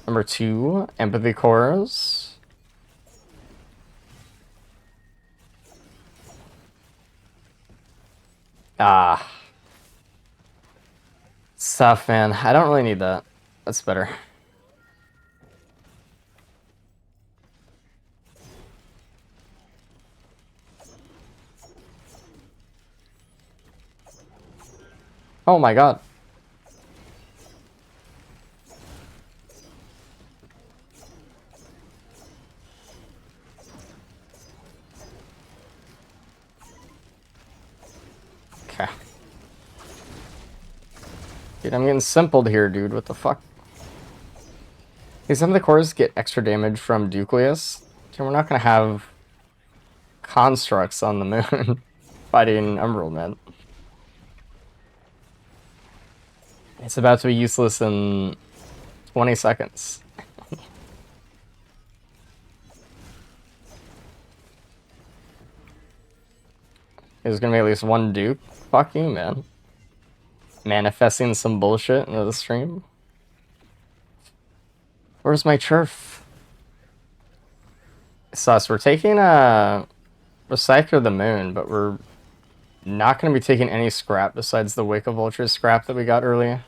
Speaker 1: Number 2, Empathy Cores. Ah. It's tough, man. I don't really need that. That's better. Oh my god. Okay. Dude, I'm getting simpled here, dude. What the fuck? Hey, some of the cores get extra damage from Ducleus. Okay, we're not gonna have constructs on the moon fighting Emerald, man. It's about to be useless in 20 seconds. There's gonna be at least one Duke. Fuck you, man. Manifesting some bullshit into the stream. Where's my Churf? Sus, we're taking a Recycler of the Moon, but we're not going to be taking any scrap besides the Wake of Vultures scrap that we got earlier.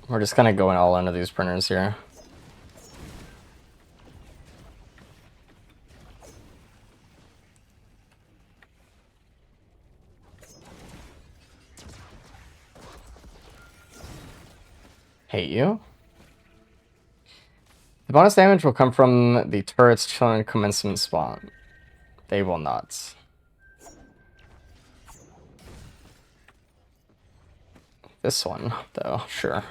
Speaker 1: We're just kind of going all into these printers here. Hate you. The bonus damage will come from the turret's chilling commencement spawn. They will not. This one, though, sure.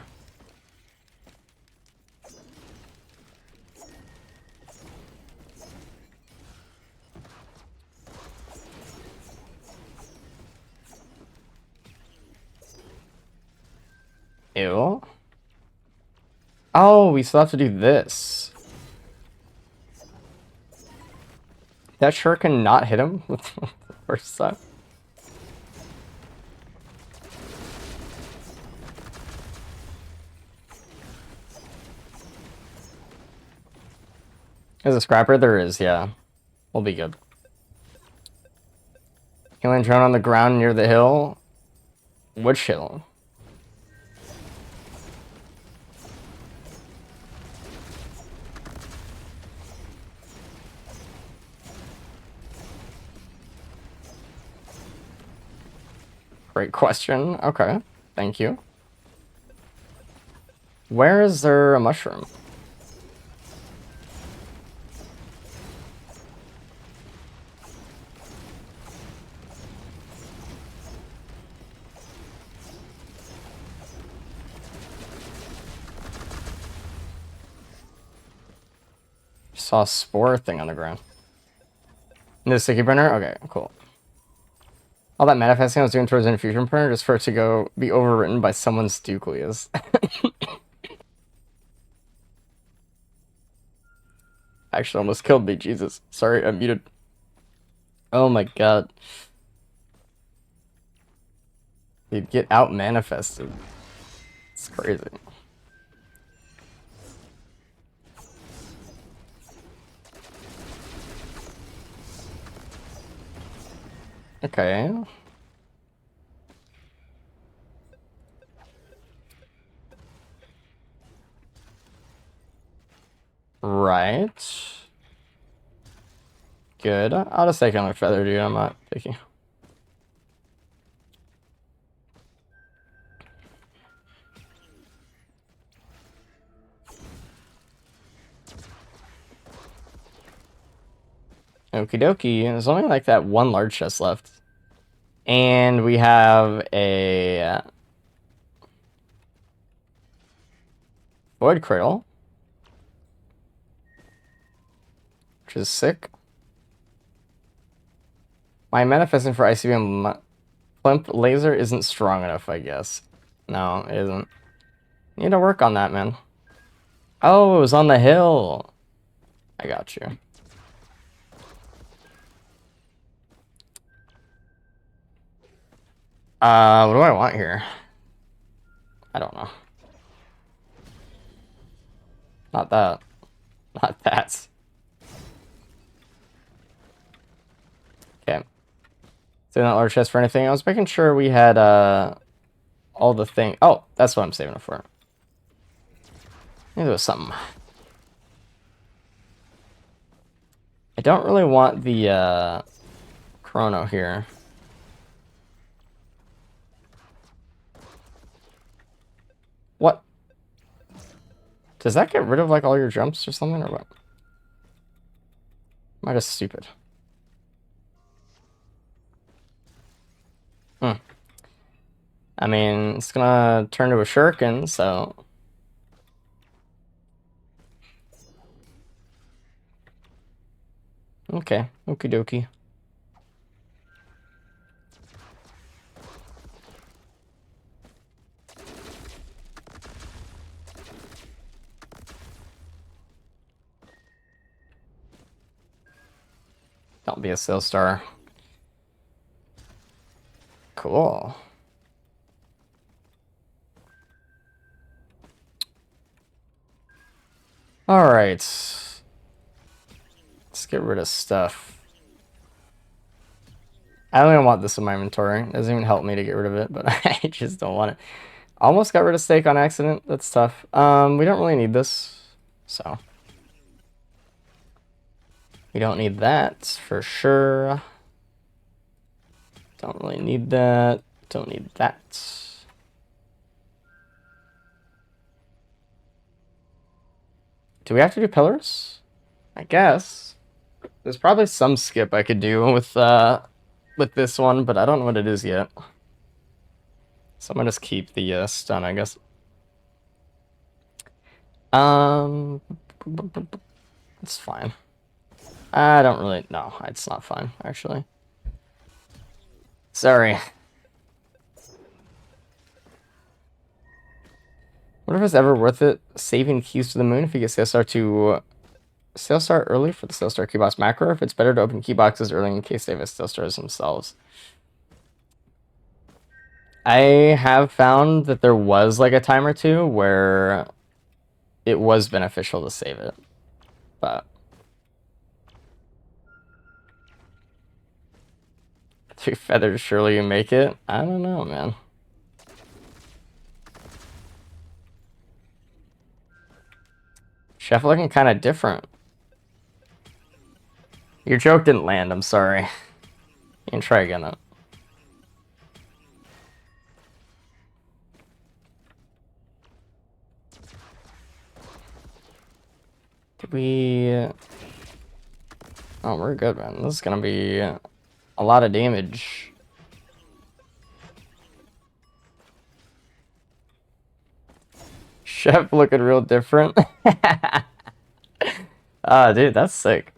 Speaker 1: Ew. Oh, we still have to do this. That sure can not hit him the first time. There's a scrapper? There is, yeah. We'll be good. Healing drone on the ground near the hill. Which hill? Great question. Okay. Thank you. Where is there a mushroom? Saw a spore thing on the ground. The sticky printer? Okay, cool. All that manifesting I was doing towards an infusion printer just for it to go be overwritten by someone's Ducleus. Actually almost killed me, Jesus. Sorry, I'm muted. Oh my god. You'd get out manifested. It's crazy. Okay. Right. good. I'll just take another feather, dude. I'm not picky. Okie dokie. There's only like that one large chest left. And we have a Void Cradle, which is sick. My manifesting for ICBM Plimp laser isn't strong enough, I guess. No, it isn't. Need to work on that, man. Oh, it was on the hill. I got you. What do I want here? I don't know. Not that. Not that. Okay. Saving that large chest for anything. I was making sure we had all the thing. Oh, that's what I'm saving it for. Maybe it was something. I don't really want the chrono here. What? Does that get rid of like all your jumps or something or what? Am I just stupid? I mean, it's gonna turn to a shuriken, so... Okay, okie dokie. Don't be a sales star. Cool. Alright. Let's get rid of stuff. I don't even want this in my inventory. It doesn't even help me to get rid of it, but I just don't want it. Almost got rid of steak on accident. That's tough. We don't really need this, so. We don't need that for sure. Don't really need that. Don't need that. Do we have to do pillars? I guess. There's probably some skip I could do with this one, but I don't know what it is yet. So I'm gonna just keep the stun, I guess. It's fine. I don't really... No, it's not fine, actually. Sorry. Wonder if it's ever worth it saving keys to the moon if you get Sailstar to... Sailstar early for the Sailstar keybox macro, or if it's better to open keyboxes early in case they have Sailstars themselves. I have found that there was like a time or two where it was beneficial to save it, but... 3 feathers, surely you make it? I don't know, man. Chef looking kind of different. Your joke didn't land, I'm sorry. You can try again, though. Did we... Oh, we're good, man. This is gonna be a lot of damage. Chef looking real different. Dude, that's sick.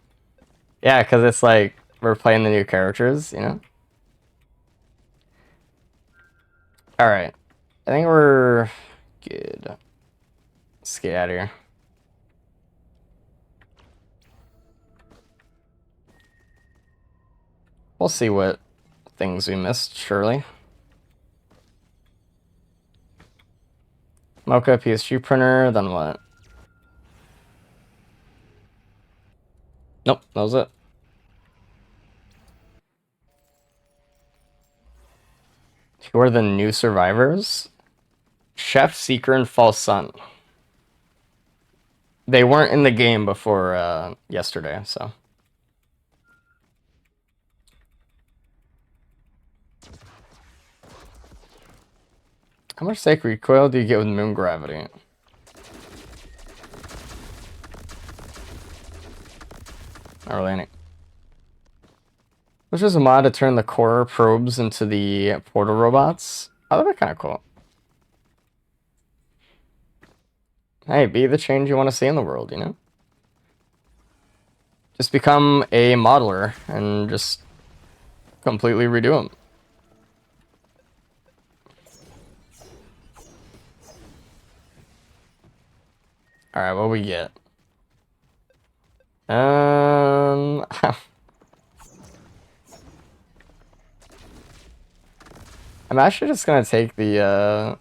Speaker 1: Yeah, because it's like we're playing the new characters, you know? Alright. I think we're good. Let's get out of here. We'll see what things we missed, surely. Mocha, PSG printer, then what? Nope, that was it. Who are the new survivors? Chef, Seeker, and False Sun. They weren't in the game before yesterday, so. How much sake recoil do you get with moon gravity? Not really any. Which is a mod to turn the core probes into the portal robots. Oh, that'd be kind of cool. Hey, be the change you want to see in the world, you know? Just become a modeler and just completely redo them. Alright, what we get? I'm actually just gonna take the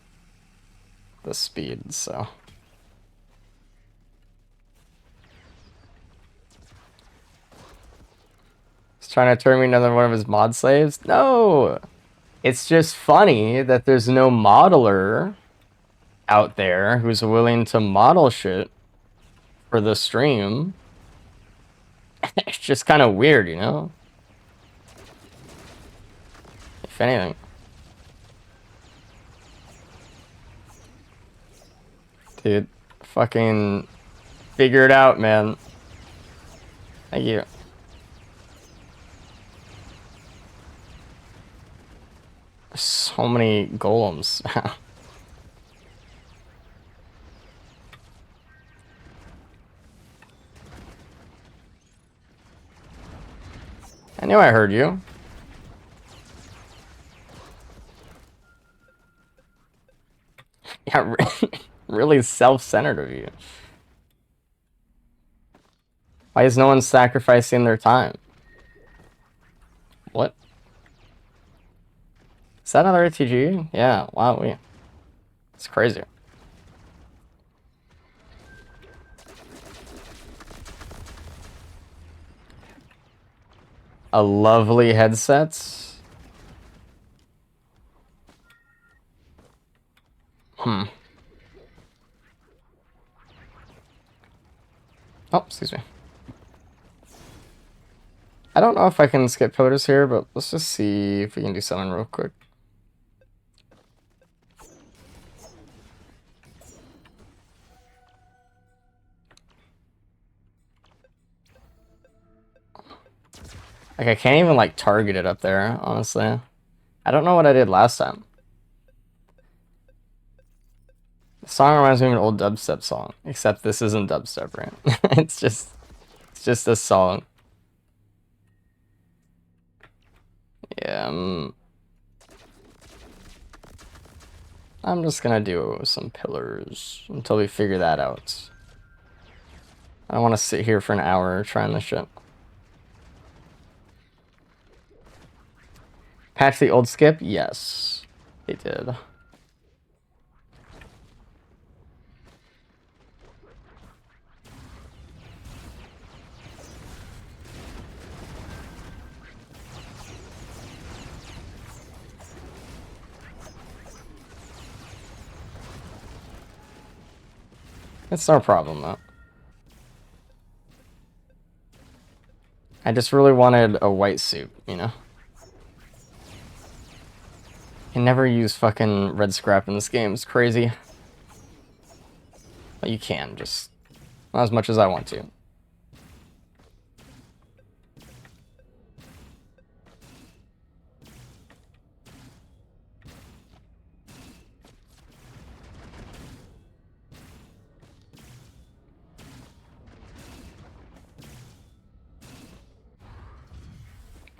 Speaker 1: speed, so. He's trying to turn me into another one of his mod slaves? No! It's just funny that there's no modeler out there who's willing to model shit for the stream. It's just kind of weird, you know? If anything. Dude, fucking figure it out, man. Thank you. So many golems. I knew I heard you. Yeah, really self-centered of you. Why is no one sacrificing their time? What? Is that another ATG? Yeah, wow, it's crazy. A lovely headset. Oh, excuse me. I don't know if I can skip pillars here, but let's just see if we can do something real quick. Like, I can't even, like, target it up there, honestly. I don't know what I did last time. The song reminds me of an old dubstep song, except this isn't dubstep, right? It's just a song. Yeah, I'm just gonna do some pillars until we figure that out. I don't want to sit here for an hour trying this shit. Patch the old skip? Yes, they did. It's no problem, though. I just really wanted a white suit, you know? You can never use fucking red scrap in this game. It's crazy. But you can, just not as much as I want to.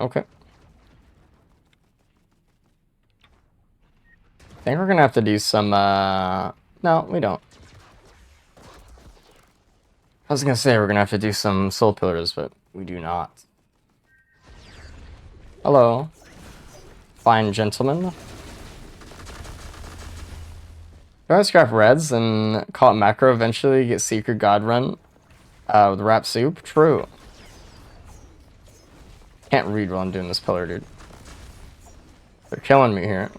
Speaker 1: Okay. I think we're gonna have to do some, no, we don't. I was gonna say we're gonna have to do some soul pillars, but we do not. Hello, fine gentlemen. If I scrap reds and call it macro, eventually get Secret God Run with Wrap Soup? True. Can't read while I'm doing this pillar, dude. They're killing me here.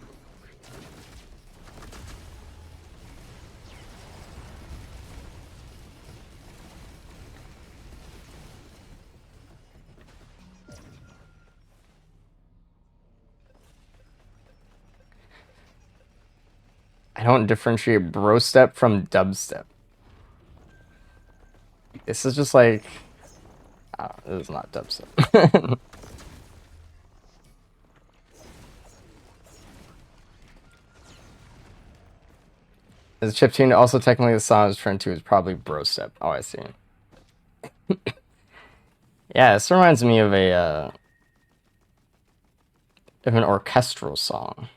Speaker 1: I don't differentiate bro step from dubstep. This is just like, this is not dubstep. Is chiptune also technically the song is trend 2 is probably bro step. Oh, I see. Yeah, this reminds me of an orchestral song.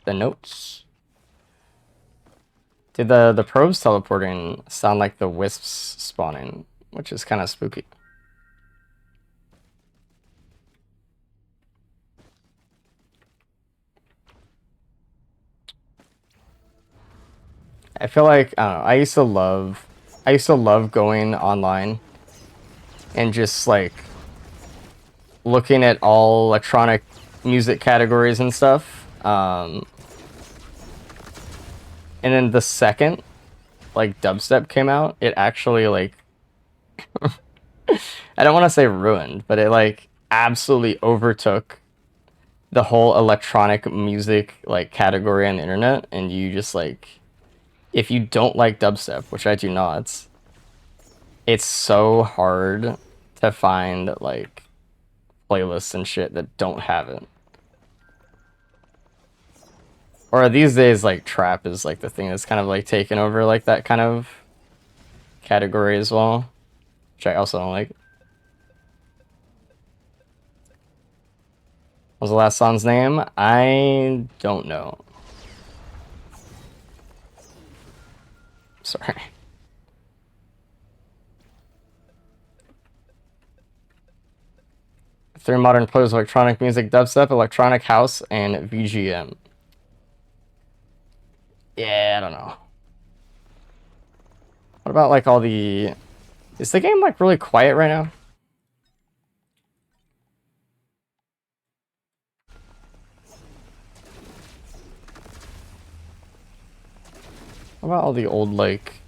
Speaker 1: The notes. Did the probes teleporting sound like the wisps spawning, which is kind of spooky. I feel like I don't know, I used to love going online and just like looking at all electronic music categories and stuff. And then the second like dubstep came out, it actually like I don't want to say ruined, but it like absolutely overtook the whole electronic music like category on the internet, and you just like if you don't like dubstep, which I do not, it's so hard to find like playlists and shit that don't have it. Or these days, like trap is like the thing that's kind of like taken over like that kind of category as well, which I also don't like. What was the last song's name? I don't know. Sorry. Three modern players: electronic music, dubstep, electronic house, and VGM. Yeah, I don't know. What about like all the... Is the game like really quiet right now? What about all the old like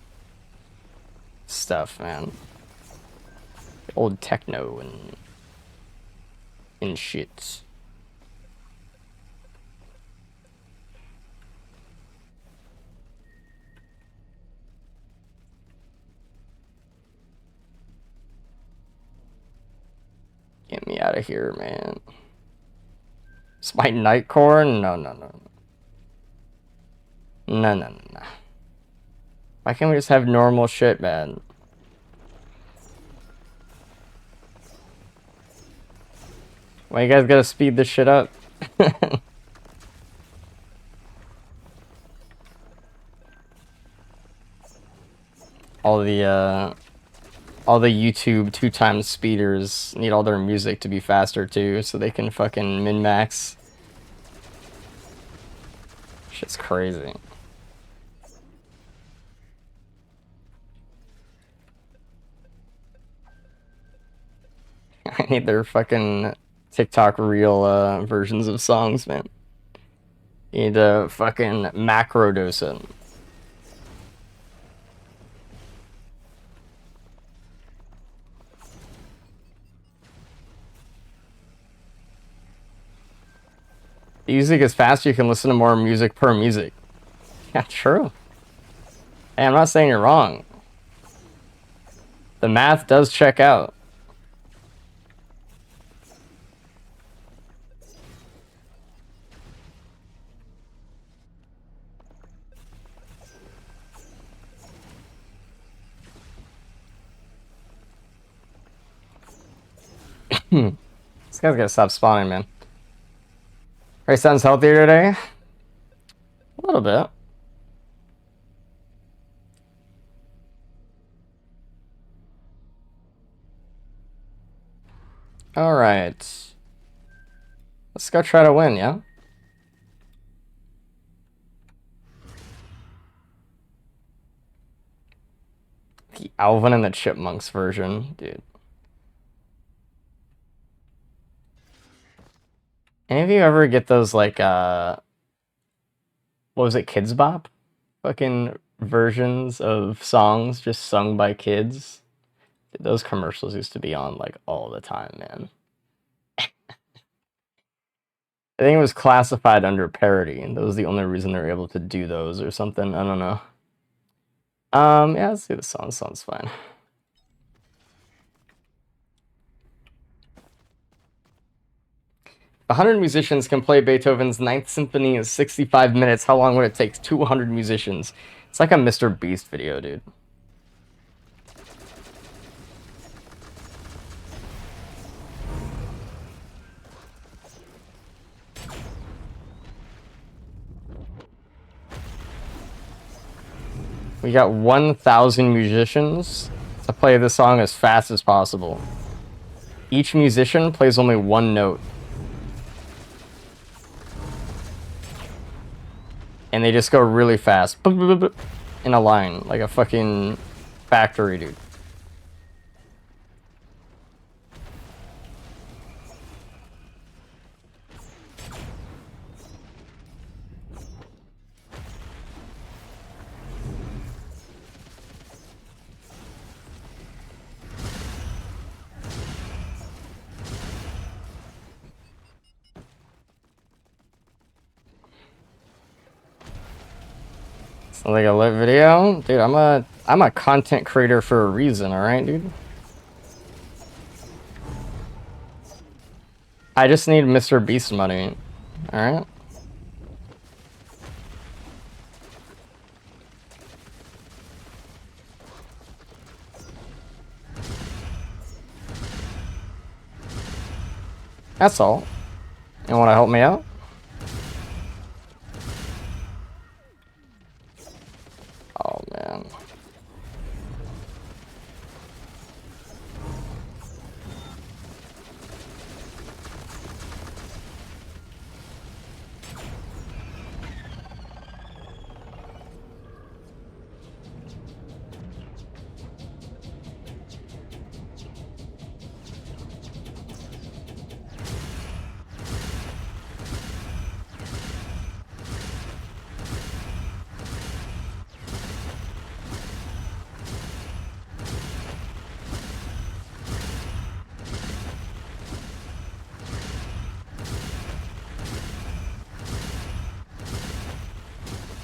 Speaker 1: stuff, man? Old techno and shit. Get me out of here, man. It's my Nightcore? No, no, no. No, no, no, no. Why can't we just have normal shit, man? Why you guys gotta speed this shit up? all the YouTube 2x speeders need all their music to be faster too, so they can fucking min-max. Shit's crazy. I need their fucking TikTok reel versions of songs, man. You need to fucking macro dose it. Music is faster, you can listen to more music per music. Yeah, true. Hey, I'm not saying you're wrong. The math does check out. This guy's gotta stop spawning, man. Ray sounds healthier today? A little bit. Alright. Let's go try to win, yeah? The Alvin and the Chipmunks version, dude. Any of you ever get those like what was it, Kids Bop? Fucking versions of songs just sung by kids? Dude, those commercials used to be on like all the time, man. I think it was classified under parody, and that was the only reason they were able to do those or something. I don't know. Yeah, let's do the song. This song's fine. A 100 musicians can play Beethoven's Ninth Symphony in 65 minutes. How long would it take 200 musicians? It's like a Mr. Beast video, dude. We got 1,000 musicians to play this song as fast as possible. Each musician plays only one note. And they just go really fast. In a line, like a fucking factory, dude. Like a lit video? Dude, I'm a content creator for a reason, alright, dude? I just need Mr. Beast money. Alright? That's all. You wanna help me out? Oh man.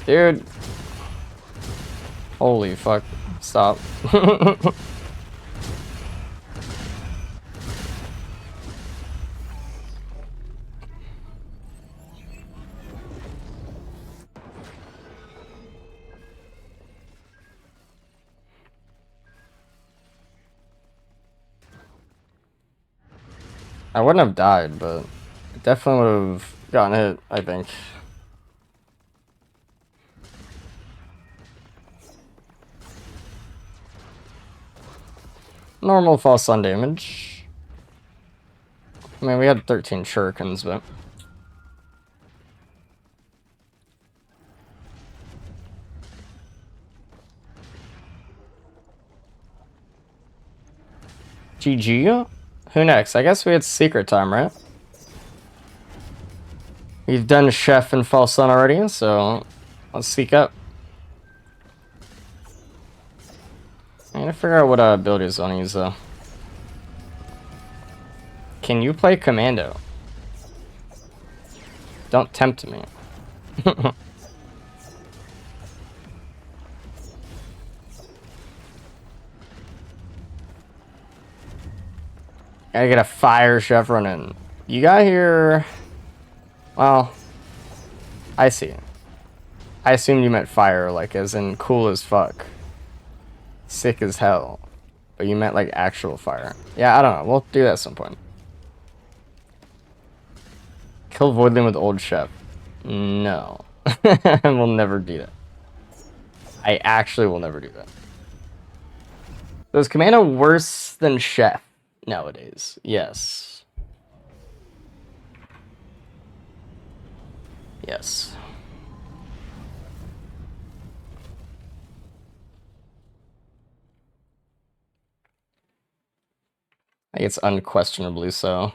Speaker 1: Dude. Holy fuck. Stop. I wouldn't have died, but I definitely would have gotten hit, I think. Normal false stun damage. I mean, we had 13 shurikens, but... GG? Who next? I guess we had secret time, right? We've done Chef and false stun already, so let's seek up. I need to figure out what abilities I want to use, though. Can you play Commando? Don't tempt me. Gotta get a fire chef running. You got here... Well... I see. I assumed you meant fire, like as in cool as fuck. Sick as hell. But you meant like actual fire. Yeah, I don't know. We'll do that at some point. Kill Voidling with old chef. No. We'll never do that. I actually will never do that. So is Commando worse than Chef nowadays? Yes. Yes. I think it's unquestionably so.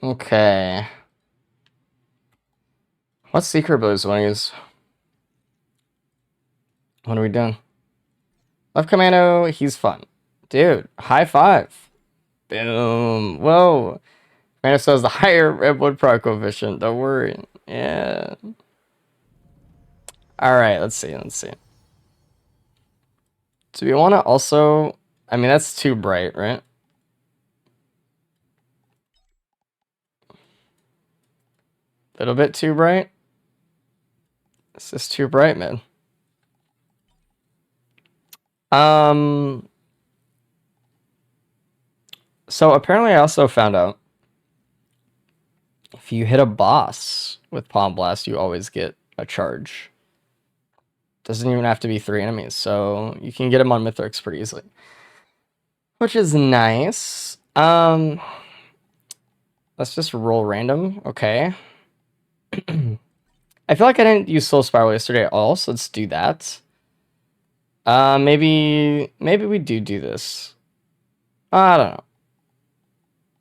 Speaker 1: Okay. What secret abilities want to use? What are we doing? Left Commando, he's fun. Dude, high five. Boom. Whoa. Commando says the higher Redwood proc coefficient. Don't worry. Yeah. Alright, let's see. Do we want to also... I mean, that's too bright, right? Little bit too bright? This is too bright, man. So apparently I also found out if you hit a boss with Palm Blast, you always get a charge. Doesn't even have to be 3 enemies, so you can get them on Mithrix pretty easily. Which is nice. Let's just roll random. Okay. I feel like I didn't use Soul Spiral yesterday at all, so let's do that. Maybe we do this. I don't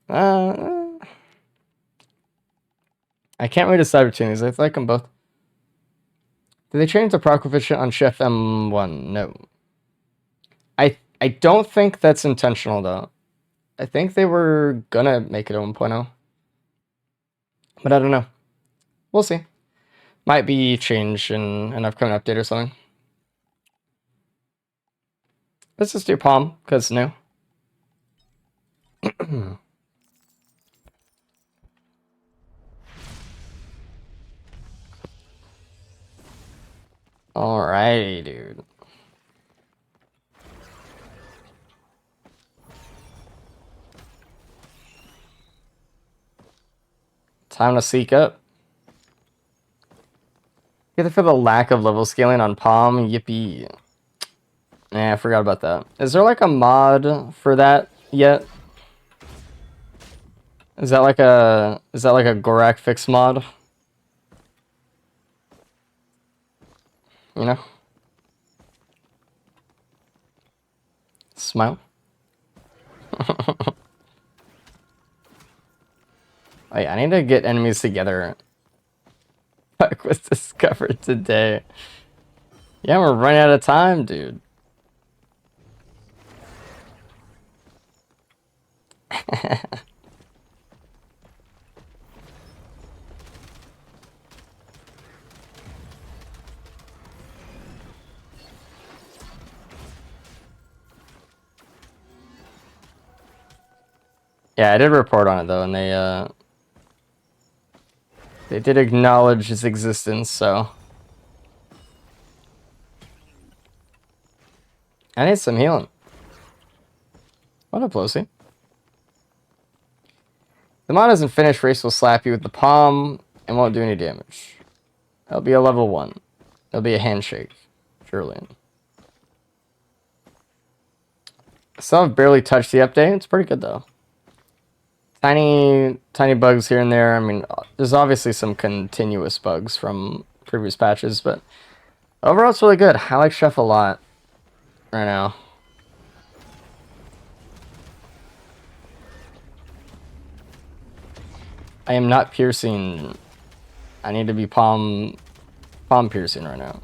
Speaker 1: know. I can't really decide between these. I like them both. Did they change the proc coefficient on Chef M1? No. I don't think that's intentional, though. I think they were gonna make it a 1.0. But I don't know. We'll see. Might be changed in an upcoming update or something. Let's just do Palm, because new. Alrighty, dude. Time to seek up. Either for the lack of level scaling on Palm, yippee. Yeah, I forgot about that. Is there like a mod for that yet? Is that like a Gorak fix mod? You know? Smile. Wait, I need to get enemies together. Fuck was discovered today. Yeah, we're running out of time, dude. Yeah, I did report on it though, and they did acknowledge its existence, so I need some healing. What up, Lucy? The mod isn't finished. Race will slap you with the palm and won't do any damage. It'll be a level 1. It'll be a handshake, surely. Still have barely touched the update. It's pretty good though. Tiny bugs here and there. I mean, there's obviously some continuous bugs from previous patches, but overall it's really good. I like Chef a lot right now. I am not piercing. I need to be palm piercing right now.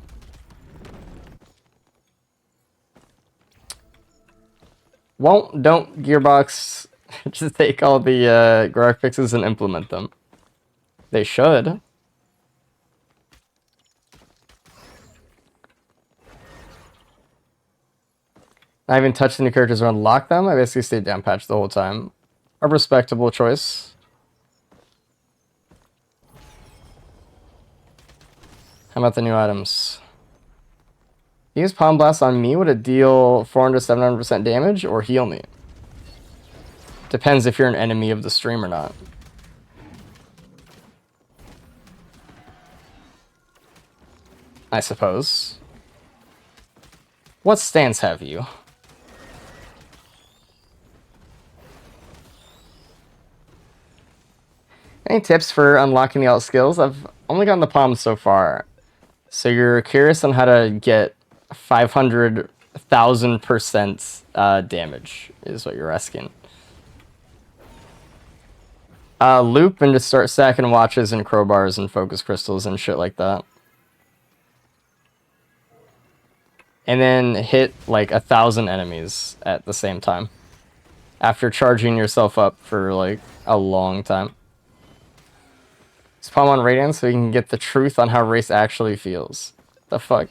Speaker 1: Don't Gearbox just take all the Gorak fixes and implement them. They should. Not even touch the new characters or unlock them. I basically stayed down patch the whole time. A respectable choice. How about the new items? Use Palm Blast on me, would it deal 400-700% damage or heal me? Depends if you're an enemy of the stream or not. I suppose. What stance have you? Any tips for unlocking the alt skills? I've only gotten the palm so far. So you're curious on how to get 500 1000% damage is what you're asking. Loop and just start stacking watches and crowbars and focus crystals and shit like that. And then hit like 1,000 enemies at the same time. After charging yourself up for like a long time. Spawn on Radiant so you can get the truth on how race actually feels. The fuck?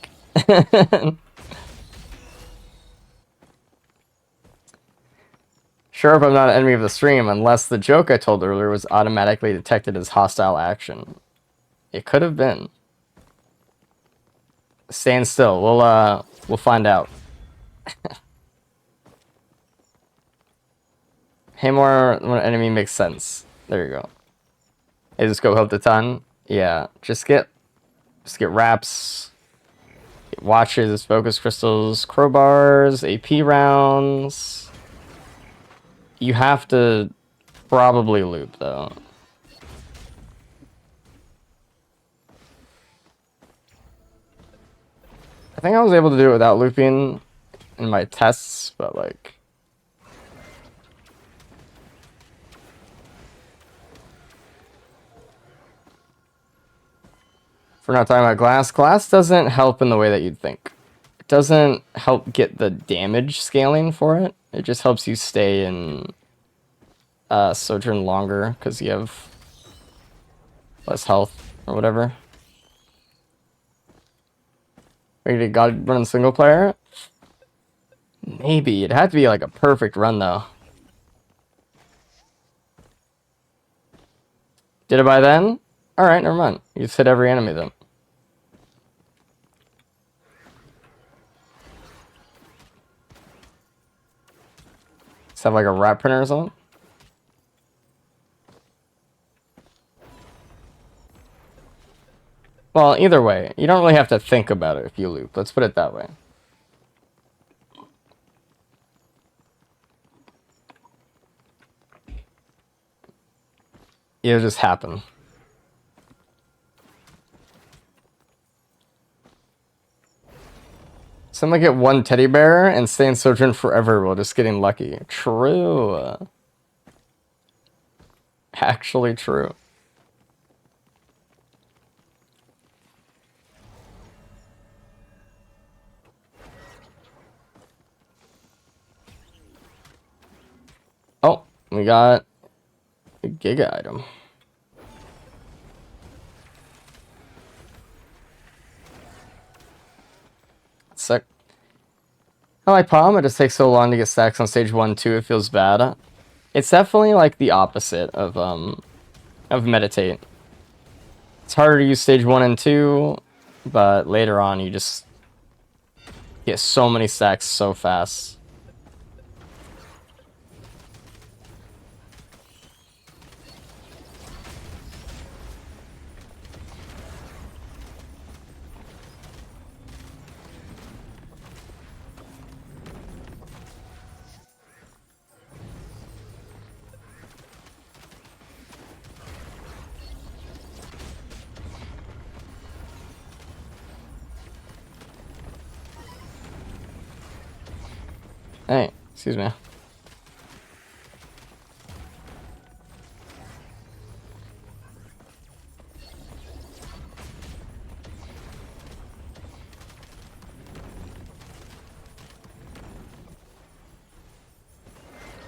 Speaker 1: Sure, if I'm not an enemy of the stream, unless the joke I told earlier was automatically detected as hostile action. It could have been. Stand still. We'll find out. Haymore when an enemy makes sense. There you go. Hey, just go help the ton. Yeah, just get wraps, get watches, focus crystals, crowbars, AP rounds. You have to probably loop though. I think I was able to do it without looping in my tests, but like. If we're not talking about glass, glass doesn't help in the way that you'd think. It doesn't help get the damage scaling for it. It just helps you stay in Sojourn longer because you have less health or whatever. Wait, did God run single player? Maybe. It had to be like a perfect run though. Did it by then? Alright, never mind. You just hit every enemy then. Just have like a rat printer or something? Well, either way, you don't really have to think about it if you loop. Let's put it that way. It'll just happen. Someone get one teddy bear and stay in Sojourn forever while just getting lucky. True. Actually true. Oh, we got a Giga item. Sick. I like Palm, it just takes so long to get stacks on stage 1, 2, it feels bad. It's definitely like the opposite of Meditate. It's harder to use stage 1 and 2, but later on you just get so many stacks so fast. Hey, excuse me.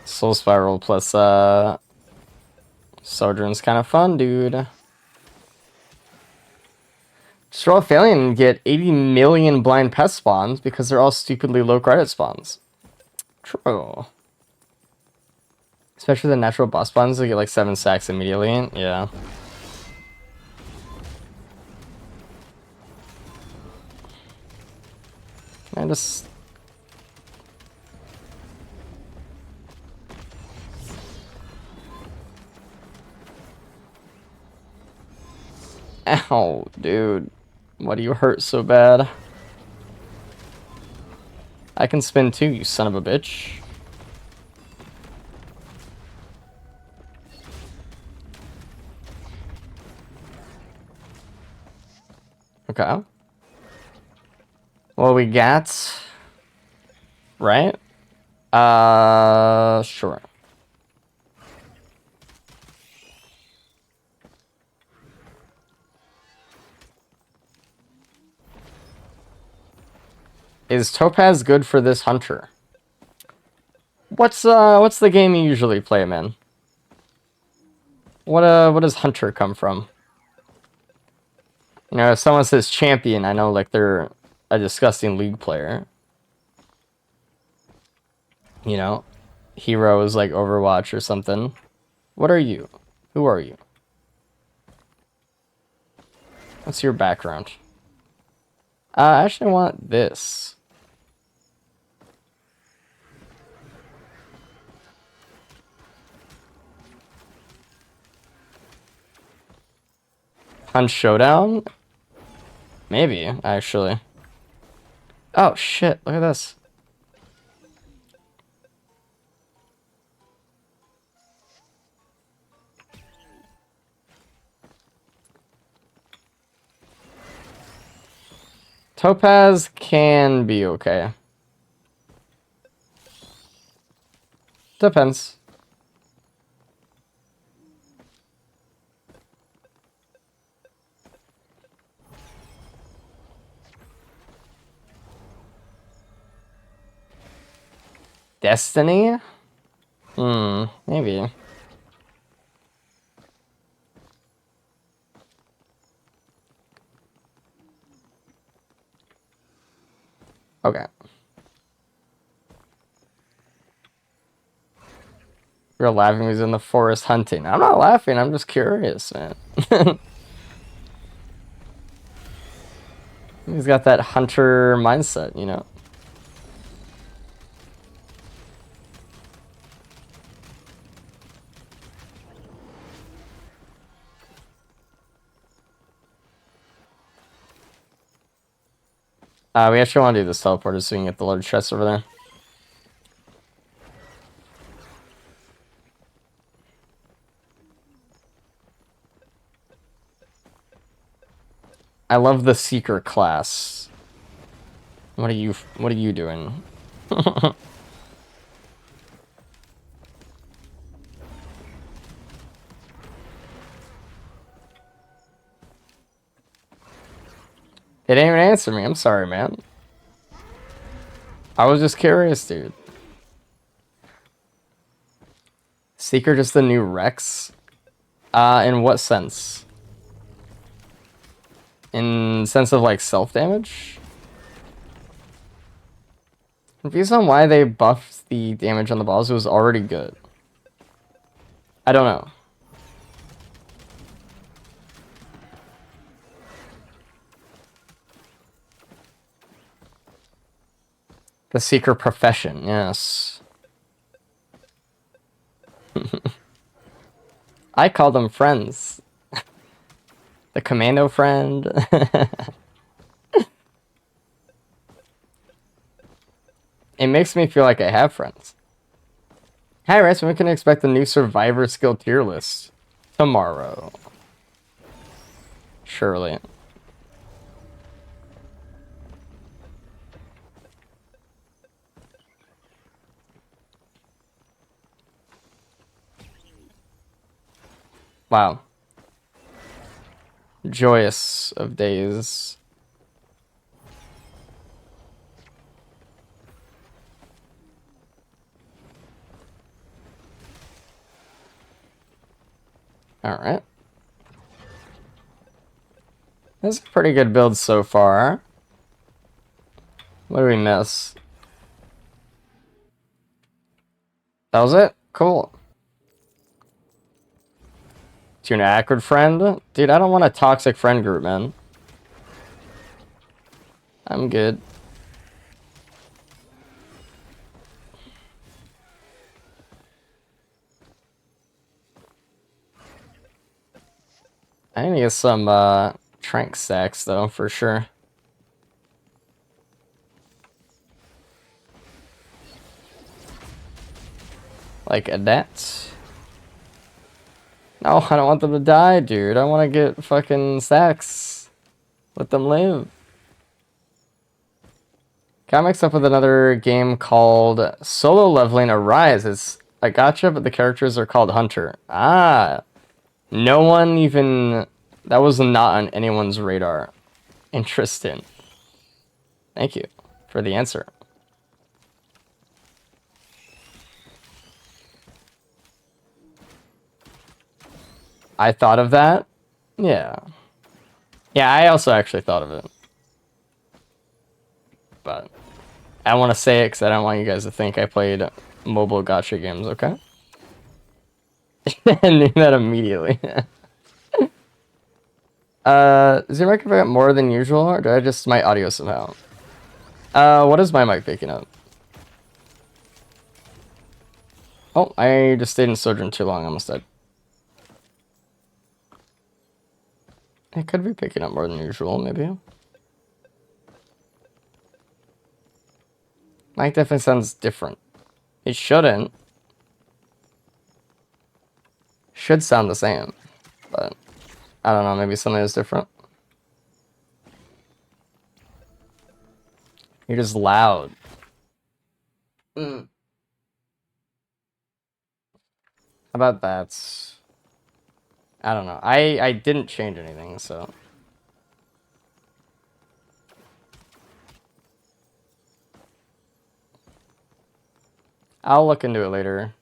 Speaker 1: Soul Spiral plus Sojourn's kind of fun, dude. Just roll a Phalion and get 80 million blind pest spawns because they're all stupidly low credit spawns. True. Especially the natural boss spawns, they get like 7 stacks immediately. Yeah. I just... Ow, dude. Why do you hurt so bad? I can spin too, you son of a bitch. Okay. Well, we got Right? Sure. Is Topaz good for this hunter? What's the game you usually play, man? What does hunter come from? You know, if someone says champion, I know like they're a disgusting league player. You know, hero is like Overwatch or something. What are you? Who are you? What's your background? I actually want this. Hunt Showdown? Maybe, actually. Oh shit, look at this. Topaz can be okay. Depends. Destiny? Maybe. Okay. You're laughing, he's in the forest hunting. I'm not laughing, I'm just curious, man. He's got that hunter mindset, you know? We actually want to do this teleporter so we can get the large chest over there. I love the Seeker class. What are you doing? They didn't even answer me. I'm sorry, man. I was just curious, dude. Seeker just the new Rex? In what sense? In sense of like self-damage? Confused on why they buffed the damage on the balls. It was already good. I don't know. The Seeker profession, yes. I call them friends. The commando friend. It makes me feel like I have friends. Hi, Rice. When we can expect the new Survivor skill tier list? Tomorrow. Surely. Wow. Joyous of days. Alright. That's a pretty good build so far. What do we miss? That was it? Cool. You're an awkward friend? Dude, I don't want a toxic friend group, man. I'm good. I need to get some trank stacks though, for sure. Like that. No, I don't want them to die, dude. I want to get fucking stacks. Let them live. Got mixed up with another game called Solo Leveling Arise. It's a gacha, but the characters are called Hunter. Ah, no one even... That was not on anyone's radar. Interesting. Thank you for the answer. I thought of that. Yeah. Yeah, I also actually thought of it. But I don't want to say it because I don't want you guys to think I played mobile gacha games, okay? I knew that immediately. Is your mic picking up more than usual, or did I just my audio somehow? What is my mic picking up? Oh, I just stayed in Sojourn too long, almost dead. It could be picking up more than usual, maybe. Mic definitely sounds different. It shouldn't. Should sound the same, but I don't know, maybe something is different. You're just loud. How about that? I don't know. I didn't change anything, so. I'll look into it later.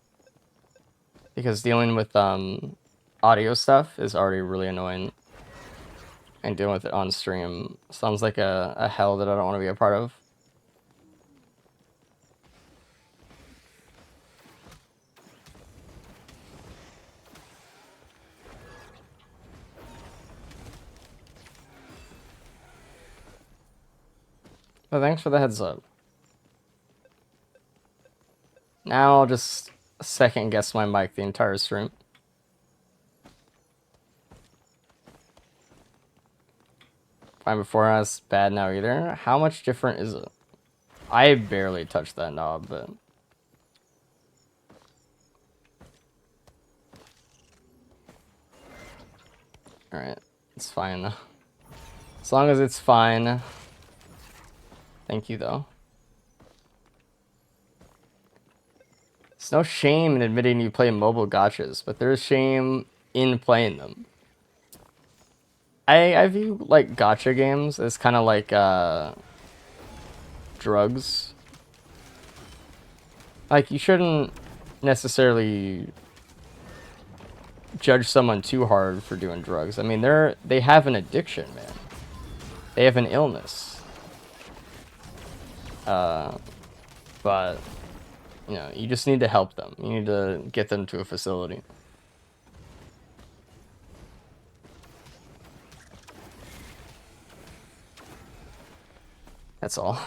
Speaker 1: Because dealing with audio stuff is already really annoying. And dealing with it on stream sounds like a hell that I don't want to be a part of. But thanks for the heads up. Now I'll just second guess my mic the entire stream. Fine before us, bad now either. How much different is it? I barely touched that knob, but... Alright, it's fine. As long as it's fine. Thank you, though. There's no shame in admitting you play mobile gachas, but there's shame in playing them. I view, like, gacha games as kind of like, drugs. Like, you shouldn't necessarily judge someone too hard for doing drugs. I mean, they have an addiction, man. They have an illness. But, you know, you just need to help them. You need to get them to a facility. That's all.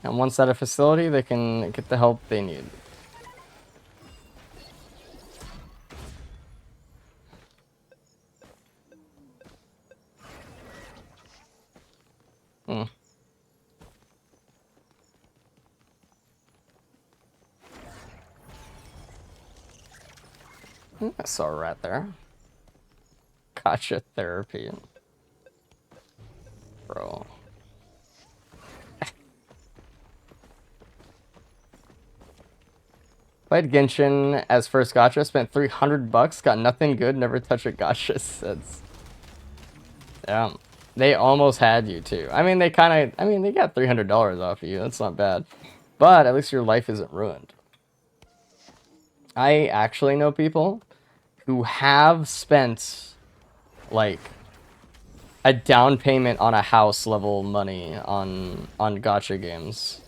Speaker 1: And once at a facility, they can get the help they need. I saw a rat there. Gotcha therapy. Bro. Played Genshin as first gacha, spent $300, got nothing good, never touched a gacha since. Yeah. They almost had you too. I mean, they got $300 off of you. That's not bad. But at least your life isn't ruined. I actually know people who have spent, like, a down payment on a house level money on gacha games.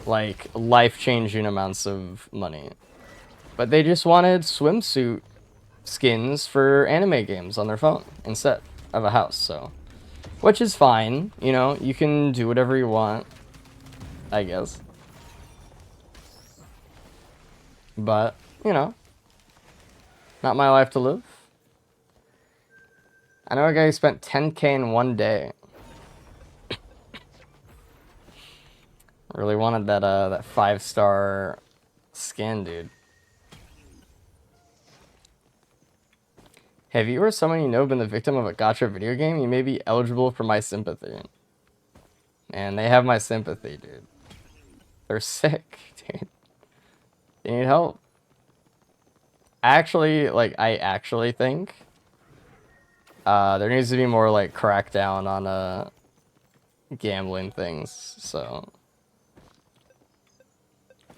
Speaker 1: Like, life-changing amounts of money. But they just wanted swimsuit skins for anime games on their phone instead of a house, so. Which is fine, you know, you can do whatever you want, I guess. But, you know, not my life to live. I know a guy who spent 10K in one day. Really wanted that that 5-star skin, dude. Have you or someone you know been the victim of a gacha video game? You may be eligible for my sympathy. Man, they have my sympathy, dude. They're sick, dude. They need help. Actually, like, I actually think there needs to be more, like, crackdown on gambling things, so.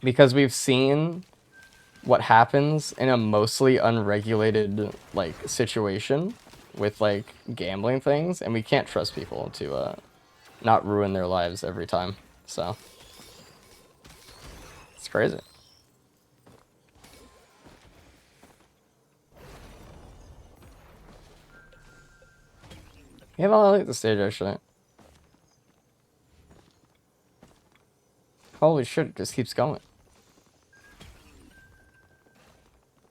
Speaker 1: Because we've seen what happens in a mostly unregulated, like, situation with, like, gambling things, and we can't trust people to not ruin their lives every time, so. It's crazy. Yeah, well, I like the stage, actually. Holy shit, it just keeps going.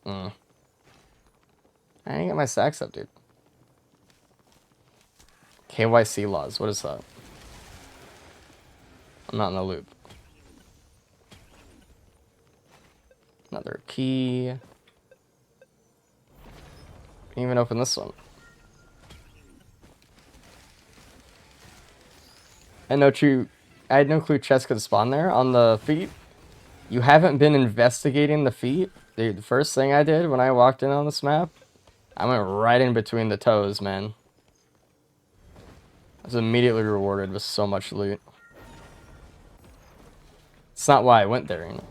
Speaker 1: I didn't get my stacks up, dude. KYC laws, what is that? I'm not in the loop. Another key. Can't even open this one. I had no clue chests could spawn there on the feet. You haven't been investigating the feet? Dude, the first thing I did when I walked in on this map, I went right in between the toes, man. I was immediately rewarded with so much loot. It's not why I went there, you know.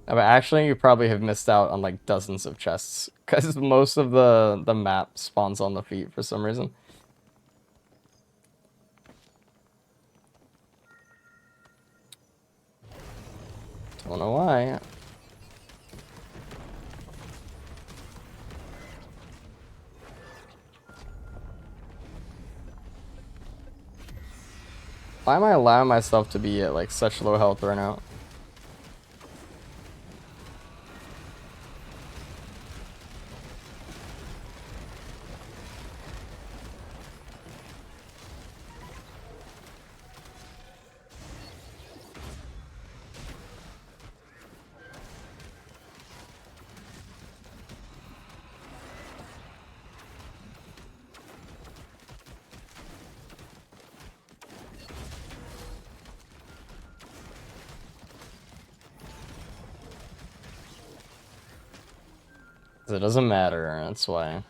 Speaker 1: But actually, you probably have missed out on like dozens of chests because most of the map spawns on the feet for some reason. Don't know why. Why am I allowing myself to be at like such low health right now? It doesn't matter, that's why.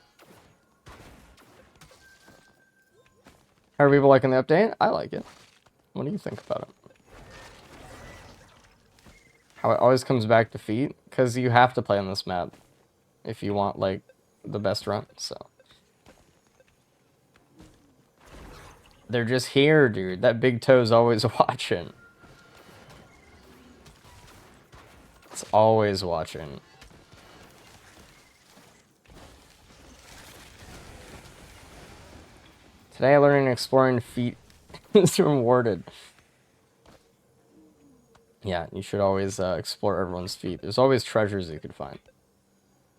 Speaker 1: How are people liking the update? I like it. What do you think about it? How it always comes back to feet? Because you have to play on this map if you want, like, the best run, so. They're just here, dude. That big toe's always watching. It's always watching. Today I learned exploring feet is rewarded. Yeah, you should always explore everyone's feet. There's always treasures you could find.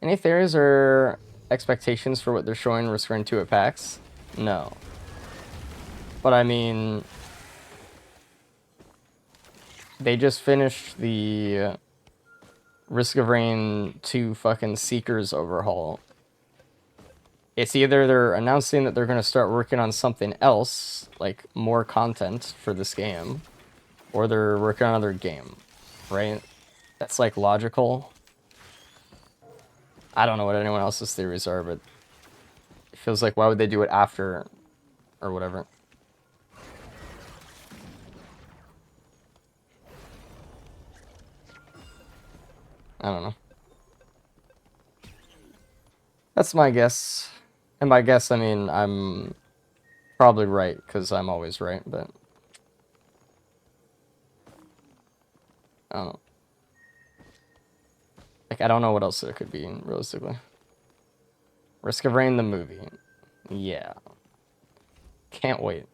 Speaker 1: Any theories or expectations for what they're showing Risk of Rain 2 at PAX? No. But I mean, they just finished the Risk of Rain 2 fucking Seekers overhaul. It's either they're announcing that they're going to start working on something else, like more content for this game, or they're working on another game, right? That's like logical. I don't know what anyone else's theories are, but it feels like why would they do it after or whatever. I don't know. That's my guess. And by guess, I mean I'm probably right, because I'm always right, but I don't know. Like, I don't know what else there could be, realistically. Risk of Rain, the movie. Yeah. Can't wait.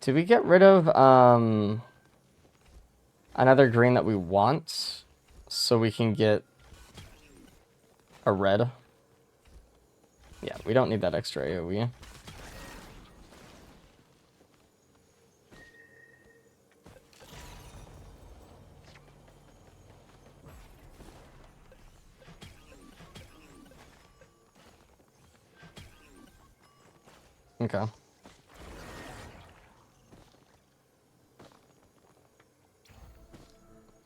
Speaker 1: Did we get rid of another green that we want so we can get a red? Yeah, we don't need that extra AoE. Okay.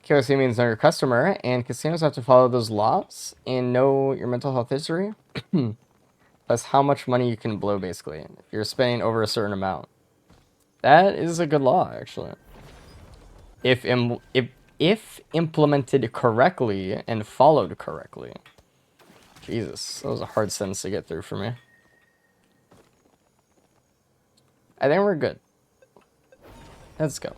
Speaker 1: KOC means know your customer, and casinos have to follow those laws and know your mental health history. That's how much money you can blow, basically, if you're spending over a certain amount. That is a good law, actually. If implemented correctly and followed correctly. Jesus, that was a hard sentence to get through for me. I think we're good. Let's go.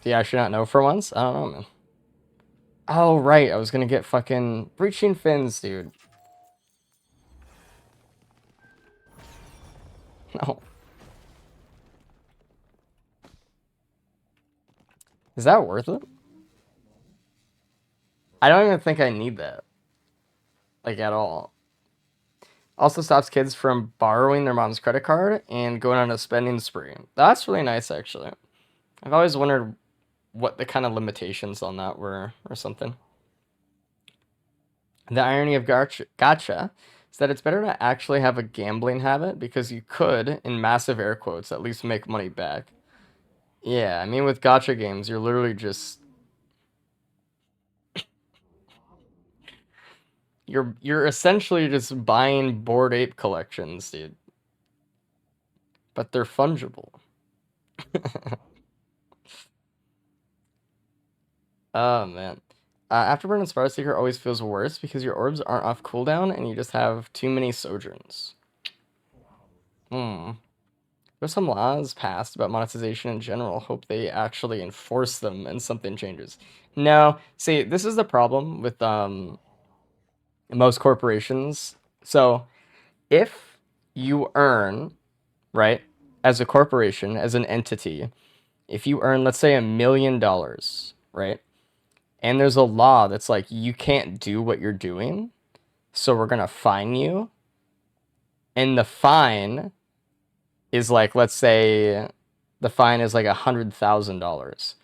Speaker 1: Do you actually not know for once? I don't know, man. Oh, right. I was gonna get fucking breaching fins, dude. No. Is that worth it? I don't even think I need that. Like, at all. Also stops kids from borrowing their mom's credit card and going on a spending spree. That's really nice, actually. I've always wondered what the kind of limitations on that were or something. The irony of gacha is that it's better to actually have a gambling habit because you could, in massive air quotes, at least make money back. Yeah, I mean, with gacha games, you're literally just you're essentially just buying Bored Ape collections, dude. But they're fungible. Oh man. Afterburn and Sparta Seeker always feels worse because your orbs aren't off cooldown and you just have too many sojourns. There's some laws passed about monetization in general. Hope they actually enforce them and something changes. No, see, this is the problem with most corporations. So if you earn, right, as a corporation, as an entity, if you earn, let's say, $1 million, right, and there's a law that's like you can't do what you're doing, so we're gonna fine you, and the fine is like, let's say the fine is like $100,000.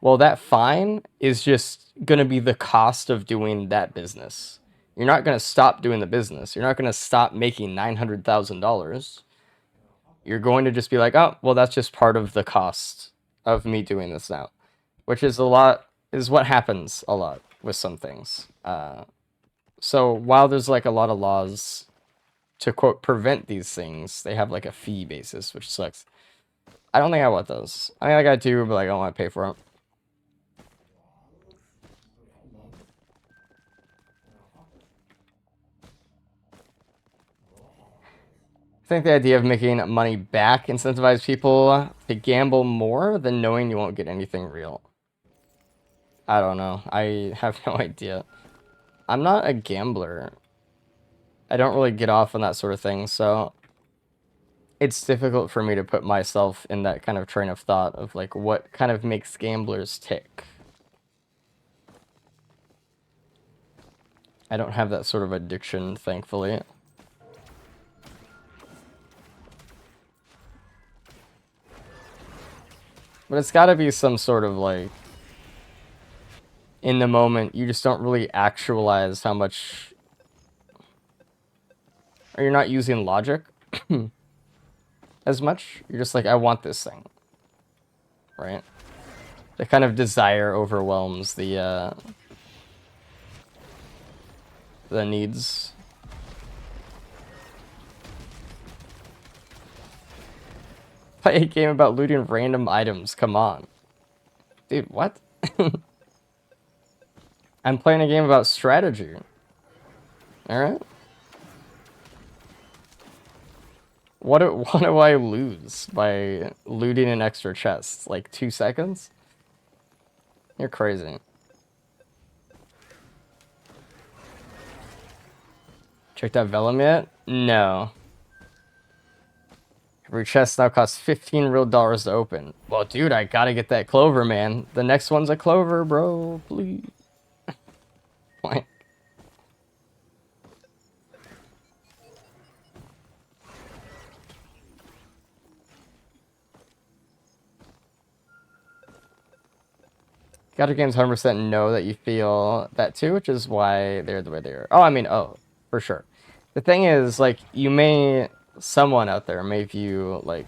Speaker 1: Well, that fine is just gonna be the cost of doing that business. You're not gonna stop doing the business. You're not gonna stop making $900,000. You're going to just be like, oh, well, that's just part of the cost of me doing this now, which is what happens a lot with some things. So while there's like a lot of laws to quote prevent these things, they have like a fee basis, which sucks. I don't think I want those. I mean, I got two, but like, I don't want to pay for them. I think the idea of making money back incentivizes people to gamble more than knowing you won't get anything real. I don't know. I have no idea. I'm not a gambler. I don't really get off on that sort of thing, so it's difficult for me to put myself in that kind of train of thought of like what kind of makes gamblers tick. I don't have that sort of addiction, thankfully. But it's got to be some sort of like, in the moment, you just don't really actualize how much, or you're not using logic as much. You're just like, I want this thing, right? The kind of desire overwhelms the needs. Play a game about looting random items. Come on. Dude, what? I'm playing a game about strategy. Alright? What do I lose by looting an extra chest? Like 2 seconds? You're crazy. Checked out Vellum yet? No. Every chest now costs 15 real dollars to open. Well, dude, I gotta get that clover, man. The next one's a clover, bro. Please. Like, Gacha games 100% know that you feel that too, which is why they're the way they are. Oh, I mean, for sure. The thing is, like, someone out there may view, like,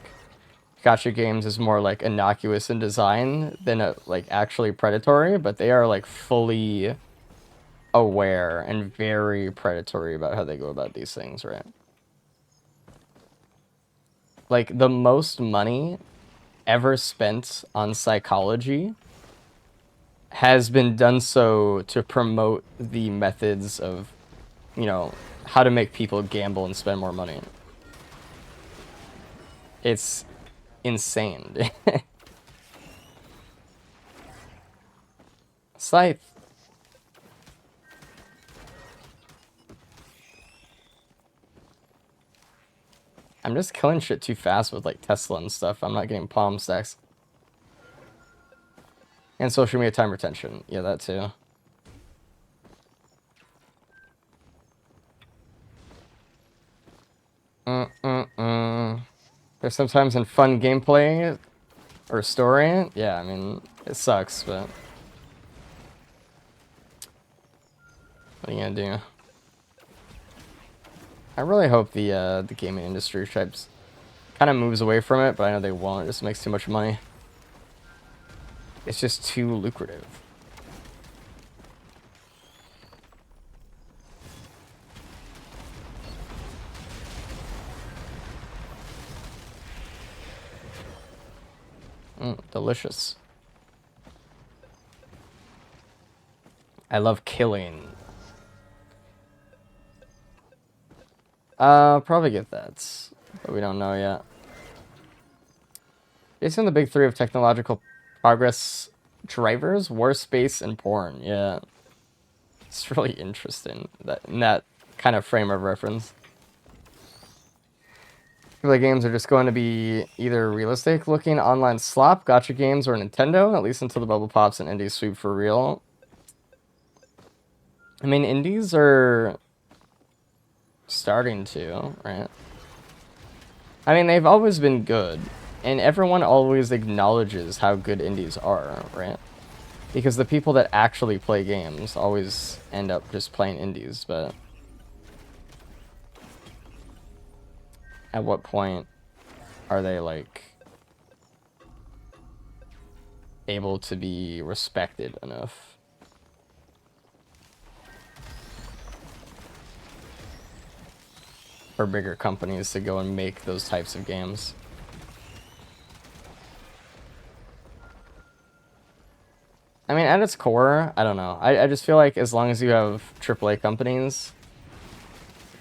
Speaker 1: gacha games as more, like, innocuous in design than, like, actually predatory, but they are, like, fully aware and very predatory about how they go about these things, right? Like, the most money ever spent on psychology has been done so to promote the methods of, you know, how to make people gamble and spend more money. It's insane. Scythe. I'm just killing shit too fast with, like, Tesla and stuff. I'm not getting palm stacks. And social media time retention. Yeah, that too. There's sometimes in fun gameplay or story. Yeah, I mean, it sucks, but what are you gonna do? I really hope the gaming industry types kind of moves away from it, but I know they won't. It just makes too much money. It's just too lucrative. Delicious. I love killing. Probably get that, but we don't know yet. Based on the big three of technological progress drivers, war, space, and porn. Yeah. It's really interesting in that kind of frame of reference. The games are just going to be either realistic looking online slop, gacha games, or Nintendo, at least until the bubble pops and indies sweep for real. I mean, indies are starting to, right? I mean, they've always been good, and everyone always acknowledges how good indies are, right? Because the people that actually play games always end up just playing indies, but at what point are they, like, able to be respected enough? For bigger companies to go and make those types of games. I mean, at its core, I don't know. I just feel like as long as you have AAA companies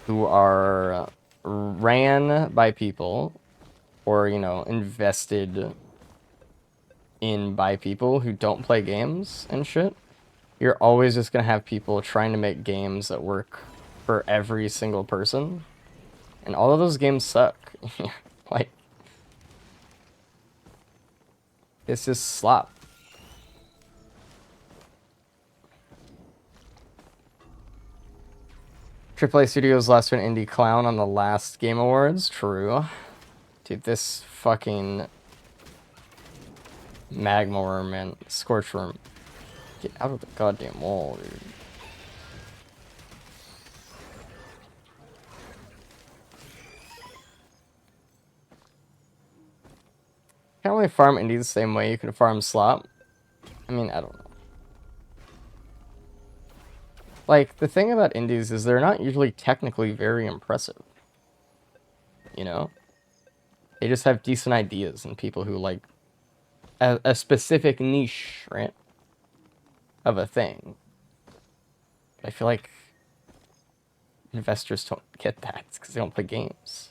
Speaker 1: who are ran by people or, you know, invested in by people who don't play games and shit, you're always just gonna have people trying to make games that work for every single person. And all of those games suck. Like, it's just slop. AAA Studios lost to an indie clown on the last Game Awards. True. Dude, this fucking magma worm and scorch worm. Get out of the goddamn wall, dude. Can't really farm indies the same way you can farm slop. I mean, I don't know. Like, the thing about indies is they're not usually technically very impressive. You know? They just have decent ideas and people who like a specific niche, right? Of a thing. I feel like investors don't get that because they don't play games.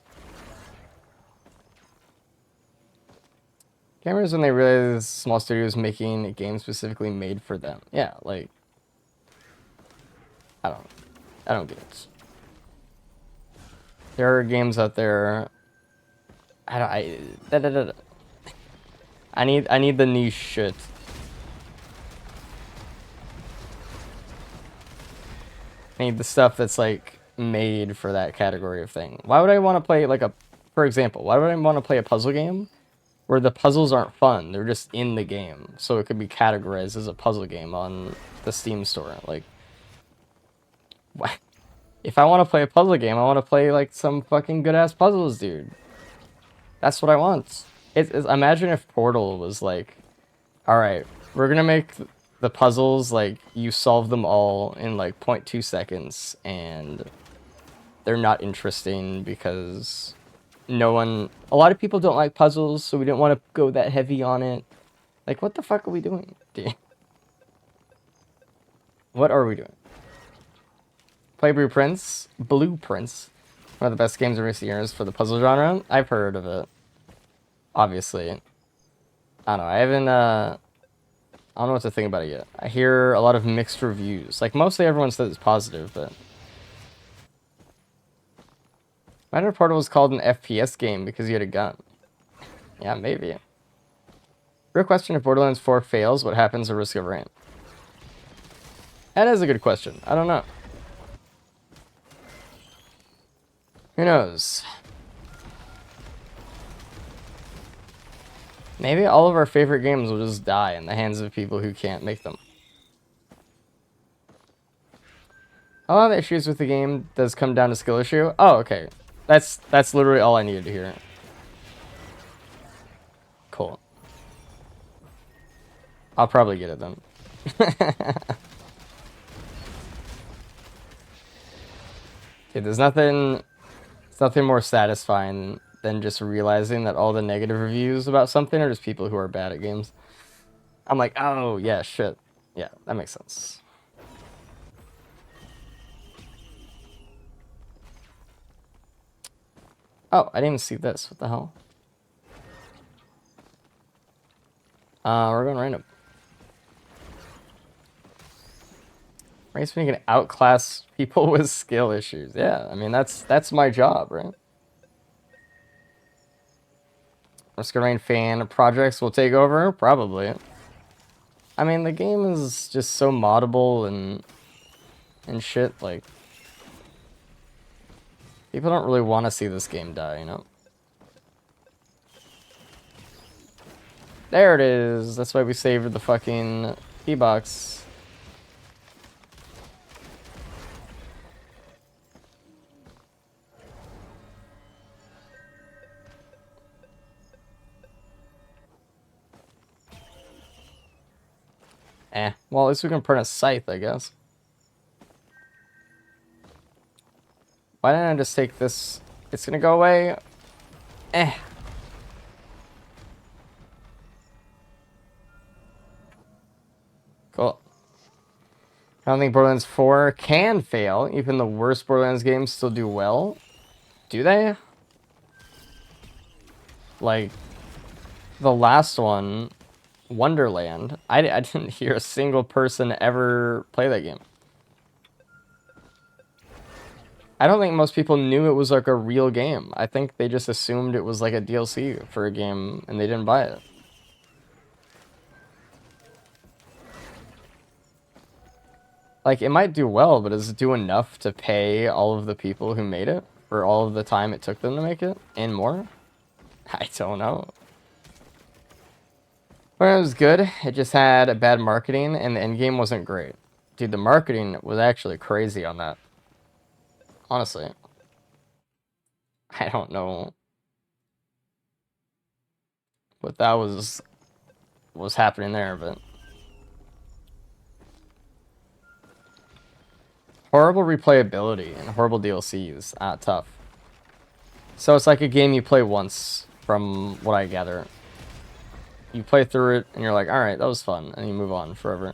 Speaker 1: Gamers, when they realize small studios making a game specifically made for them. Yeah, like, I don't get it. There are games out there. I need the niche shit. I need the stuff that's like made for that category of thing. Why would I want to play like for example, why would I want to play a puzzle game where the puzzles aren't fun. They're just in the game. So it could be categorized as a puzzle game on the Steam store. Like, what? If I want to play a puzzle game, I want to play like some fucking good ass puzzles, dude. That's what I want. Imagine if Portal was like, all right, we're gonna make the puzzles like you solve them all in like 0.2 seconds, and they're not interesting because a lot of people don't like puzzles, so we didn't want to go that heavy on it. Like, what the fuck are we doing, dude? What are we doing? Play Blueprints. Blueprints. One of the best games in recent years for the puzzle genre. I've heard of it. Obviously. I don't know. I don't know what to think about it yet. I hear a lot of mixed reviews. Like, mostly everyone says it's positive, but... Imagine if Portal was called an FPS game because you had a gun. Yeah, maybe. Real question, if Borderlands 4 fails, what happens to Risk of Rain? That is a good question. I don't know. Who knows? Maybe all of our favorite games will just die in the hands of people who can't make them. A lot of the issues with the game does come down to skill issue. Oh, okay. That's literally all I needed to hear. Cool. I'll probably get it then. Okay, there's nothing more satisfying than just realizing that all the negative reviews about something are just people who are bad at games. I'm like, oh, yeah, shit. Yeah, that makes sense. Oh, I didn't even see this. What the hell? We're going random. Race when you can outclass people with skill issues. Yeah, I mean, that's my job, right? Risk of Rain fan projects will take over? Probably. I mean, the game is just so moddable and shit, like... People don't really want to see this game die, you know? There it is! That's why we saved the fucking keybox. Well, at least we can print a scythe, I guess. Why didn't I just take this? It's gonna go away. Cool. I don't think Borderlands 4 can fail. Even the worst Borderlands games still do well. Do they? Like, the last one, Wonderland, I didn't hear a single person ever play that game. I don't think most people knew it was like a real game. I think they just assumed it was like a DLC for a game and they didn't buy it. Like, it might do well, but does it do enough to pay all of the people who made it for all of the time it took them to make it and more? I don't know. But it was good. It just had bad marketing and the end game wasn't great. Dude, the marketing was actually crazy on that. Honestly. I don't know what that was happening there, but... Horrible replayability and horrible DLCs. Tough. So it's like a game you play once, from what I gather. You play through it, and you're like, alright, that was fun, and you move on forever.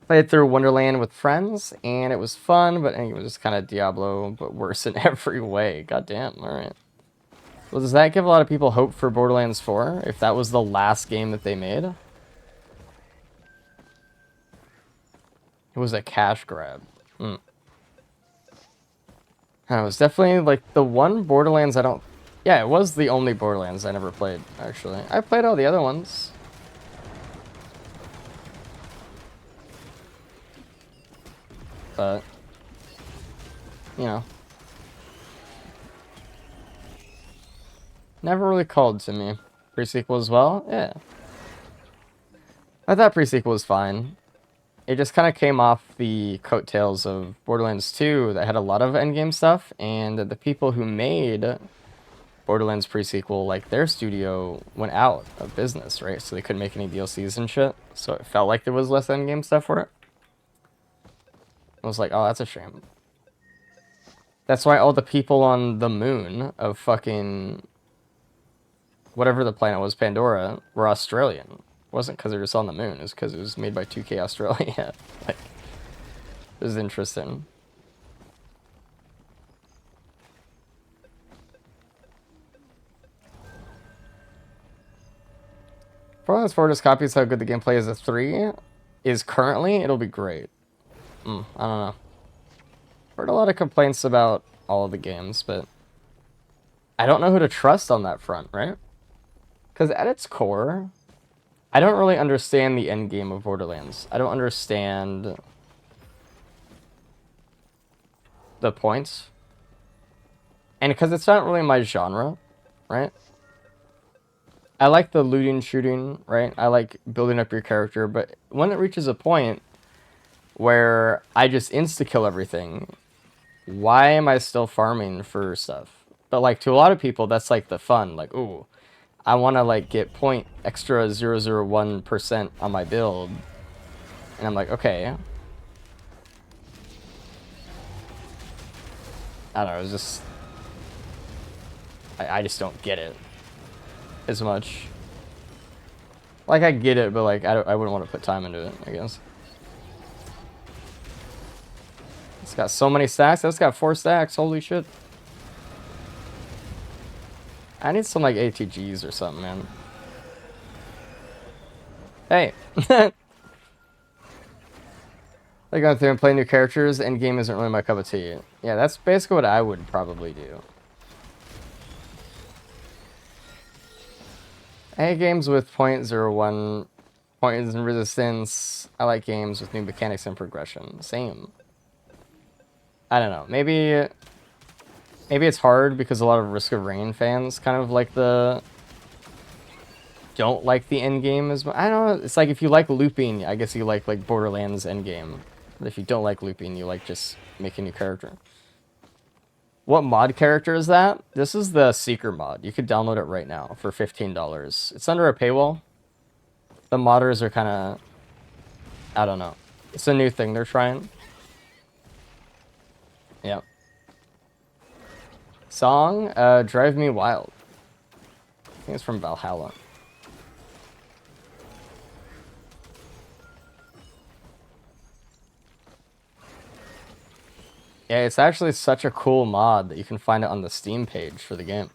Speaker 1: Played through Wonderland with friends, and it was fun, but it was just kind of Diablo, but worse in every way. Goddamn, alright. Well, does that give a lot of people hope for Borderlands 4, if that was the last game that they made? It was a cash grab. It was definitely, like, the one Borderlands I don't... Yeah, it was the only Borderlands I never played, actually. I played all the other ones. But, you know. Never really called to me. Pre-sequel as well? Yeah. I thought pre-sequel was fine. It just kind of came off the coattails of Borderlands 2 that had a lot of endgame stuff, and the people who made Borderlands pre-sequel, like, their studio went out of business, right? So they couldn't make any DLCs and shit. So it felt like there was less endgame stuff for it. I was like, oh, that's a shame. That's why all the people on the moon of fucking whatever the planet was, Pandora, were Australian. It wasn't because they were just on the moon. It was because it was made by 2K Australia. Like, it was interesting. Borderlands 4 just copies how good the gameplay is. A 3 is currently, it'll be great. I don't know. Heard a lot of complaints about all of the games, but I don't know who to trust on that front, right? Because at its core, I don't really understand the end game of Borderlands. I don't understand the points. And because it's not really my genre, right? I like the looting, shooting, right? I like building up your character, but when it reaches a point where I just insta-kill everything, why am I still farming for stuff? But, like, to a lot of people, that's, like, the fun. Like, ooh, I want to, like, get point extra 0.001% on my build. And I'm like, okay. I don't know, it's just... I just don't get it as much. Like, I get it, but, like, I wouldn't want to put time into it, I guess. It's got so many stacks. That's got 4 stacks. Holy shit. I need some, like, ATGs or something, man. Hey. Like, going through and play new characters, endgame isn't really my cup of tea. Yeah, that's basically what I would probably do. I hate games with 0.01 points and resistance. I like games with new mechanics and progression. Same. I don't know. Maybe it's hard because a lot of Risk of Rain fans kind of like don't like the end game as much. I don't know. It's like if you like looping, I guess you like Borderlands end game. But if you don't like looping, you like just making a new character. What mod character is that? This is the Seeker mod. You could download it right now for $15. It's under a paywall. The modders are kind of... I don't know. It's a new thing they're trying. Yep. Song, Drive Me Wild. I think it's from Valhalla. Yeah, it's actually such a cool mod that you can find it on the Steam page for the game.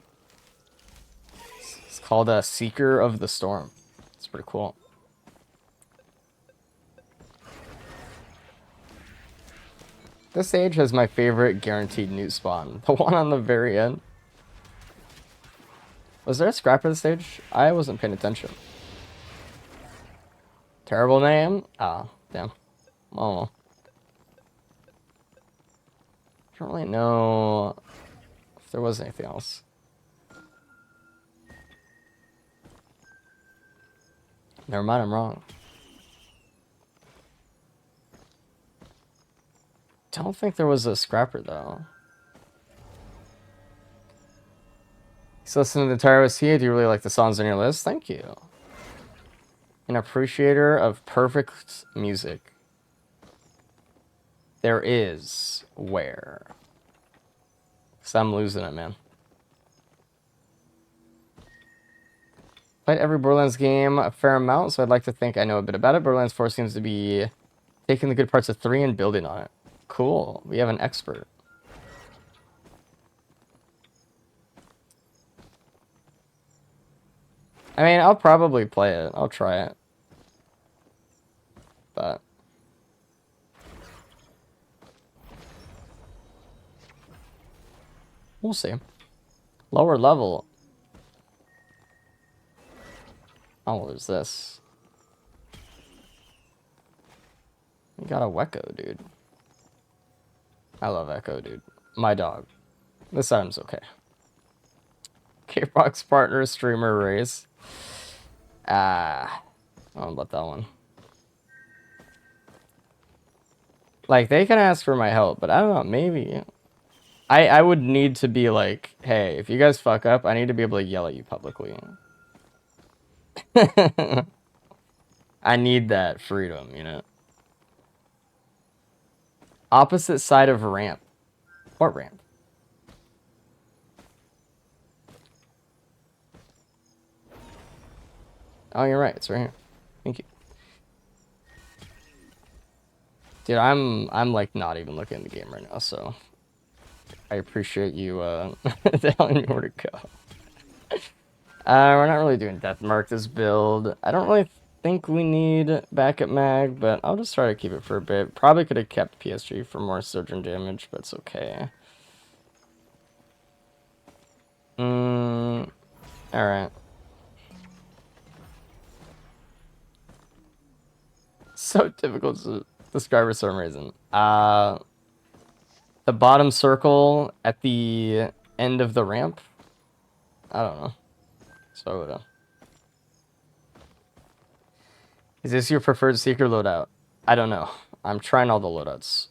Speaker 1: It's called Seeker of the Storm. It's pretty cool. This stage has my favorite guaranteed new spawn. The one on the very end. Was there a scrapper this stage? I wasn't paying attention. Terrible name? Ah, damn. Oh. I don't really know if there was anything else. Never mind, I'm wrong. Don't think there was a scrapper, though. He's listening to the entire OST. Do you really like the songs on your list? Thank you. An appreciator of perfect music. There is where. Because I'm losing it, man. Played every Borderlands game a fair amount, so I'd like to think I know a bit about it. Borderlands 4 seems to be taking the good parts of 3 and building on it. Cool. We have an expert. I mean, I'll probably play it. I'll try it. But... we'll see. Lower level. Oh, well, there's this. We got a Wecco, dude. I love Echo, dude. My dog. This item's okay. K-Box partner streamer race. I don't know about that one. Like, they can ask for my help, but I don't know, maybe. I would need to be like, hey, if you guys fuck up, I need to be able to yell at you publicly. I need that freedom, you know? Opposite side of ramp. What ramp? Oh, you're right. It's right here. Thank you. Dude, I'm like not even looking at the game right now, so I appreciate you telling me where to go. We're not really doing Death Mark this build. I don't really think we need backup mag, but I'll just try to keep it for a bit. Probably could have kept PSG for more Sojourn damage, but it's okay. Alright. So difficult to describe for some reason. The bottom circle at the end of the ramp? I don't know. So, is this your preferred Seeker loadout? I don't know. I'm trying all the loadouts.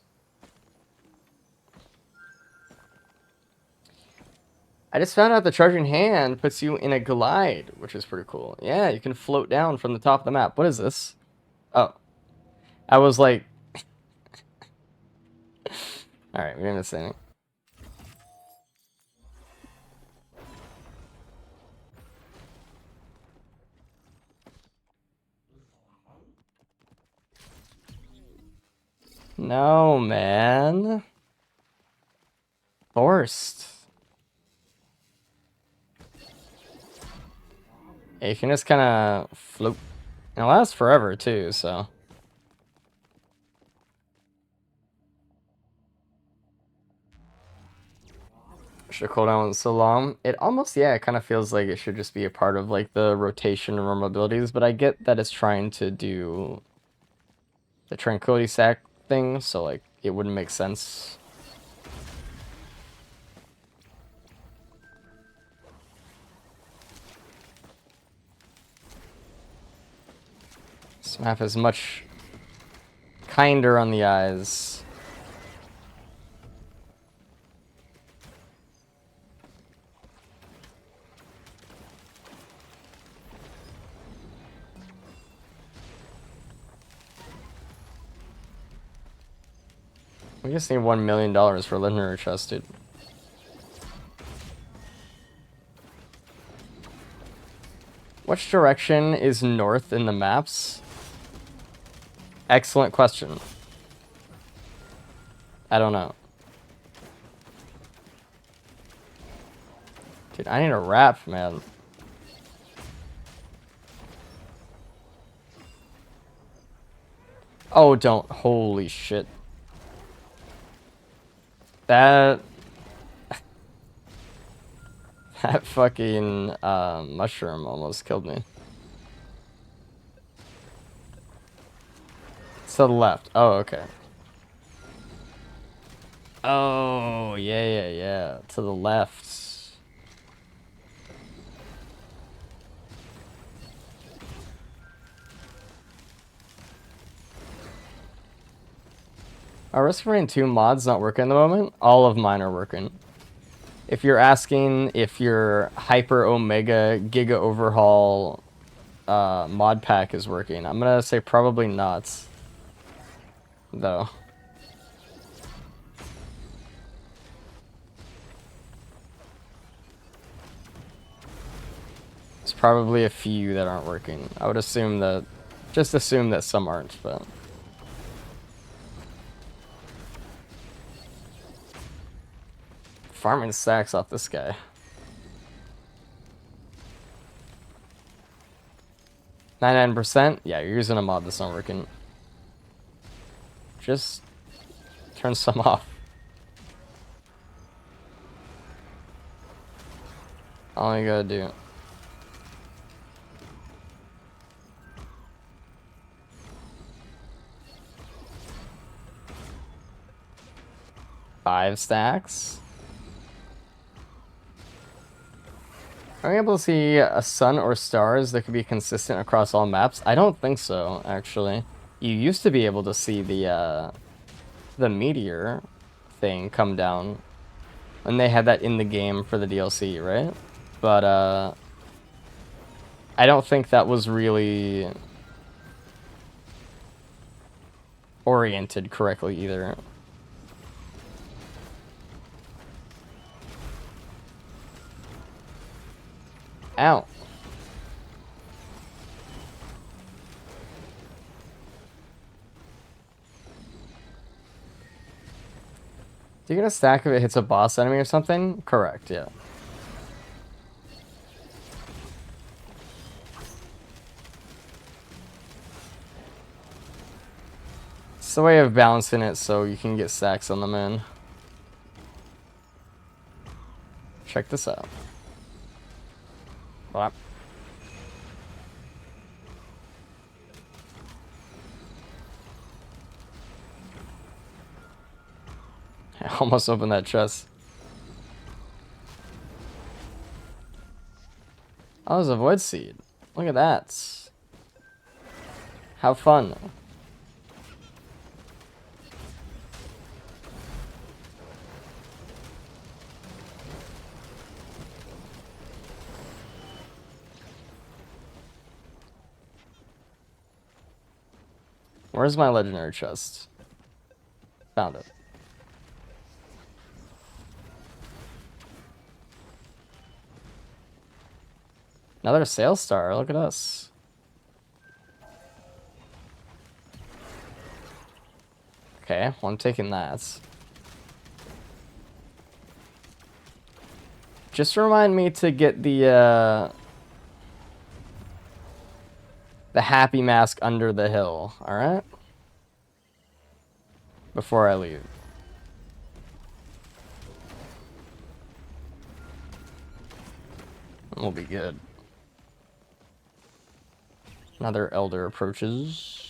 Speaker 1: I just found out the Charging Hand puts you in a glide, which is pretty cool. Yeah, you can float down from the top of the map. What is this? Oh. I was like... Alright, we didn't miss anything. No, man. Forced. Yeah, you can just kind of float. And it lasts forever, too, so... Should cooldown wasn't so long. It almost, yeah, it kind of feels like it should just be a part of, like, the rotation and normal abilities, but I get that it's trying to do the Tranquility Sack thing, so, like, it wouldn't make sense. This map is much kinder on the eyes. We just need $1 million for Legendary Chest, dude. Which direction is north in the maps? Excellent question. I don't know. Dude, I need a wrap, man. Oh, don't. Holy shit. That... that fucking mushroom almost killed me. It's to the left. Oh, okay. Oh, yeah. To the left. Are Risk of Rain 2 mods not working at the moment? All of mine are working. If you're asking if your Hyper Omega Giga Overhaul mod pack is working, I'm gonna say probably not. Though. There's probably a few that aren't working. I would assume that, just assume that some aren't, but... Farming stacks off this guy. 99%? Yeah, you're using a mod that's not working. Just turn some off. All you gotta do. Five stacks? Are we able to see a sun or stars that could be consistent across all maps? I don't think so, actually. You used to be able to see the meteor thing come down, and they had that in the game for the DLC, right? But I don't think that was really oriented correctly either. Ow. Do you get a stack if it hits a boss enemy or something? Correct, yeah. It's the way of balancing it so you can get stacks on the man. Check this out. Well, I almost opened that chest. Oh, there's a void seed. Look at that. How fun. Where's my legendary chest? Found it. Another sales star. Look at us. Okay, well, I'm taking that. Just remind me to get the happy mask under the hill, alright? Before I leave. We'll be good. Another elder approaches.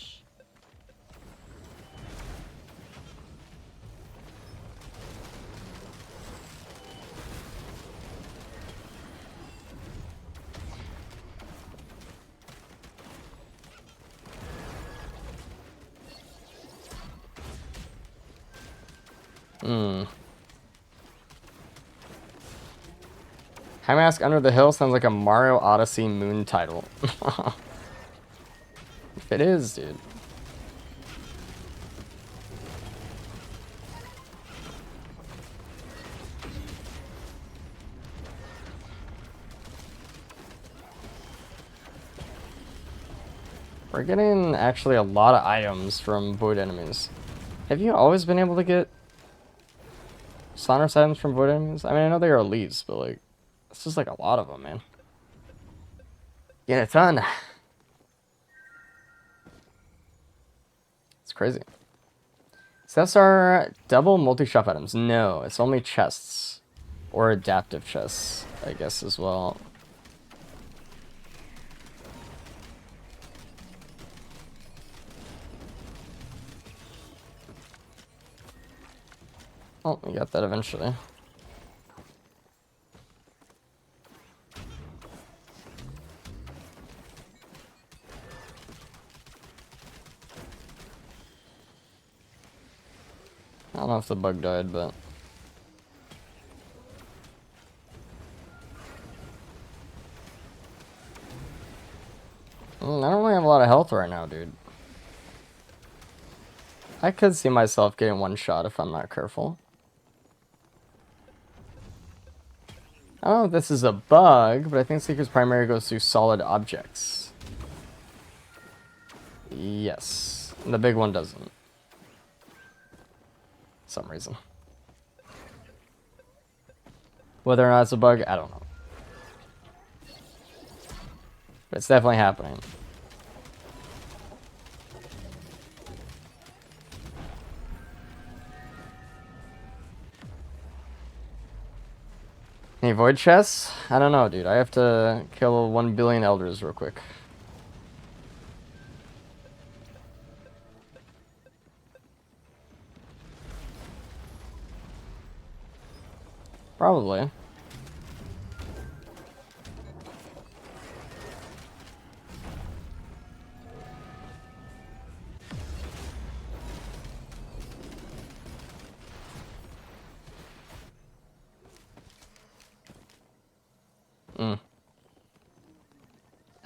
Speaker 1: High Mask Under the Hill sounds like a Mario Odyssey Moon title. If it is, dude. We're getting actually a lot of items from void enemies. Have you always been able to get Sonorous items from void enemies? I mean, I know they are elites, but like, it's just like a lot of them, man. Get a ton. It's crazy. So that's our double multi-shop items. No, it's only chests. Or adaptive chests, I guess, as well. Oh, we got that eventually. I don't know if the bug died, but... I don't really have a lot of health right now, dude. I could see myself getting one shot if I'm not careful. I don't know if this is a bug, but I think Seeker's primary goes through solid objects. Yes. The big one doesn't. For some reason. Whether or not it's a bug, I don't know. But it's definitely happening. Any void chests? I don't know, dude. I have to kill 1 billion elders real quick. Probably.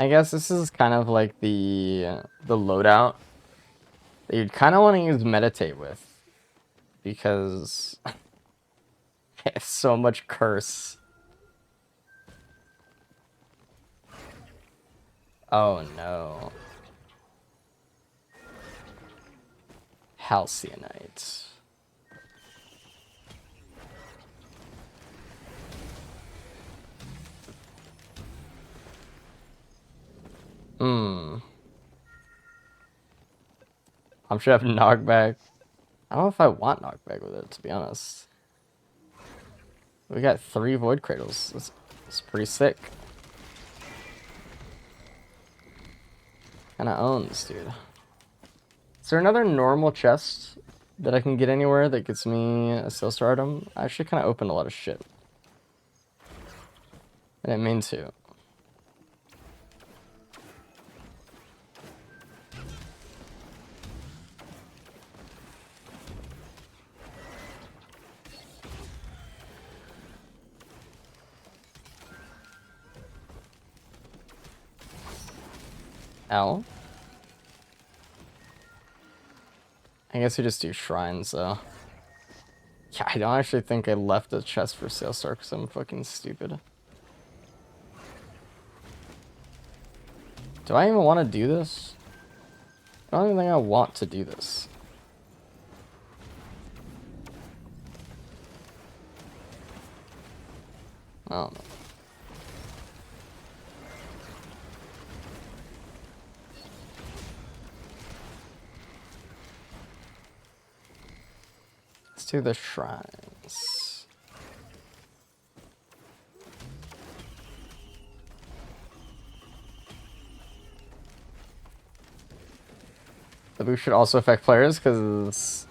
Speaker 1: I guess this is kind of like the loadout that you'd kind of want to use meditate with, because it's so much curse. Oh no. Halcyonite. I'm sure I have knockback. I don't know if I want knockback with it, to be honest. We got 3 Void Cradles. That's pretty sick. Kinda owns, dude. Is there another normal chest that I can get anywhere that gets me a Sailstar item? I actually kind of opened a lot of shit. I didn't mean to. Ow. I guess we just do shrines, though. Yeah, I don't actually think I left a chest for Sailstar because I'm fucking stupid. Do I even want to do this? I don't even think I want to do this. I don't know. Let's do the shrines. The boost should also affect players because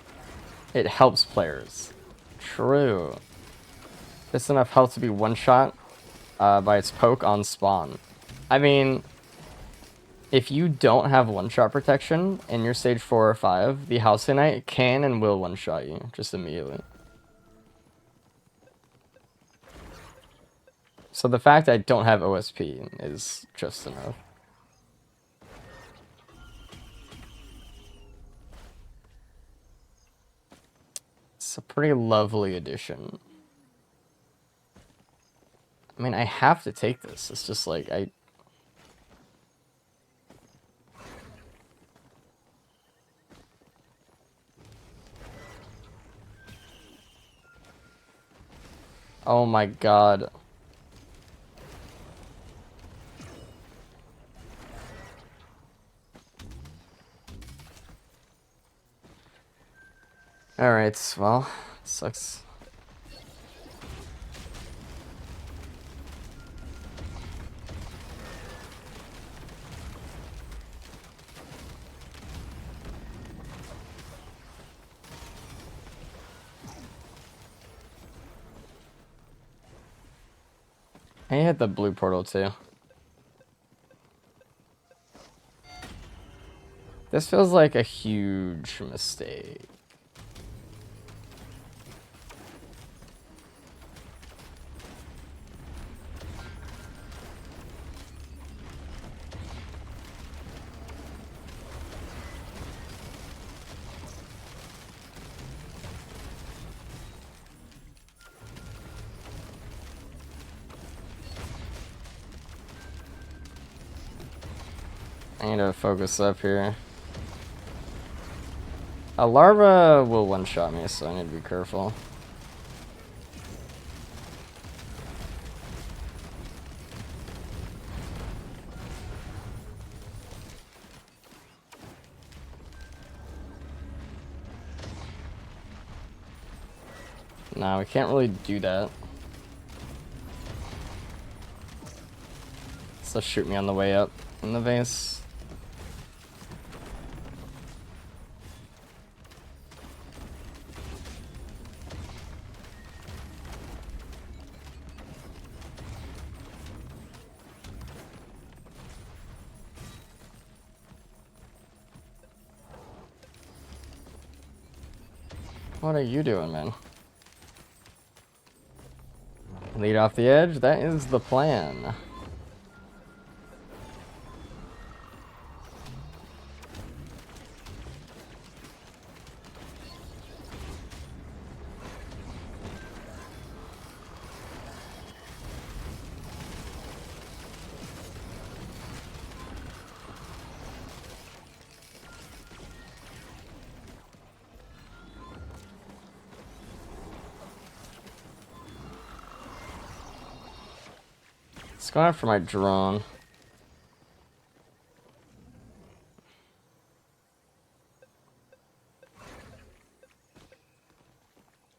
Speaker 1: it helps players. True. Just enough health to be one-shot by its poke on spawn. I mean, if you don't have one-shot protection in your stage 4 or 5, the Halcyon can and will one-shot you just immediately. So the fact I don't have OSP is just enough. It's a pretty lovely addition. I mean, I have to take this. It's just like, oh my god. Alright, well, sucks. I hit the blue portal too. This feels like a huge mistake. I need to focus up here. A larva will one-shot me, so I need to be careful. Nah, we can't really do that. So shoot me on the way up in the vase. What are you doing, man? Lead off the edge? That is the plan. It's going after my drone.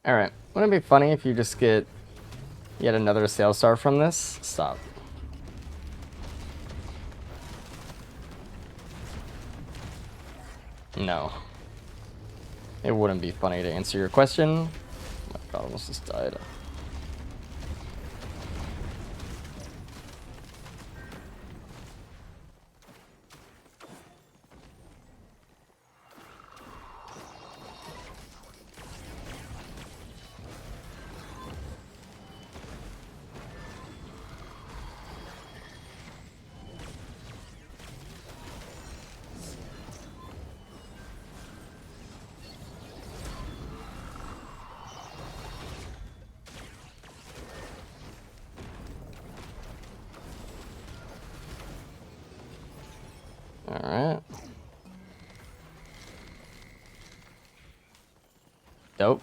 Speaker 1: Alright, wouldn't it be funny if you just get yet another Sail Star from this? Stop. No. It wouldn't be funny to answer your question. Oh my god, I almost just died. Alright. Dope.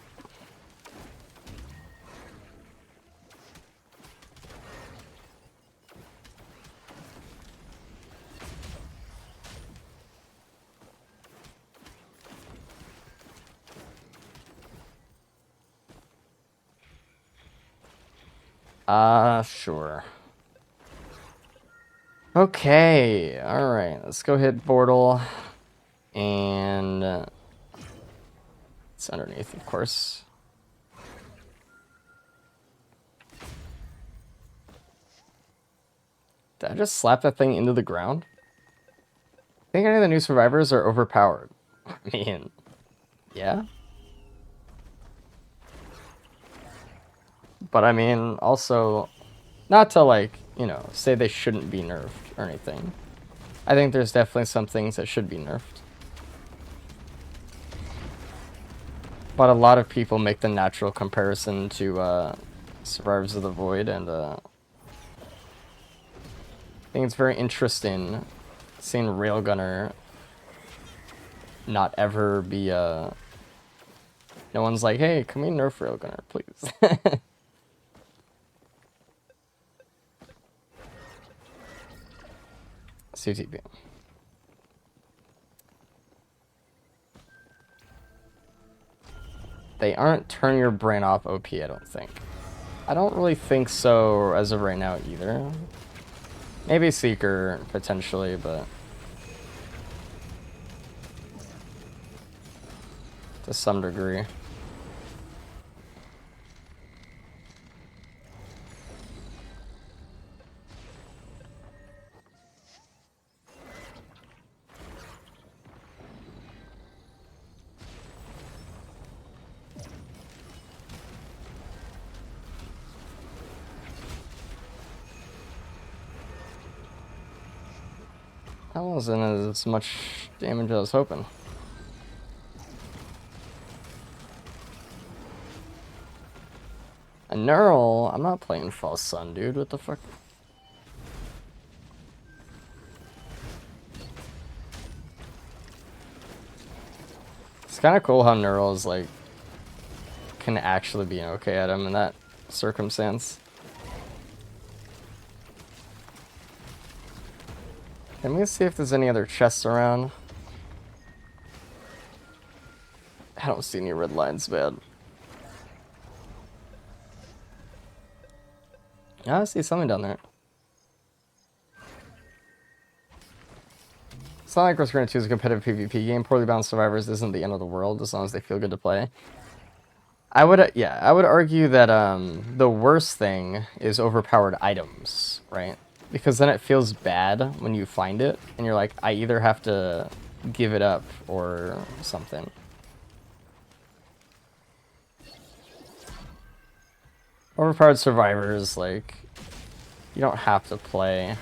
Speaker 1: Sure. Okay, alright, let's go hit Bortle. And it's underneath, of course. Did I just slap that thing into the ground? I think any of the new survivors are overpowered. I mean, yeah. But I mean, also, not to like, you know, say they shouldn't be nerfed or anything. I think there's definitely some things that should be nerfed. But a lot of people make the natural comparison to Survivors of the Void, and I think it's very interesting seeing Railgunner not ever be no one's like, hey, can we nerf Railgunner, please? CTP. They aren't turn your brain off OP, I don't think. I don't really think so as of right now either. Maybe Seeker, potentially, but to some degree. That wasn't as much damage as I was hoping. A Neural? I'm not playing False Sun, dude. What the fuck? It's kind of cool how Neurals, like, can actually be an okay at him in that circumstance. Let me see if there's any other chests around. I don't see any red lines, man. I see something down there. It's not like Ghost Recon 2 is a competitive PvP game. Poorly balanced survivors isn't the end of the world as long as they feel good to play. I would argue that the worst thing is overpowered items, right? Because then it feels bad when you find it, and you're like, I either have to give it up or something. Overpowered survivors, like, you don't have to play.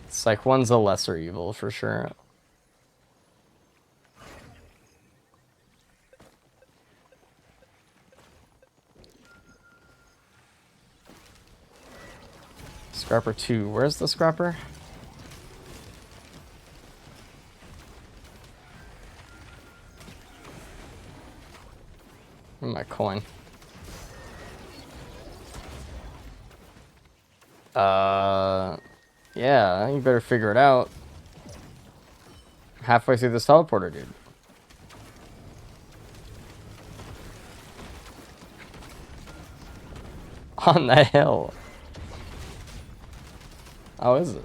Speaker 1: It's like one's a lesser evil for sure. Scrapper 2. Where's the Scrapper? My coin. Yeah, you better figure it out. Halfway through this teleporter, dude. On the hill. Oh, is it?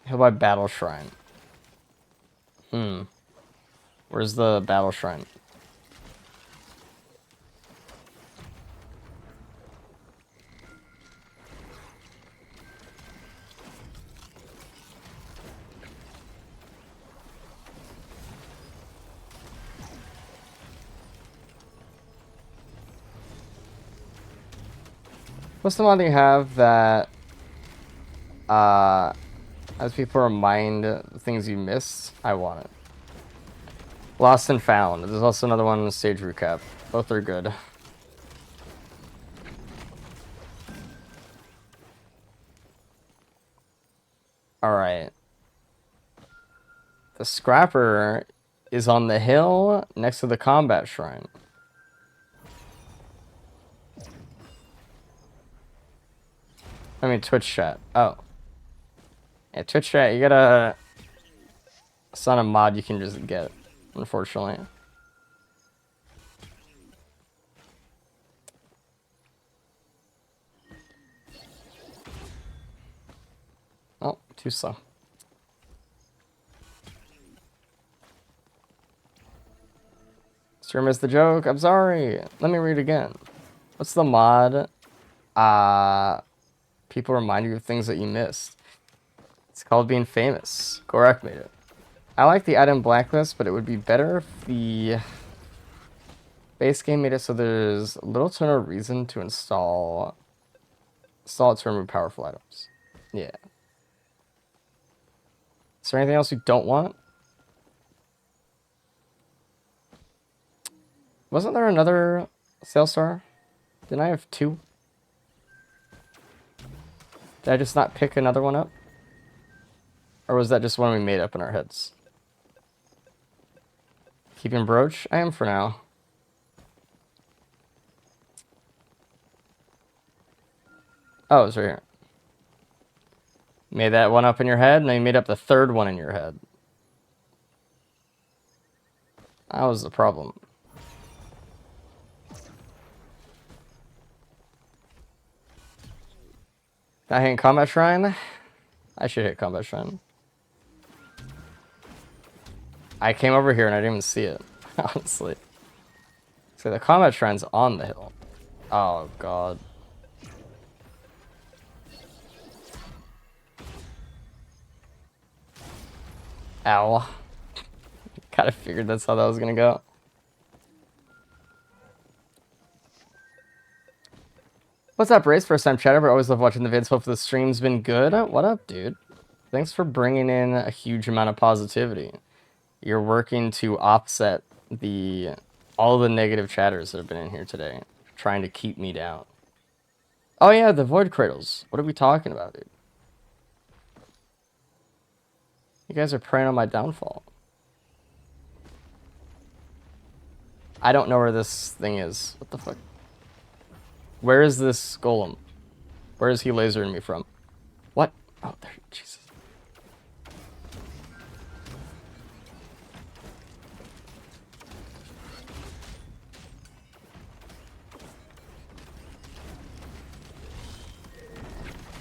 Speaker 1: Hill by Battle Shrine. Where's the Battle Shrine? What's the one thing you have that as people remind things you missed? I want it. Lost and Found. There's also another one in the stage recap. Both are good. Alright. The Scrapper is on the hill next to the Combat Shrine. I mean, Twitch chat. Oh. Yeah, Twitch chat, you gotta... It's not a mod you can just get, unfortunately. Oh, too slow. Sure missed the joke. I'm sorry. Let me read again. What's the mod? People remind you of things that you missed. It's called being famous. Gorak made it. I like the item blacklist, but it would be better if the base game made it so there's little to no reason to install it to remove powerful items. Yeah. Is there anything else you don't want? Wasn't there another Sailstar? Didn't I have two? Did I just not pick another one up? Or was that just one we made up in our heads? Keeping Brooch? I am for now. Oh, it's right here. Made that one up in your head, and then you made up the third one in your head. That was the problem. Did I hit Combat Shrine? I should hit Combat Shrine. I came over here and I didn't even see it, honestly. So the Combat Shrine's on the hill. Oh, God. Ow. Kinda figured that's how that was gonna go. What's up, Race? First time chatter, but always love watching the vids. Hope the stream's been good. What up, dude? Thanks for bringing in a huge amount of positivity. You're working to offset all the negative chatters that have been in here today, trying to keep me down. Oh yeah, the Void Cradles. What are we talking about, dude? You guys are preying on my downfall. I don't know where this thing is. What the fuck? Where is this golem? Where is he lasering me from? What? Oh, there. Jesus.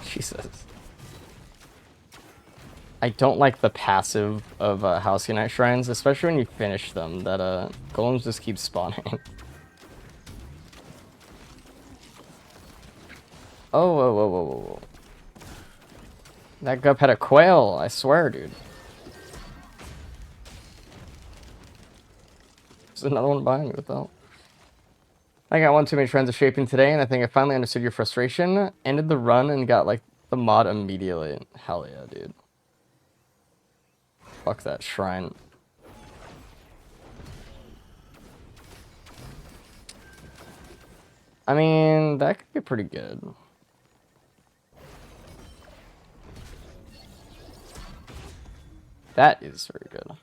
Speaker 1: Jesus. I don't like the passive of Halcyon Shrines, especially when you finish them, that golems just keep spawning. Oh, whoa, whoa, whoa, whoa, whoa. That gup had a quail, I swear, dude. There's another one behind me, what the hell? I got one too many trends of shaping today, and I think I finally understood your frustration. Ended the run and got, like, the mod immediately. Hell yeah, dude. Fuck that shrine. I mean, that could be pretty good. That is very good.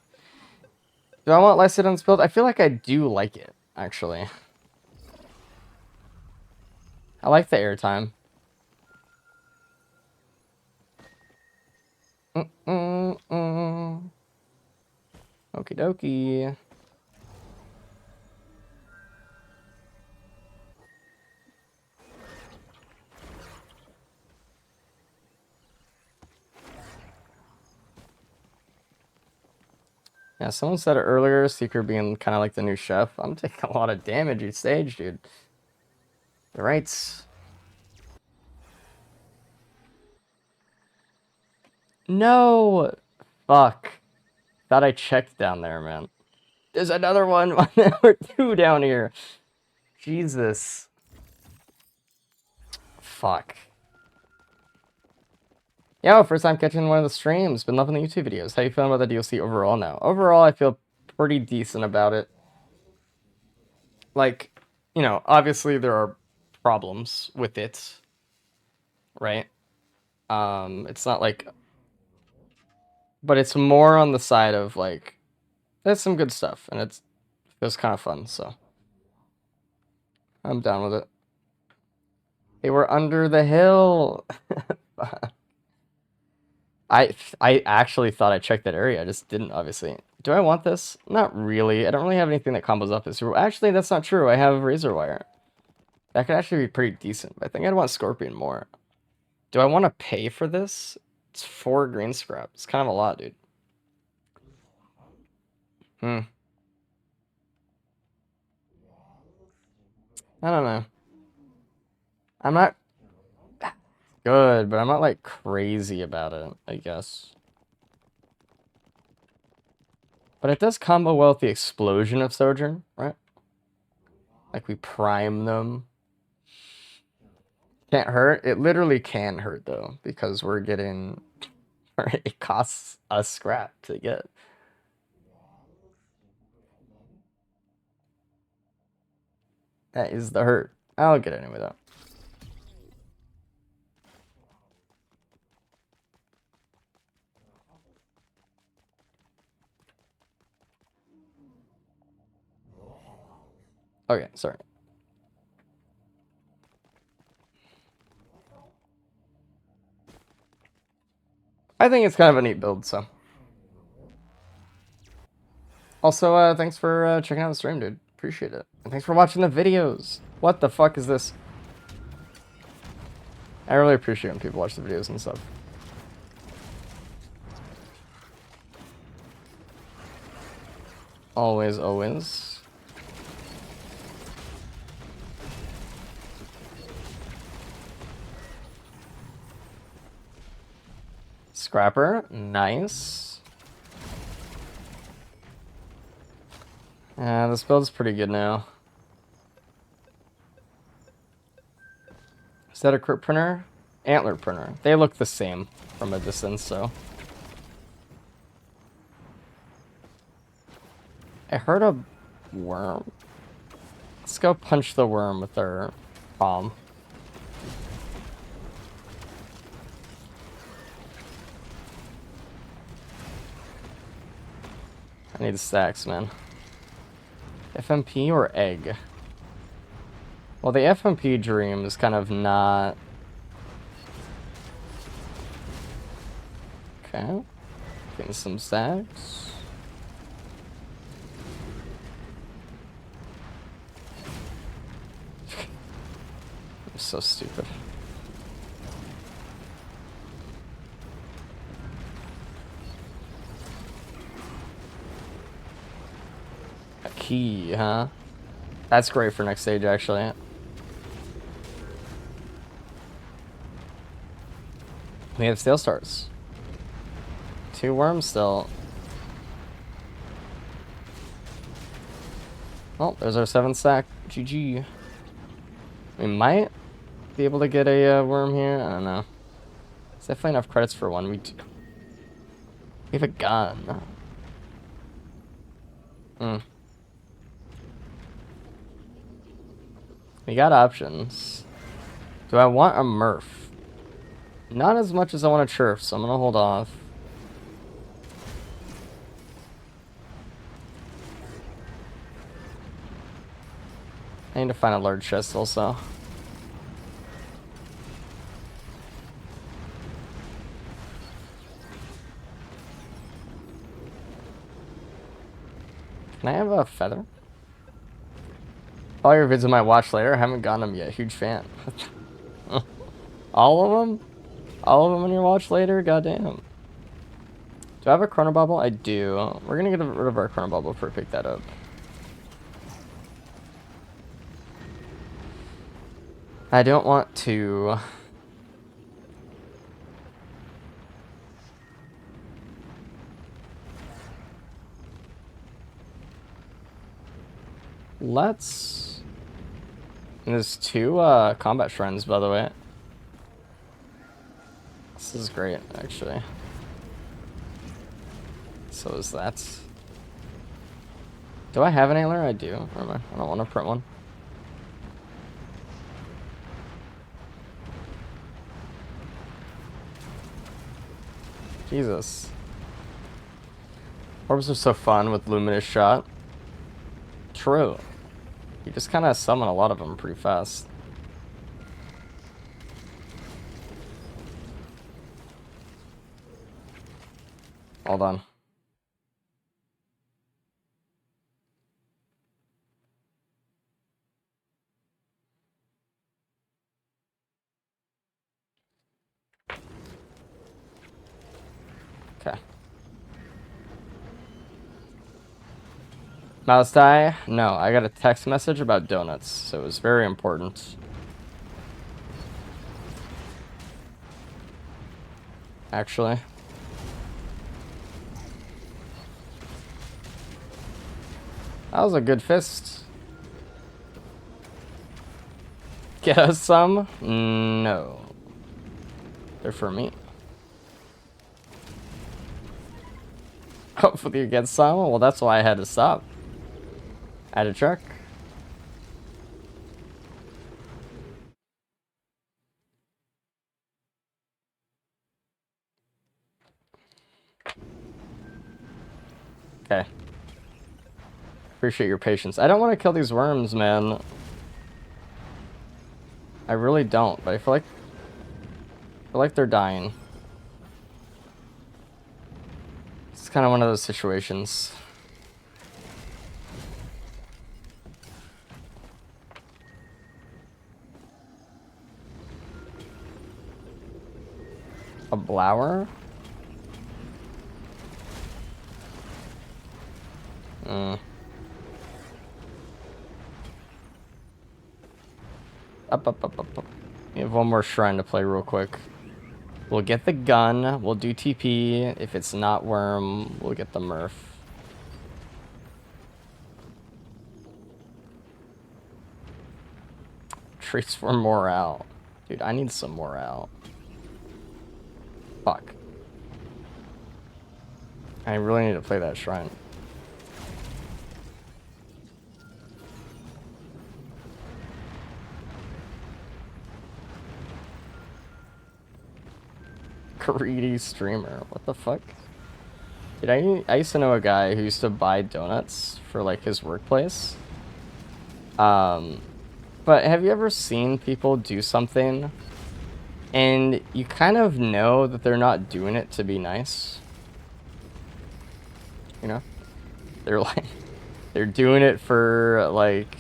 Speaker 1: Do I want Lycidon's build? I feel like I do like it, actually. I like the airtime. Okie dokie. Yeah, someone said it earlier, Seeker being kind of like the new chef. I'm taking a lot of damage each stage, dude. You're right. No! Fuck. Thought I checked down there, man. There's another one. We're 2 down here. Jesus. Fuck. Yo, first time catching one of the streams. Been loving the YouTube videos. How you feeling about the DLC overall now? Overall, I feel pretty decent about it. Like, you know, obviously there are problems with it, right? It's not like, but it's more on the side of like, there's some good stuff, and it was kind of fun, so I'm down with it. They were under the hill. I actually thought I checked that area. I just didn't, obviously. Do I want this? Not really. I don't really have anything that combos up this. Actually, that's not true. I have Razor Wire. That could actually be pretty decent. But I think I'd want Scorpion more. Do I want to pay for this? It's 4 green scrap. It's kind of a lot, dude. I don't know. I'm not good, but I'm not like crazy about it, I guess. But it does combo well with the explosion of Sojourn, right? Like we prime them. Can't hurt. It literally can hurt though, because we're getting it costs us scrap to get. That is the hurt. I'll get it anyway though. Okay, sorry. I think it's kind of a neat build, so. Also, thanks for checking out the stream, dude. Appreciate it. And thanks for watching the videos. What the fuck is this? I really appreciate when people watch the videos and stuff. Always, always. Scrapper, nice. This build's pretty good now. Is that a crit printer? Antler printer. They look the same from a distance, so. I heard a worm. Let's go punch the worm with our palm. I need stacks, man. FMP or egg? Well, the FMP dream is kind of not... Okay. Getting some stacks. I'm so stupid. A key, huh? That's great for next stage, actually. We have steel stars. 2 worms still. Oh, there's our 7 stack. GG. We might be able to get a worm here. I don't know. It's definitely enough credits for one. We have a gun. We got options. Do I want a Murph? Not as much as I want a Churf, so I'm gonna hold off. I need to find a large chest also. I have a feather? All your vids on my watch later. I haven't gotten them yet. Huge fan. All of them? All of them on your watch later? Goddamn. Do I have a chrono bubble? I do. We're gonna get rid of our chrono bubble before we pick that up. I don't want to... Let's... And there's 2 combat shrines, by the way. This is great, actually. So is that. Do I have an antler? I do. Never mind. I don't want to print one. Jesus. Orbs are so fun with Luminous Shot. True. You just kind of summon a lot of them pretty fast. Hold on. Okay. Mouse die? No, I got a text message about donuts, so it was very important. Actually. That was a good fist. Get us some? No. They're for me. Hopefully you get some. Well, that's why I had to stop. I had to check. Okay. Appreciate your patience. I don't want to kill these worms, man. I really don't, but I feel like they're dying. It's kind of one of those situations. A blower? Up. We have one more shrine to play real quick. We'll get the gun. We'll do TP. If it's not worm, we'll get the Murph. Treats for morale. Dude, I need some morale. Fuck. I really need to play that shrine. Greedy streamer. What the fuck? Dude, I used to know a guy who used to buy donuts for like his workplace. But have you ever seen people do something and you kind of know that they're not doing it to be nice? You know? They're doing it for like,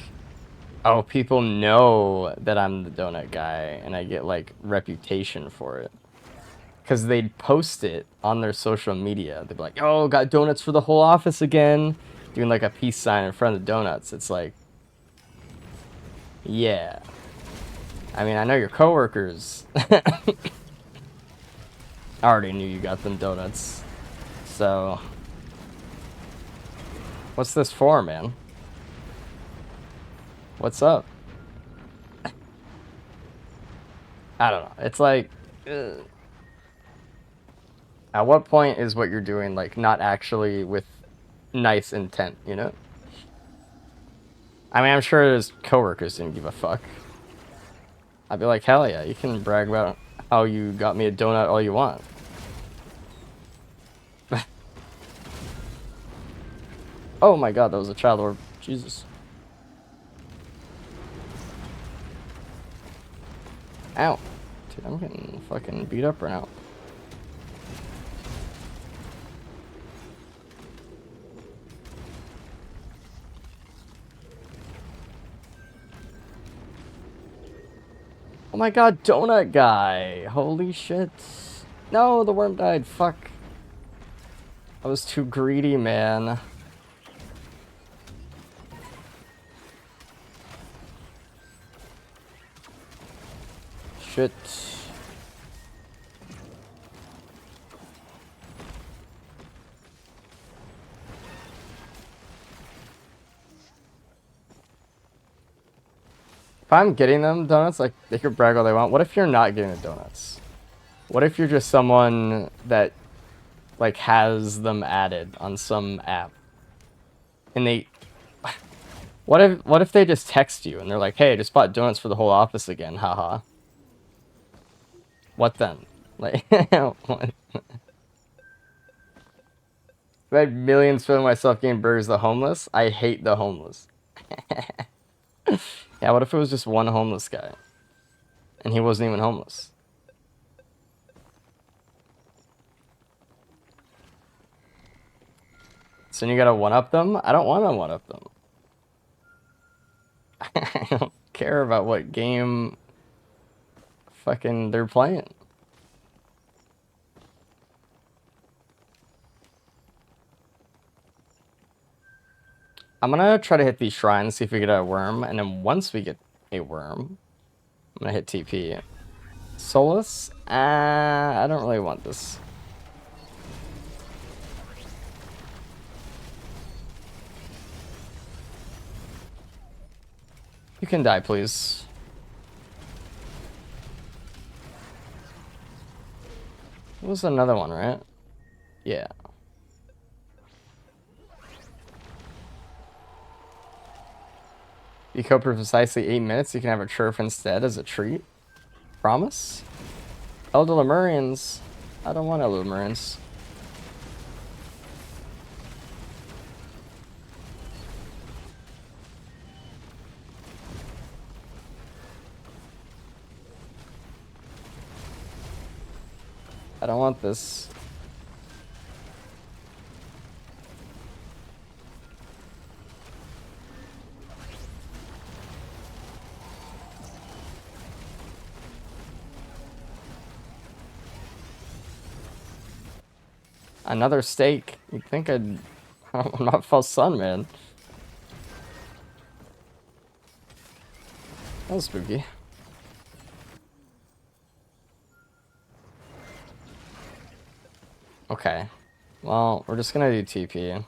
Speaker 1: oh, people know that I'm the donut guy and I get like reputation for it. Because they'd post it on their social media. They'd be like, oh, got donuts for the whole office again. Doing like a peace sign in front of the donuts. It's like, yeah. I mean, I know your coworkers. I already knew you got them donuts. So, what's this for, man? What's up? I don't know. It's like... At what point is what you're doing, like, not actually with nice intent, you know? I mean, I'm sure his coworkers didn't give a fuck. I'd be like, hell yeah, you can brag about how you got me a donut all you want. Oh my god, that was a child orb. Jesus. Ow. Dude, I'm getting fucking beat up right now. my god, donut guy. Holy shit. No, the worm died. Fuck. I was too greedy, man. Shit. If I'm getting them donuts, like, they could brag all they want. What if you're not getting the donuts? What if you're just someone that, like, has them added on some app? And they... What if they just text you and they're like, hey, I just bought donuts for the whole office again, haha. What then? Like, what? If I had millions filling myself getting burgers the homeless, I hate the homeless. Yeah, what if it was just one homeless guy? And he wasn't even homeless. So you gotta one-up them? I don't wanna one-up them. I don't care about what game fucking they're playing. I'm gonna try to hit these shrines, see if we get a worm, and then once we get a worm, I'm gonna hit TP. Solus? I don't really want this. You can die, please. It was another one, right? Yeah. You code for precisely 8 minutes, you can have a churf instead as a treat. Promise? Elder Lemurians. I don't want Elder Lemurians. I don't want this. Another steak. You'd think I'm not false sun, man. That was spooky. Okay. Well, we're just gonna do TP.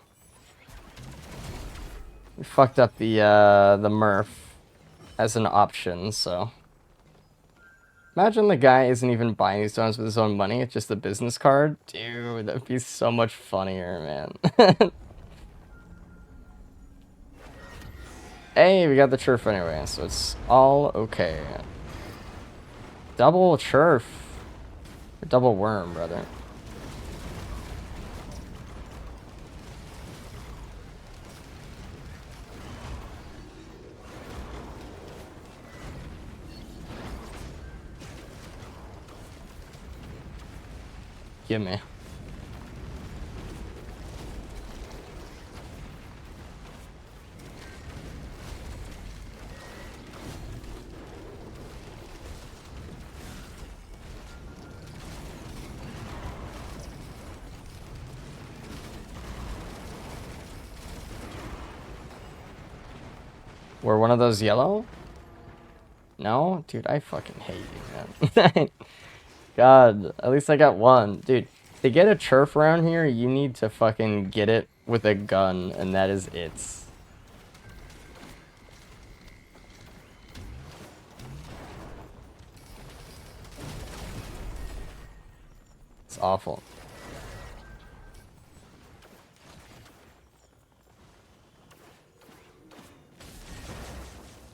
Speaker 1: We fucked up the Murph as an option, so. Imagine the guy isn't even buying these donuts with his own money, it's just a business card. Dude, that'd be so much funnier, man. Hey, we got the churf anyway, so it's all okay. Double churf. Or double worm, brother. Give me. Were one of those yellow? No? Dude, I fucking hate you, man. God, at least I got one. Dude, to get a churf around here, you need to fucking get it with a gun, and that is it. It's awful.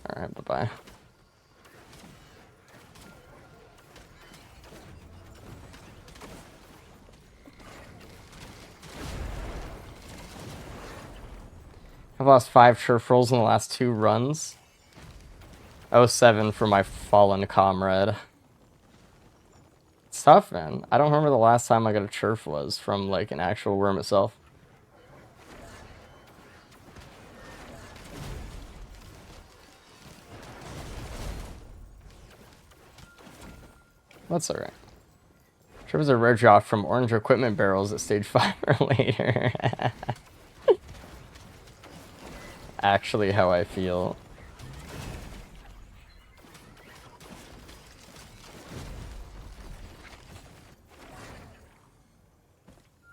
Speaker 1: Alright, bye-bye. I've lost 5 churf rolls in the last 2 runs. 07 for my fallen comrade. It's tough, man. I don't remember the last time I got a churf was from, like, an actual worm itself. That's alright. Sure was a rare drop from orange equipment barrels at stage 5 or later. Actually how I feel.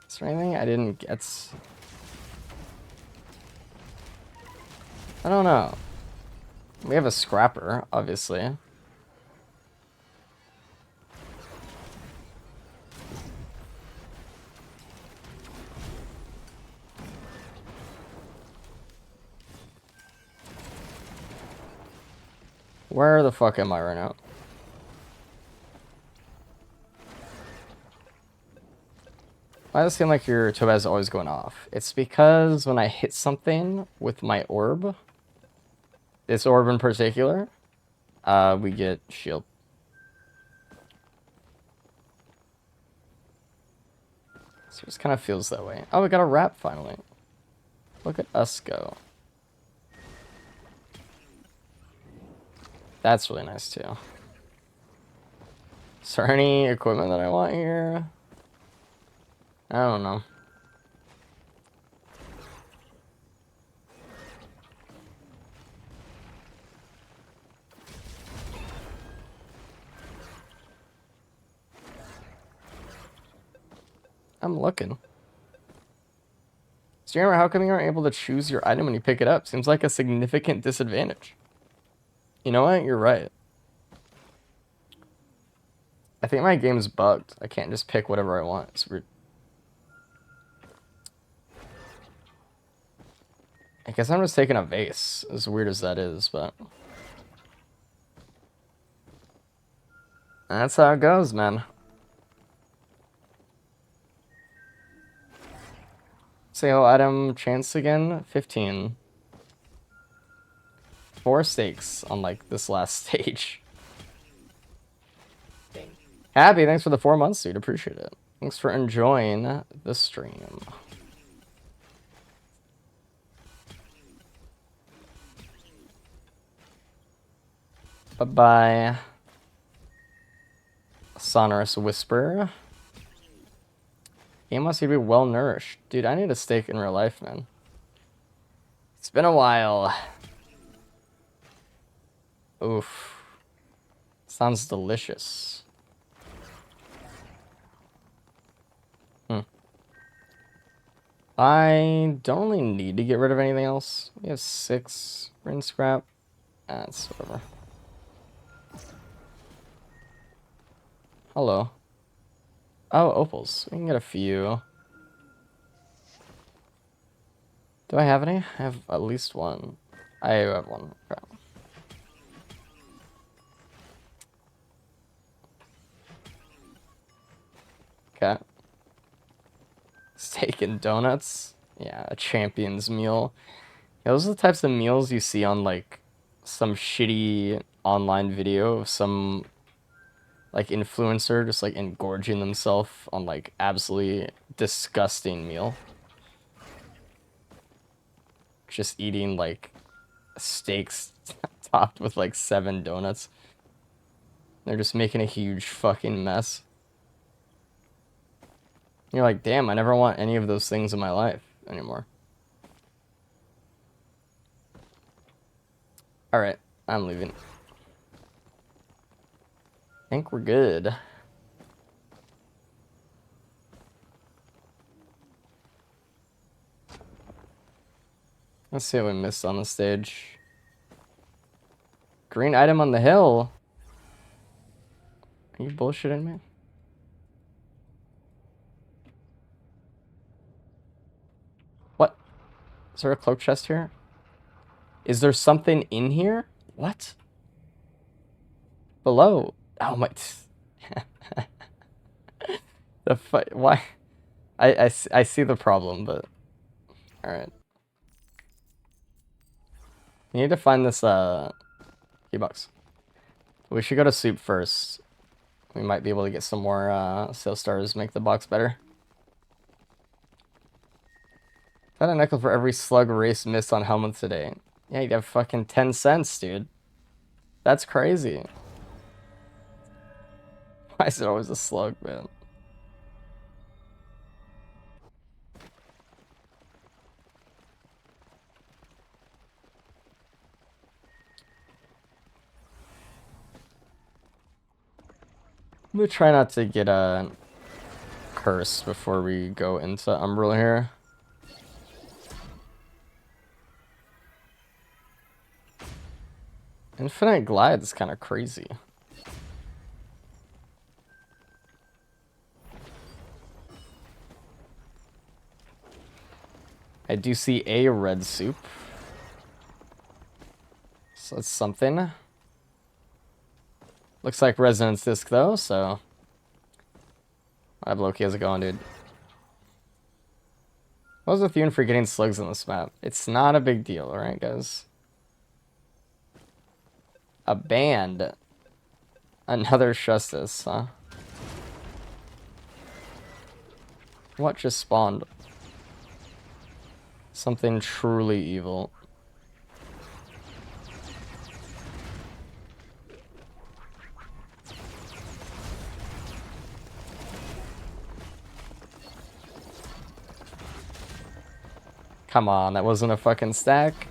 Speaker 1: Is there anything I didn't get? I don't know. We have a scrapper, obviously. Where the fuck am I right now? Why does it seem like your Topaz is always going off? It's because when I hit something with my orb, this orb in particular, we get shield. So it just kind of feels that way. Oh, we got a wrap finally. Look at us go. That's really nice too. Is there any equipment that I want here? I don't know. I'm looking. Streamer, how come you aren't able to choose your item when you pick it up? Seems like a significant disadvantage. You know what? You're right. I think my game's bugged. I can't just pick whatever I want. It's weird. I guess I'm just taking a vase, as weird as that is, but... that's how it goes, man. Sale item chance again, 15. 4 stakes on, like, this last stage. Happy, thanks for the 4 months, dude. Appreciate it. Thanks for enjoying the stream. Bye-bye. Sonorous Whisper. Game must be well nourished. Dude, I need a steak in real life, man. It's been a while. Oof. Sounds delicious. I don't really need to get rid of anything else. We have 6 rin scrap. That's whatever. Hello. Oh, opals. We can get a few. Do I have any? I have at least one. I have one. Okay. Okay. Steak and donuts. Yeah, a champion's meal. Yeah, those are the types of meals you see on, like, some shitty online video of some, like, influencer just, like, engorging themselves on, like, absolutely disgusting meal. Just eating, like, steaks topped with, like, 7 donuts. They're just making a huge fucking mess. You're like, damn, I never want any of those things in my life anymore. Alright, I'm leaving. I think we're good. Let's see what we missed on the stage. Green item on the hill? Are you bullshitting me? What? Is there a cloak chest here? Is there something in here? What? Below? Oh my... the fight... Why? I see the problem, but... Alright. We need to find this, key box. We should go to soup first. We might be able to get some more, sale stars, make the box better. Got a nickel for every slug race missed on Helmut today. Yeah, you have fucking 10 cents, dude. That's crazy. Why is it always a slug, man? I'm gonna try not to get a curse before we go into Umbral here. Infinite Glide is kind of crazy. I do see a red soup. So that's something. Looks like Resonance Disc though, so. I have Loki, how's it going, dude? What was with you and for getting slugs on this map? It's not a big deal, alright, guys? A band. Another Justice, huh? What just spawned? Something truly evil. Come on, that wasn't a fucking stack.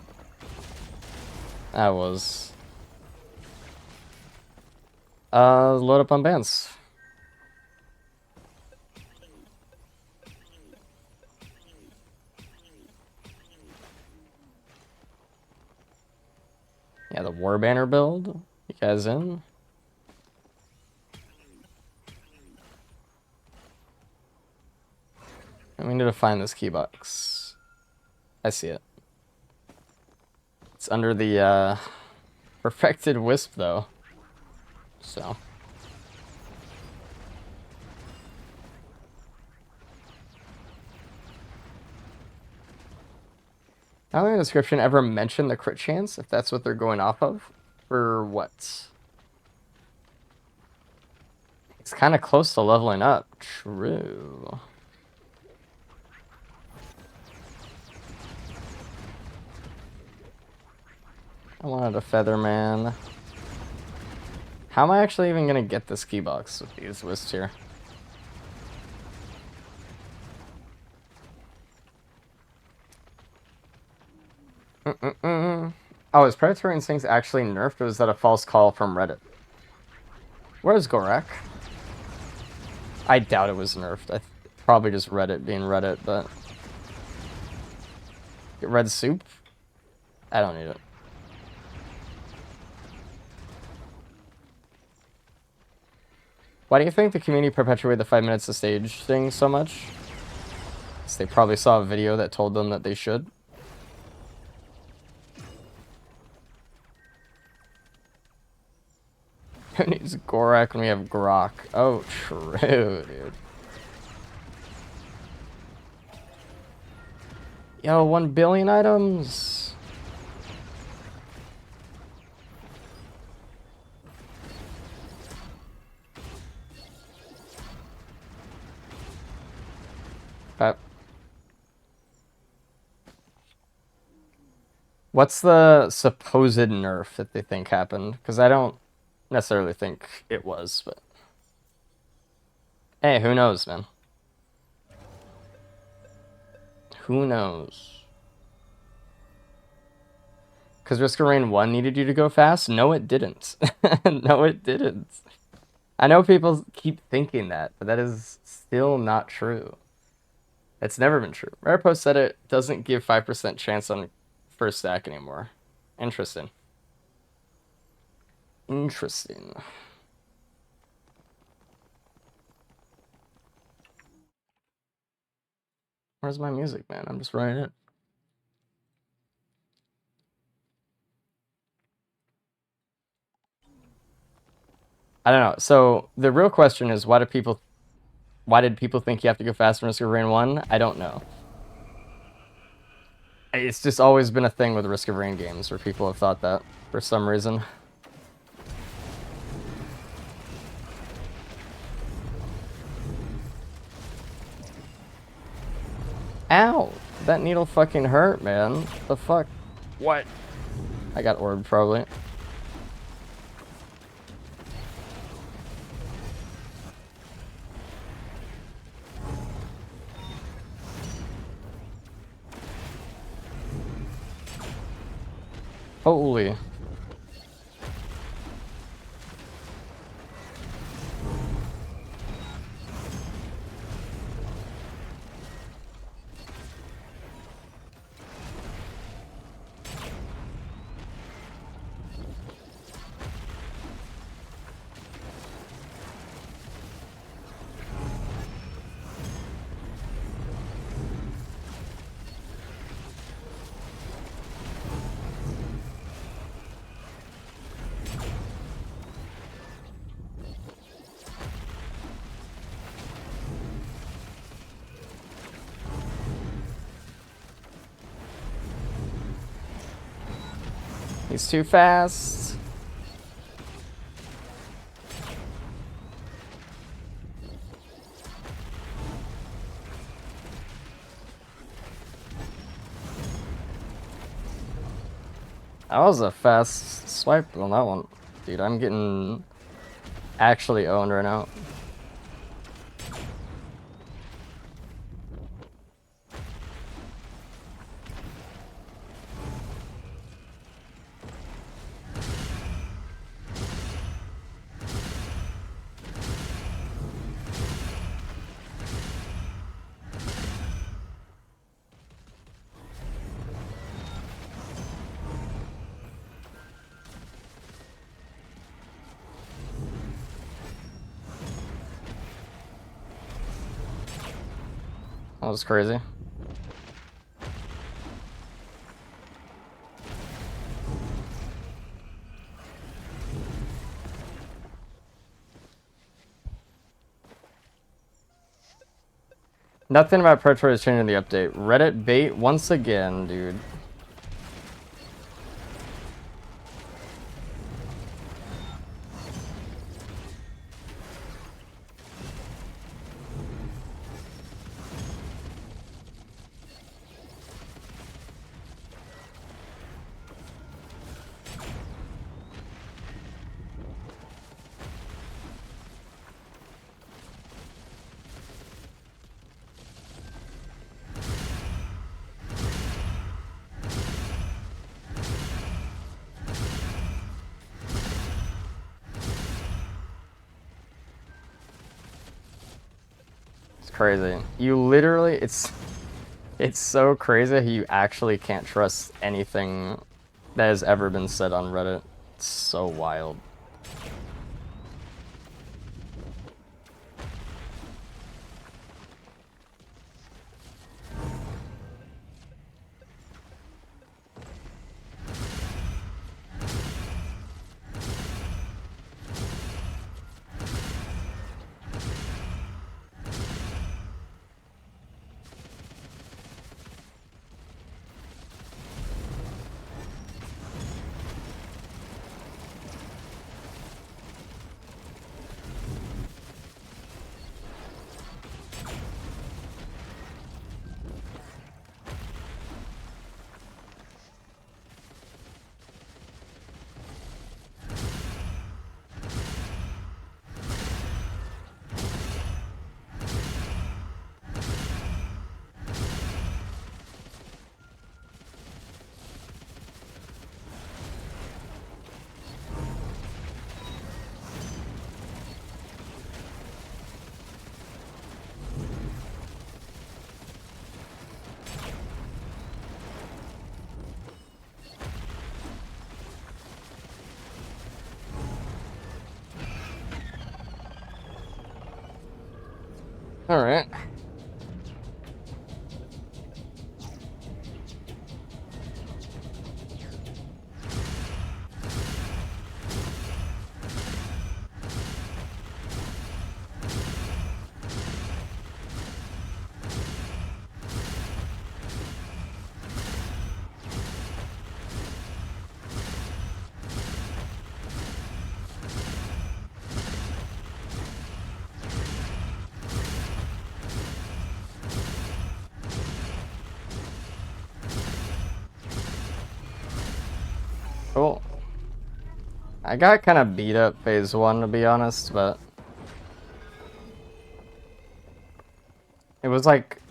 Speaker 1: That was. Load up on bands. Yeah, the War Banner build. You guys in? And we need to find this key box. I see it. It's under the Perfected Wisp though. So. I don't think the description ever mentioned the crit chance, if that's what they're going off of. For what? It's kind of close to leveling up. True. I wanted a feather, man. How am I actually even going to get this key box with these wisps here? Oh, is Predatory Instincts actually nerfed, or is that a false call from Reddit? Where's Gorak? I doubt it was nerfed. Probably just Reddit being Reddit, but... Get red soup? I don't need it. Why do you think the community perpetuated the 5 minutes to stage thing so much? Because they probably saw a video that told them that they should. Who needs Gorak when we have Grok? Oh, true, dude. Yo, 1 billion items! What's the supposed nerf that they think happened? Because I don't necessarily think it was, but... Hey, who knows, man? Who knows? Because Risk of Rain 1 needed you to go fast? No, it didn't. No, it didn't. I know people keep thinking that, but that is still not true. It's never been true. Rarepost said it doesn't give 5% chance on first stack anymore. Interesting. Interesting. Where's my music, man? I'm just writing it. I don't know. So the real question is, why did people think you have to go fast in Risk of Rain 1? I don't know. It's just always been a thing with Risk of Rain games where people have thought that for some reason. Ow! That needle fucking hurt, man. The fuck? What? I got orbed, probably. Holy. He's too fast. That was a fast swipe on that one. Dude, I'm getting actually owned right now. That was crazy. Nothing about Pro Tour is changing in the update. Reddit bait once again, dude. Crazy. You literally, it's so crazy you actually can't trust anything that has ever been said on Reddit. It's so wild. All right. Cool. I got kind of beat up phase 1 to be honest, but it was like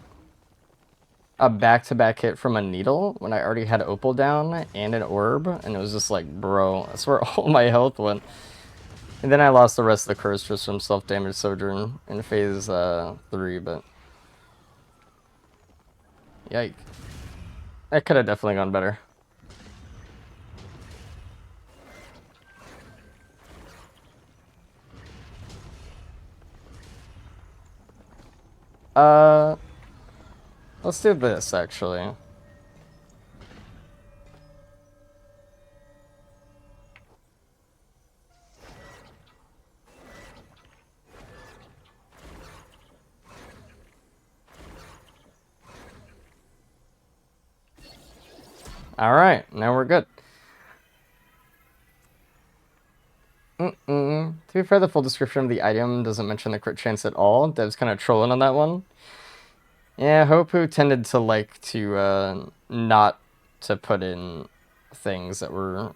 Speaker 1: a back-to-back hit from a needle when I already had Opal down and an orb, and it was just like, bro, that's where all my health went. And then I lost the rest of the curse just from self-damage Sojourn in phase 3, but yike. That could have definitely gone better. Let's do this, actually. Alright, now we're good. To be fair, the full description of the item doesn't mention the crit chance at all. Dev's kind of trolling on that one. Yeah, Hopu tended to like to not to put in things that were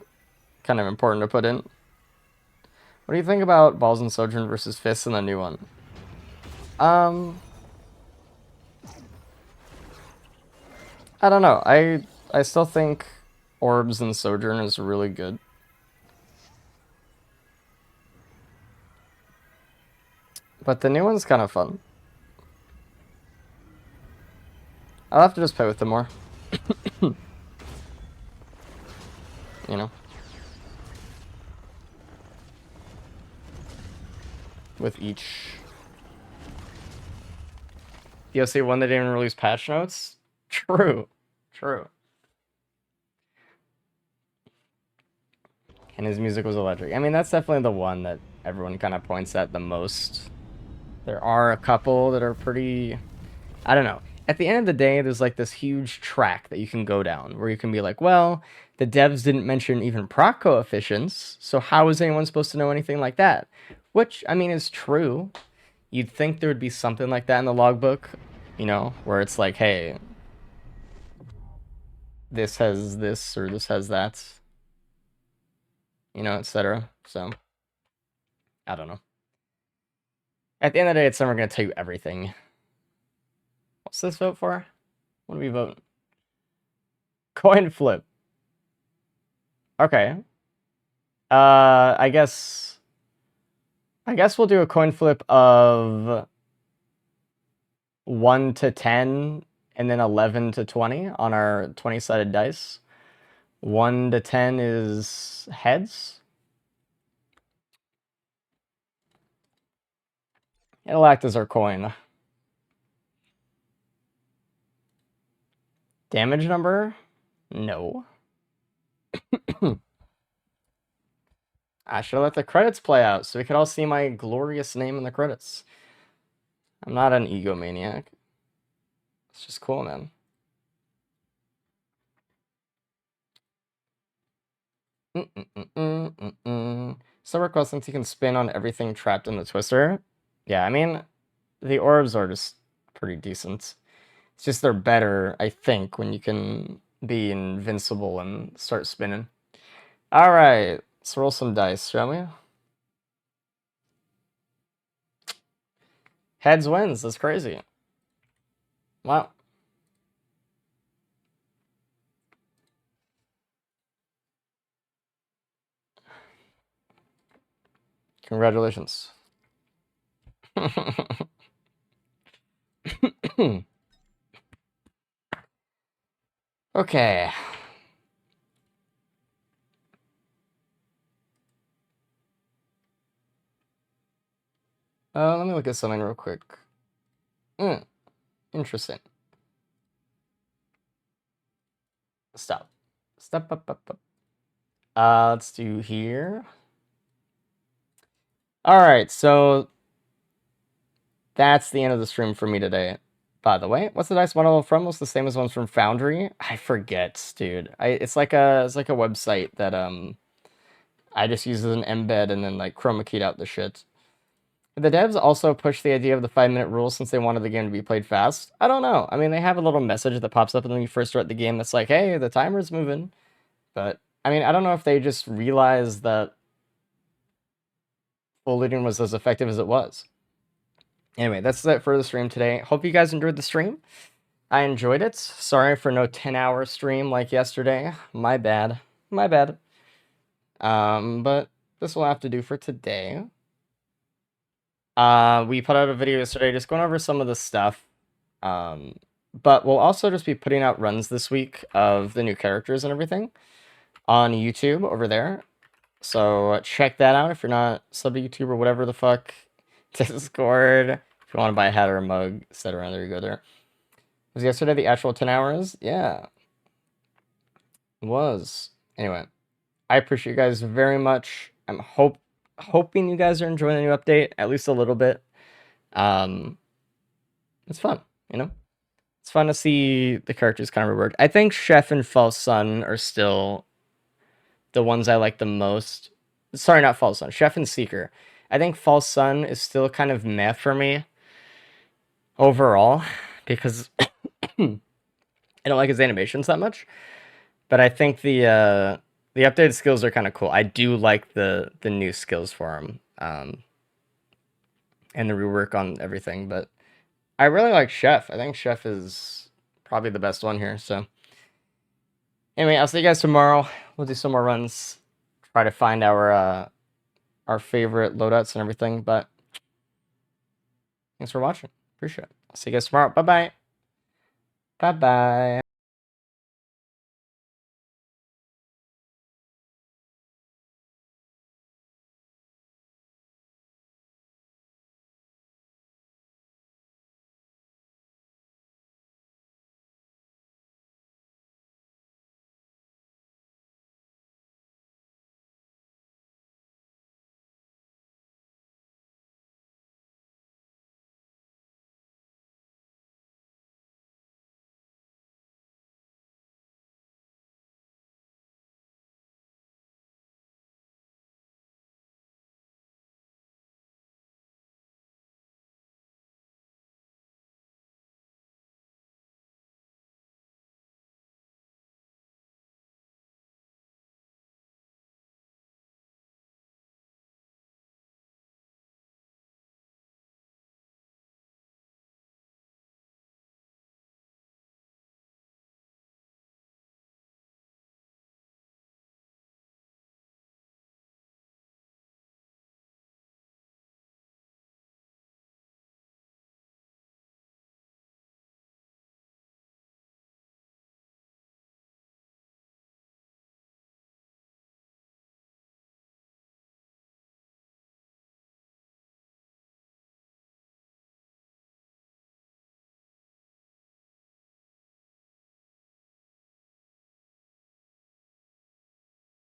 Speaker 1: kind of important to put in. What do you think about Balls and Sojourn versus Fists in the new one? I don't know. I still think Orbs and Sojourn is really good. But the new one's kind of fun. I'll have to just play with them more. You know? With each. DLC 1 they didn't release patch notes? True. True. And his music was electric. I mean, that's definitely the one that everyone kind of points at the most. There are a couple that are pretty... I don't know. At the end of the day, there's like this huge track that you can go down where you can be like, well, the devs didn't mention even proc coefficients, so how is anyone supposed to know anything like that? Which, I mean, is true. You'd think there would be something like that in the logbook, you know, where it's like, hey, this has this or this has that, you know, etc. So, I don't know. At the end of the day, it's never going to tell you everything. What's this vote for? What do we vote? Coin flip. Okay. I guess we'll do a coin flip of 1 to 10 and then 11 to 20 on our 20-sided dice. 1 to 10 is heads. It'll act as our coin. Damage number? No. I should have let the credits play out so we could all see my glorious name in the credits. I'm not an egomaniac. It's just cool, man. So request since you can spin on everything trapped in the twister. Yeah, I mean, the orbs are just pretty decent. It's just they're better, I think, when you can be invincible and start spinning. Alright, let's roll some dice, shall we? Heads wins, that's crazy. Wow. Congratulations. Okay. Let me look at something real quick. Interesting. Stop. Step up. Let's do here. Alright, so that's the end of the stream for me today. By the way, what's the dice model from? Was the same as ones from Foundry? I forget, dude. It's like a website that I just use as an embed and then like chroma keyed out the shit. The devs also pushed the idea of the 5-minute rule since they wanted the game to be played fast. I don't know. I mean, they have a little message that pops up when you first start the game that's like, hey, the timer's moving. But, I mean, I don't know if they just realized that full looting was as effective as it was. Anyway, that's it for the stream today. Hope you guys enjoyed the stream. I enjoyed it. Sorry for no 10-hour stream like yesterday. My bad. My bad. But this will have to do for today. We put out a video yesterday just going over some of the stuff. But we'll also just be putting out runs this week of the new characters and everything on YouTube over there. So check that out if you're not sub to YouTube or whatever the fuck. Discord. If you want to buy a hat or a mug, etc. There you go there. Was yesterday the actual 10 hours? Yeah. It was. Anyway, I appreciate you guys very much. I'm hoping you guys are enjoying the new update, at least a little bit. It's fun, you know? It's fun to see the characters kind of reworked. I think Chef and False Sun are still the ones I like the most. Sorry, not False Sun. Chef and Seeker. I think False Sun is still kind of meh for me overall because I don't like his animations that much. But I think the updated skills are kind of cool. I do like the new skills for him, and the rework on everything. But I really like Chef. I think Chef is probably the best one here. So anyway, I'll see you guys tomorrow. We'll do some more runs, try to find our favorite loadouts and everything. But thanks for watching. Appreciate it. I'll see you guys tomorrow. Bye bye. Bye bye.